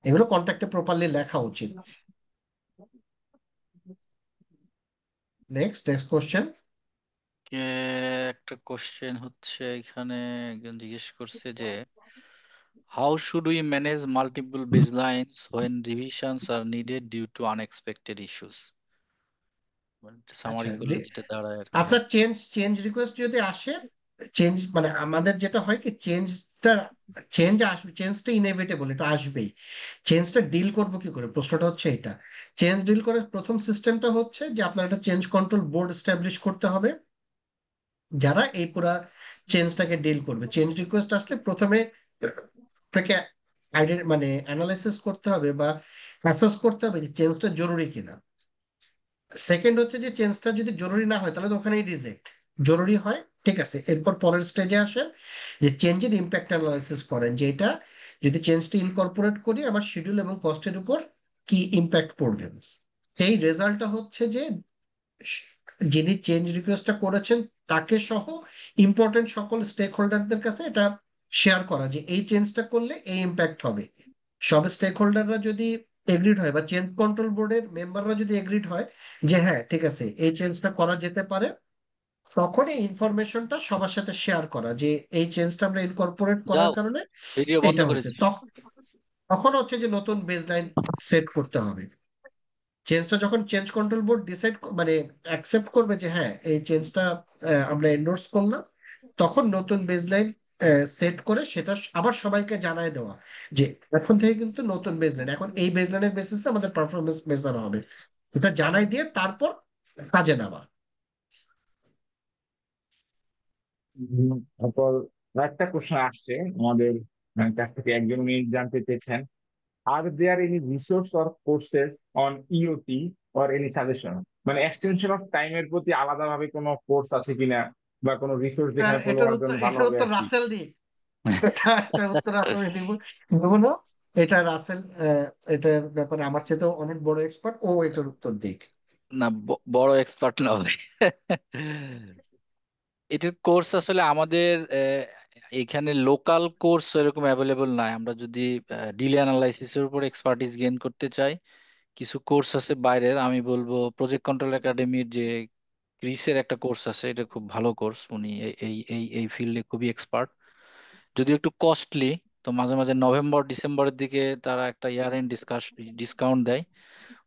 এগুলো কন্ট্রাক্টে প্রপারলি লেখা উচিত। Next next question. একটা কোশ্চেন হচ্ছে এখানে, একজন জিজ্ঞেস করছে যে how should we manage multiple baselines when revisions are needed due to unexpected issues? আচ্ছা, সামারি করলে যেটা দাঁড়ায় আর কি। আপনার চেঞ্জ চেঞ্জ রিকোয়েস্ট যদি আসে, চেঞ্জ মানে আমাদের যেটা হয় কি, চেঞ্জ চেঞ্জটা চেঞ্জ আসবে, চেঞ্জটা ইনএভিটেবল, এটা আসবেই। চেঞ্জটা ডিল করবো কি করে, প্রশ্নটা হচ্ছে এটা। চেঞ্জ ডিল করার প্রথম সিস্টেমটা হচ্ছে যে আপনার একটা চেঞ্জ কন্ট্রোল বোর্ড এস্টাবলিশ করতে হবে, যারা এই পুরা চেঞ্জটাকে ডিল করবে। চেঞ্জ রিকোয়েস্ট আসলে প্রথমে আপনাকে মানে অ্যানালাইসিস করতে হবে বা অ্যাসেস করতে হবে যে চেঞ্জটা জরুরি কিনা। সেকেন্ড হচ্ছে যে চেঞ্জটা যদি জরুরি না হয় তাহলে তো ওখানেই রিজেক্ট। জরুরি হয়, ঠিক আছে, এরপর পরের স্টেজে আসেন যে চেঞ্জের ইম্প্যাক্ট অ্যানালাইসিস করেন, যে এটা যদি চেঞ্জটা ইনকর্পোরেট করি আমার শিডিউল এবং কস্টের উপর কি ইম্প্যাক্ট পড়বে। সেই রেজাল্টটা হচ্ছে যে যিনি চেঞ্জ রিকোয়েস্টটা করেছেন তাকে সহ ইম্পর্টেন্ট সকল স্টেক হোল্ডারদের কাছে এটা শেয়ার করা যে এই চেঞ্জটা করলে এই ইম্প্যাক্ট হবে। সব স্টেক হোল্ডাররা যদি এগ্রিড হয় বা চেঞ্জ কন্ট্রোল বোর্ডের মেম্বাররা যদি এগ্রিড হয় যে হ্যাঁ ঠিক আছে এই চেঞ্জটা করা যেতে পারে, তখন এই ইনফরমেশনটা সবার সাথে শেয়ার করা যে এই চেঞ্জটা আমরা ইনকর্পোরেট করার যাও, কারণে ভিডিও বন্ধ এটা হয়েছে। করেছি। তখন তখন হচ্ছে যে নতুন বেসলাইন সেট করতে হবে। চেঞ্জটা যখন চেঞ্জ কন্ট্রোল বোর্ড ডিসাইড মানে অ্যাকসেপ্ট করবে যে হ্যাঁ এই চেঞ্জটা আমরা এন্ডোর্স করলাম, তখন নতুন বেসলাইন সেট করে সেটা আবার সবাইকে জানায় দেওয়া যে এখন থেকে কিন্তু নতুন বেসলাইন, এখন এই বেসলাইনের বেসিসে আমাদের পারফরমেন্স মেজার হবে, এটা জানাই দিয়ে তারপর কাজে নামা। তারপর একটা কোশ্চেন আসছে আমাদের কাছ থেকে, একজন উনি জানতে চেয়েছেন, আর there any resource or courses on IoT or any suggestion, মানে এক্সটেনশন অফ টাইমের প্রতি আলাদাভাবে কোনো কোর্স আছে কিনা বা কোনো রিসোর্স যেখানে ফলো এটার করার উত্তর জন্য ভালো এটার হবে উত্তর আর কি। রাসেল দি। এটার উত্তর আসলে দিব দেবো না। এটা রাসেল, এটার ব্যাপারে আমার চেয়েও অনেক বড় এক্সপার্ট, ও এটার উত্তর দিক। না, বড় এক্সপার্ট না ভাই। এটার কোর্স আসলে আমাদের এখানে লোকাল কোর্স এরকম অ্যাভেলেবল নাই। আমরা যদি ডিলে অ্যানালাইসিসের উপর এক্সপার্টিস গেইন করতে চাই, কিছু কোর্স আছে বাইরের। আমি বলবো প্রজেক্ট কন্ট্রোল একাডেমির যে ক্রিসের একটা কোর্স আছে, এটা খুব ভালো কোর্স। উনি এই এই এই ফিল্ডে খুবই এক্সপার্ট, যদিও একটু কস্টলি। তো মাঝে মাঝে নভেম্বর ডিসেম্বরের দিকে তারা একটা ইয়ার এন্ড ডিসকাউন্ট দেয়,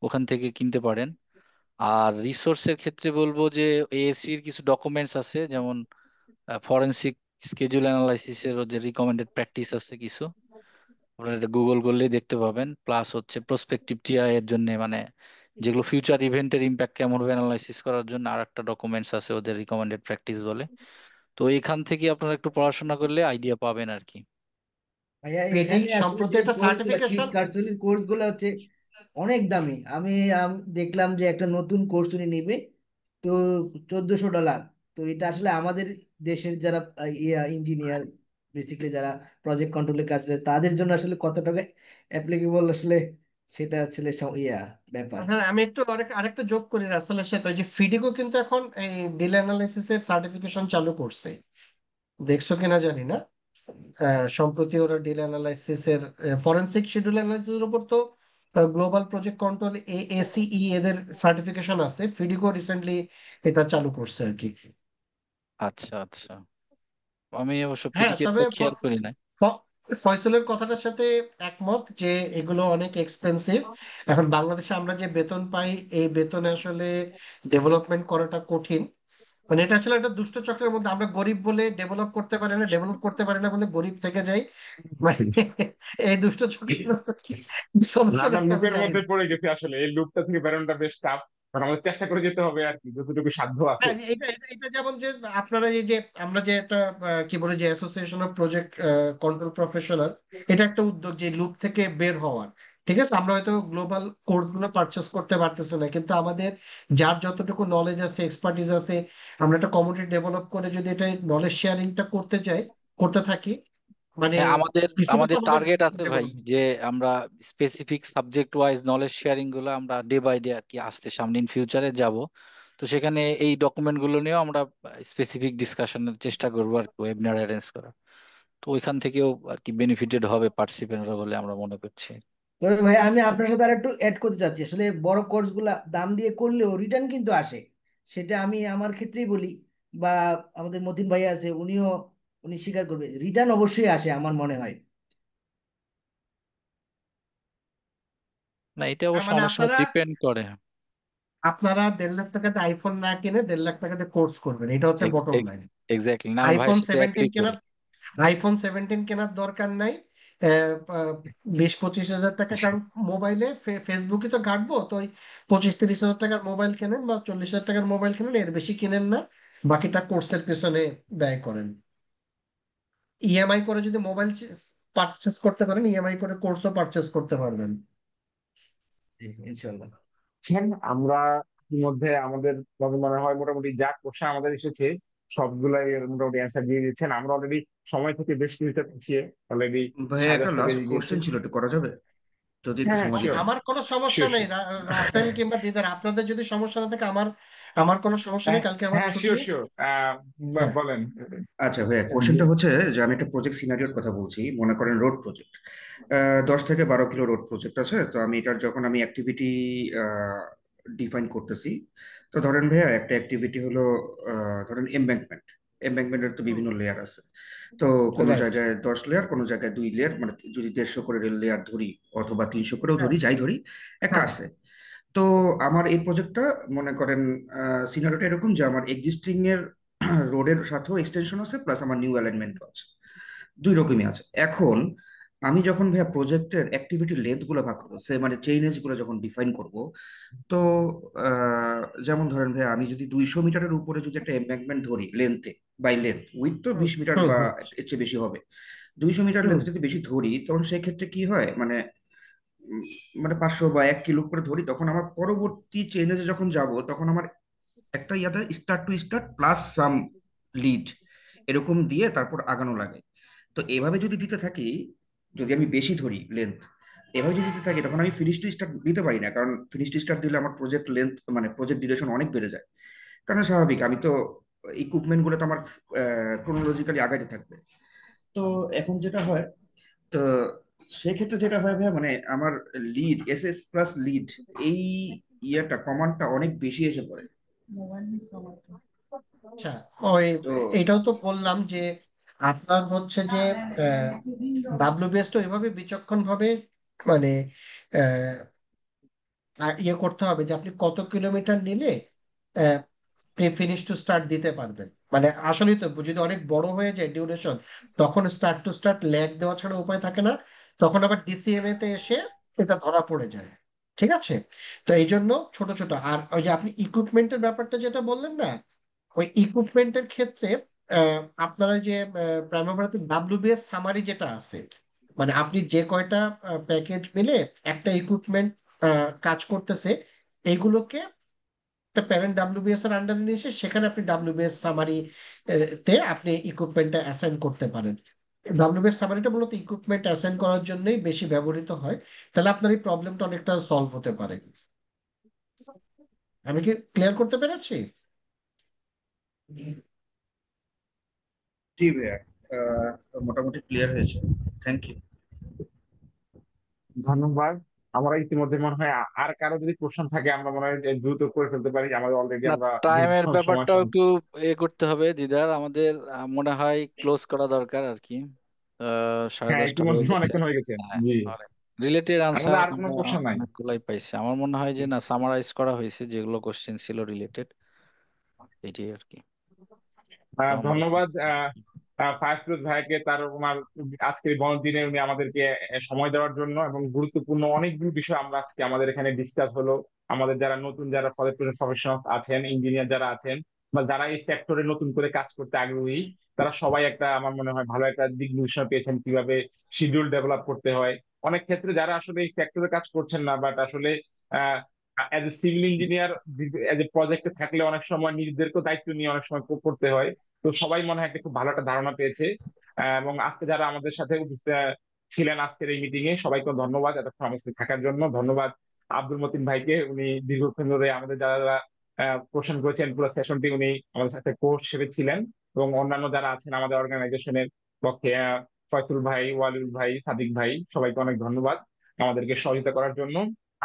ওখান থেকে কিনতে পারেন। আর রিসোর্সের ক্ষেত্রে বলবো যে এএসসির কিছু ডকুমেন্টস আছে, যেমন ফরেনসিক স্কেজুল অ্যানালাইসিসের যে রিকমেন্ডেড প্র্যাকটিস আছে কিছু, আপনারা এটা গুগল করলেই দেখতে পাবেন। প্লাস হচ্ছে প্রসপেক্টিভ টিআই এর জন্য, মানে যেগুলো ফিউচার ইভেন্টের ইম্প্যাক্ট কেমন হবে অ্যানালাইসিস করার জন্য আর একটা ডকুমেন্টস আছে, ওদের রিকমেন্ডেড প্র্যাকটিস বলে। তো এখান থেকে আপনারা একটু পড়াশোনা করলে আইডিয়া পাবেন আর কি। ভাইয়া প্রেডিক এখানে আসলে সম্প্রতি যে একটা কোর্স গুলা, ক্রিস সার্টিফিকেশন। কার্সনের কোর্স গুলা হচ্ছে অনেক দামি। আমি দেখলাম যে একটা নতুন কোর্স উনি নিবে, তো $1400। তো এটা আসলে আমাদের দেশের যারা ইঞ্জিনিয়ার, বেসিক্যালি যারা প্রজেক্ট কন্ট্রোলের কাজ করে তাদের জন্য আসলে কত টাকা অ্যাপ্লিকেবল আসলে, সেটা আসলে ব্যাপার। হ্যাঁ, আমি একটু আরেকটা যোগ করি রাসেলের সাথে, ওই যে ফিডিকো কিন্তু এখন এই ডিল অ্যানালাইসিস এর সার্টিফিকেশন চালু করছে, দেখছো কিনা জানি না। সম্প্রতি ওরা ডিল অ্যানালাইসিস এর ফরেনসিক শিডিউল অ্যানালাইসিস এর উপর তো গ্লোবাল প্রজেক্ট কন্ট্রোল এএসিই এদের সার্টিফিকেশন আছে, ফিডিকো রিসেন্টলি এটা চালু করছে আর কি। আচ্ছা আচ্ছা, আমি অবশ্য হ্যাঁ, তবে ফিডিকেটটা খেয়াল করি না। ফয়সলের কথাটার সাথে একমত যে এগুলো অনেক এক্সপেন্সিভ। এখন বাংলাদেশে আমরা যে বেতন পাই এই বেতনে আসলে ডেভেলপমেন্ট করাটা কঠিন। মানে এটা আসলে একটা দুষ্ট চক্রের মধ্যে, আমরা গরিব বলে ডেভেলপ করতে পারি না, ডেভেলপ করতে পারি না বলে গরিব থেকে যাই। মানে এই দুষ্ট চক্রের না, সলিউশন আমরা আমি লুপের জানি মধ্যে না। পড়ে গেছি আসলে, এই লুপটা থেকে বেরোনোটা বেশ টাফ, কারণ আমাদের চেষ্টা করে যেতে হবে আর কি যতটুকু সাধ্য আছে। হ্যাঁ, এটা যেমন যে আপনারা এই যে আমরা যে একটা কি বলে যে association of project control professional, এটা একটা উদ্যোগ যে লুপ থেকে বের হওয়ার। ঠিক আছে, আমরা হয়তো গ্লোবাল কোর্স গুলো পারচেস করতে পারতেছি না, কিন্তু আমাদের যার যতটুকু নলেজ আছে, এক্সপার্টিস আছে, আমরা একটা কমিউনিটি ডেভেলপ করে যদি এটা নলেজ শেয়ারিংটা করতে চাই, করতে থাকি, মানে হ্যাঁ, আমাদের কিছুটা তো আমাদের আমাদের টার্গেট আছে ভাই, ডেভেলপ। যে আমরা specific subject wise knowledge sharing গুলো আমরা ডে বাই ডে আর কি আসতে সামনে ইন ফিউচারে যাব। তো সেখানে এই ডকুমেন্ট গুলো নিয়েও আমরা স্পেসিফিক ডিসকাশনের চেষ্টা করবো আর কি, ওয়েবিনার অ্যারেঞ্জ করা। তো ওইখান থেকেও আর কি বেনিফিটেড হবে পার্টিসিপেন্টরা বলে আমরা মনে করছি। তবে ভাই আমি আপনার সাথে আর একটু অ্যাড করতে চাচ্ছি, আসলে বড় কোর্স গুলা দাম দিয়ে করলেও রিটার্ন কিন্তু আসে। সেটা আমি আমার ক্ষেত্রেই বলি, বা আমাদের মতিন ভাই আছে, উনি স্বীকার করবে, রিটার্ন অবশ্যই আসে আমার মনে হয়। না, এটা অবশ্য মানে অনেক সময় আপনারা ডিপেন্ড করে। আপনারা 1.5 লাখ টাকাতে আইফোন না কিনে 1.5 লাখ টাকাতে কোর্স করবেন, এটা হচ্ছে বটম লাইন। এক্স্যাক্টলি, না আমি আইফোন ভাইয়ের সাথে 17 এগ্রি কেনা, করি। iPhone 17 কেনার দরকার নাই। 20-25 হাজার টাকা, কারণ মোবাইলে ফেসবুকে তো ঘাটবো, তো ওই 25-30 হাজার টাকার মোবাইল কেনেন বা 40 হাজার টাকার মোবাইল কেনেন, এর বেশি কিনেন না। বাকিটা কোর্সের পেছনে ব্যয় করেন। ইএমআই করে যদি মোবাইল পারচেস করতে পারেন, ইএমআই করে কোর্সও পারচেস করতে পারবেন। জি, ইনশাল্লাহ। বুঝছেন, আমরা ইতিমধ্যে আমাদের মনে হয় মোটামুটি যা কোশ্চেন আমাদের এসেছে সবগুলাই মোটামুটি অ্যান্সার দিয়ে দিচ্ছেন। আমরা অলরেডি সময় থেকে বেশ কিছুটা পিছিয়ে, অলরেডি ভাইয়া একটা 10:30 লাস্ট বেজে গিয়েছে। কোশ্চেন ছিল, একটু করা যাবে যদি একটু হ্যাঁ হ্যাঁ, সময় আমি, শিওর দিতেন? আমার কোনো সমস্যা শিওর নেই, শিওর। রাসেল কিংবা দিদার, আপনাদের যদি সমস্যা না থাকে, আমার আমার কোনো সমস্যা হ্যাঁ নেই, কালকে আমার হ্যাঁ, ছুটি। Sure sure. হ্যাঁ, বলেন। আচ্ছা ভাইয়া, কোশ্চেনটা হচ্ছে যে আমি একটা প্রজেক্ট সিনারিওর কথা বলছি, মনে করেন রোড প্রজেক্ট, 10 থেকে 12 কিলো রোড প্রজেক্ট আছে। তো আমি এটার যখন আমি অ্যাক্টিভিটি ডিফাইন করতেছি, তো ধরেন ভাইয়া একটা অ্যাক্টিভিটি হলো ধরেন এমব্যাঙ্কমেন্ট। এমব্যাঙ্কমেন্টের তো বিভিন্ন লেয়ার আছে। তো কোনো রাইট। জায়গায় 10 লেয়ার, কোনো জায়গায় 2 লেয়ার, মানে যদি 150 করে লেয়ার ধরি অথবা 300 করেও হ্যাঁ ধরি, যাই ধরি, একটা হ্যাঁ। আছে। তো আমার এই প্রজেক্টটা মনে করেন সিনারিওটা এরকম যে আমার এক্সিস্টিং এর রোডের সাথেও এক্সটেনশন আছে, প্লাস আমার নিউ অ্যালাইনমেন্টও আছে, দুই রকমই আছে। এখন আমি যখন ভাইয়া প্রজেক্টের অ্যাক্টিভিটি লেন্থ গুলো ভাগ করবো, সে মানে চেইনেজ গুলো যখন ডিফাইন করব, তো যেমন ধরেন ভাইয়া আমি যদি 200 মিটারের উপরে যদি একটা এম্বাঙ্কমেন্ট ধরি লেন্থে, বাই লেন্থ, উইথ তো হুম 20 মিটার হুম বা হুম এর চেয়ে বেশি হবে, 200 মিটার হুম লেন্থ যদি বেশি ধরি, তখন সেই ক্ষেত্রে কি হয়, মানে উম, মানে 500 বা 1 কিলো করে ধরি, তখন আমার পরবর্তী চেইনে যখন যাব, তখন আমার একটা ইয়াতে start to start plus some lead এরকম দিয়ে তারপর আগানো লাগে। তো এভাবে যদি দিতে থাকি, যদি আমি বেশি ধরি লেন্থ, এভাবে যদি দিতে থাকি, তখন আমি ফিনিশ টু স্টার্ট দিতে পারি না, কারণ ফিনিশ টু স্টার্ট দিলে আমার প্রজেক্ট লেন্থ মানে প্রজেক্ট ডিউরেশন অনেক বেড়ে যায়। কারণ স্বাভাবিক, আমি তো ইকুইপমেন্ট গুলো তো আমার ক্রোনোলজিক্যালি আগাইতে থাকবে। তো এখন যেটা হয়, তো সেক্ষেত্রে যেটা হয় ভাইয়া, মানে আমার লিড এসএস প্লাস লিড, এই ইয়েটা কমান্ডটা অনেক বেশি এসে পড়ে। আচ্ছা, ওই তো এটাও তো বললাম যে আপনার হচ্ছে যে ডাব্লিউবিএস টা ওইভাবে বিচক্ষণ ভাবে, মানে ইয়ে করতে হবে যে আপনি কত কিলোমিটার নিলে ফিনিশ টু স্টার্ট দিতে পারবেন। মানে আসলেই তো যদি অনেক বড় হয়ে যায় ডিউরেশন, তখন স্টার্ট টু স্টার্ট ল্যাগ দেওয়া ছাড়া উপায় থাকে না। তখন আবার ডিসিএমএ তে এসে এটা ধরা পড়ে যায়। ঠিক আছে? তো এই জন্য ছোট ছোট, আর ওই যে আপনি ইকুইপমেন্টের ব্যাপারটা যেটা বললেন না, ওই ইকুইপমেন্টের ক্ষেত্রে আপনারা যে প্রাইমারি ডাব্লিউবিএস সামারি যেটা আছে, মানে আপনি যে কয়টা প্যাকেজ মিলে একটা ইকুইপমেন্ট কাজ করতেছে, এইগুলোকে একটা প্যারেন্ট ডাব্লিউবিএস এর আন্ডারে নিয়ে এসে সেখানে আপনি ডাব্লিউবিএস সামারি তে আপনি ইকুইপমেন্টটা অ্যাসাইন করতে পারেন। ডাব্লিউবিএস সামারিটা মূলত ইকুইপমেন্ট অ্যাসাইন করার জন্যই বেশি ব্যবহৃত হয়। তাহলে আপনার এই প্রবলেমটা অনেকটা সলভ হতে পারে। আমি কি ক্লিয়ার করতে পেরেছি? জি ভাইয়া, মোটামুটি ক্লিয়ার হয়েছে। Thank you. ধন্যবাদ। আমরা ইতিমধ্যে মনে হয় আর কারো যদি কোশ্চেন থাকে আমরা মনে হয় যে দ্রুত করে ফেলতে পারি, আমাদের অলরেডি না, আমরা যেহেতু টাইমের সময় ব্যাপারটাও কম। একটু করতে হবে দিদার আমাদের। মনে হয় ক্লোজ করা দরকার আর কি। সাড়ে হ্যাঁ, দশটা হয়ে ইতিমধ্যে গেছে। অনেকক্ষণ হয়ে গেছে। হ্যাঁ, জি, রিলেটেড আমাদের আনসার আর কোনো আমরা কোশ্চেন নাই। অনেকগুলাই পাইছি। আমার মনে হয় যে না, সামারাইজ করা হয়েছে যেগুলো কোশ্চেন ছিল রিলেটেড, এটাই আর কি। কেমন লাগলো? ধন্যবাদ ফায়াজ ভাইকে, তার ওনার আজকের বড়দিনে উনি আমাদেরকে সময় দেওয়ার জন্য, এবং গুরুত্বপূর্ণ অনেকগুলো বিষয় আমরা আজকে আমাদের এখানে ডিসকাস হলো। আমাদের যারা নতুন, যারা প্রফেশনাল আছেন, ইঞ্জিনিয়ার যারা আছেন, বা যারা এই সেক্টরে নতুন করে কাজ করতে আগ্রহী, তারা সবাই একটা আমার মনে হয় ভালো একটা দিক নির্দেশনা পেয়েছেন কিভাবে শিডিউল ডেভেলপ করতে হয়। অনেক ক্ষেত্রে যারা আসলে এই সেক্টরে কাজ করছেন না, বাট আসলে as a civil engineer, as a প্রজেক্টে থাকলে অনেক সময় নিজেদেরকেও দায়িত্ব নিয়ে অনেক সময় করতে হয়। তো সবাই মনে হয় একটা খুব ভালো একটা ধারণা পেয়েছে। এবং আজকে যারা আমাদের সাথে ছিলেন আজকের এই মিটিং এ, সবাইকে ধন্যবাদ এতক্ষণ আমাদের সাথে থাকার জন্য। ধন্যবাদ আব্দুল মতিন ভাইকে, উনি দীর্ঘক্ষণ ধরে আমাদের যারা যারা কোশ্চেন করেছেন পুরো সেশনটি উনি আমাদের সাথে কোচ হিসেবে ছিলেন। এবং অন্যান্য যারা আছেন আমাদের অর্গানাইজেশনের পক্ষে, ফয়সুল ভাই, ওয়ালিউল ভাই, সাদিক ভাই, সবাইকে অনেক ধন্যবাদ আমাদেরকে সহযোগিতা করার জন্য।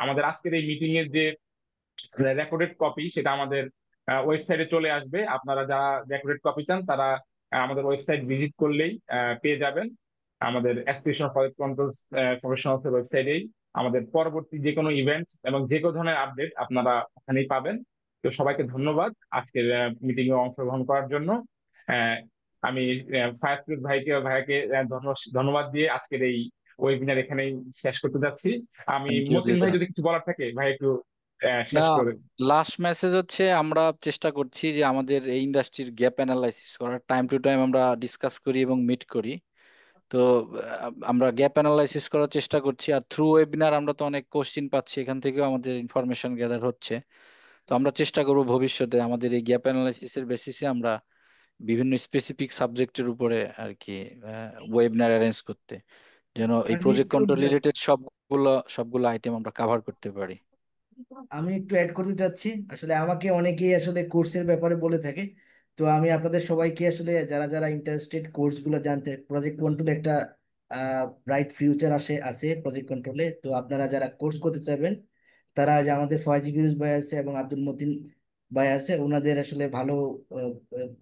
আমাদের আজকের এই মিটিং এর যে রেকর্ডেড কপি সেটা আমাদের ওয়েবসাইটে চলে আসবে। আপনারা যারা রেকর্ডেড কপি চান তারা আমাদের ওয়েবসাইট ভিজিট করলেই পেয়ে যাবেন। আমাদের অ্যাসোসিয়েশন ফর কন্ট্রোল প্রফেশনালস এর ওয়েবসাইটেই আমাদের পরবর্তী যে কোনো ইভেন্ট এবং যে কোনো ধরনের আপডেট আপনারা ওখানেই পাবেন। তো সবাইকে ধন্যবাদ আজকের মিটিং এ অংশগ্রহণ করার জন্য। আহ, আমি ফায়াজ ভাইয়াকে ধন্যবাদ দিয়ে আজকের এই ওয়েবিনার এখানেই শেষ করতে যাচ্ছি। আমি থ্যাংক ইউ মতিন ভাই ভাইয়া। যদি কিছু বলার থাকে ভাই একটু না, শেষ করে। লাস্ট মেসেজ হচ্ছে আমরা চেষ্টা করছি যে আমাদের এই ইন্ডাস্ট্রির গ্যাপ অ্যানালাইসিস করার, টাইম টু টাইম আমরা ডিসকাস করি এবং মিট করি। তো আমরা গ্যাপ অ্যানালাইসিস করার চেষ্টা করছি, আর থ্রু ওয়েবিনার আমরা তো অনেক কোশ্চিন পাচ্ছি, এখান থেকেও আমাদের ইনফরমেশন গ্যাদার হচ্ছে। তো আমরা চেষ্টা করব ভবিষ্যতে আমাদের এই গ্যাপ অ্যানালাইসিসের বেসিসে আমরা বিভিন্ন স্পেসিফিক সাবজেক্টের উপরে আর কি ওয়েবিনার অ্যারেঞ্জ করতে, যেন এই আমি প্রজেক্ট একটু কন্ট্রোল রিলেটেড সবগুলো আইটেম আমরা কভার করতে পারি। আমি একটু অ্যাড করতে চাচ্ছি। আসলে আমাকে অনেকেই আসলে কোর্সের ব্যাপারে বলে থাকে। তো আমি আপনাদের সবাইকে আসলে যারা যারা ইন্টারেস্টেড কোর্সগুলো জানতে, প্রজেক্ট কন্ট্রোলে একটা ব্রাইট ফিউচার আছে প্রজেক্ট কন্ট্রোলে। তো আপনারা যারা কোর্স করতে চাইবেন তারা যে আমাদের ফয়েজি ফিরোজ ভাই আছে এবং আব্দুল মতিন ভাই আছে, ওনাদের আসলে ভালো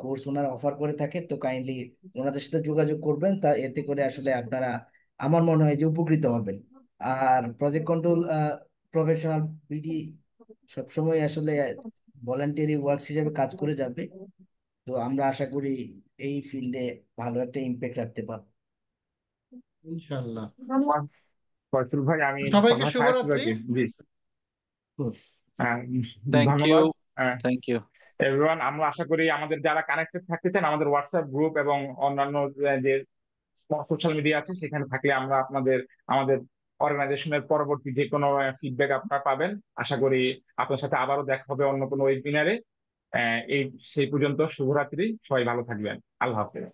কোর্স ওনারা অফার করে থাকে। তো কাইন্ডলি ওনাদের সাথে যোগাযোগ করবেন, তা এতে করে আসলে আপনারা আমার মনে হয় যে উপকৃত হবেন। আর প্রজেক্ট কন্ট্রোল প্রফেশনাল বিডি সবসময় আসলে ভলান্টিয়ারি ওয়ার্কস হিসেবে কাজ করে যাবে। তো আমরা আশা করি এই ফিল্ডে ভালো একটা ইম্প্যাক্ট রাখতে পারবো। ইনশাল্লাহ। ফয়সল ভাই আমি সবাইকে প্রথমে শুভরাত্রি। ফায়াজ জি হুম। আহ, থ্যাংক ইউ। ধন্যবাদ থ্যাংক ইউ। এভরিওয়ান। আমরা আশা করি আমাদের যারা কানেক্টেড থাকতে চান আমাদের হোয়াটসঅ্যাপ গ্রুপ এবং অন্যান্য যে সোশ্যাল মিডিয়া আছে সেখানে থাকলে আমরা আমাদের অর্গানাইজেশনের পরবর্তী যে কোনো ফিডব্যাক আপনারা পাবেন। আশা করি আপনার সাথে আবারও দেখা হবে অন্য কোনো ওয়েবিনারে। এই সেই পর্যন্ত শুভরাত্রি, সবাই ভালো থাকবেন। আল্লাহ হাফেজ।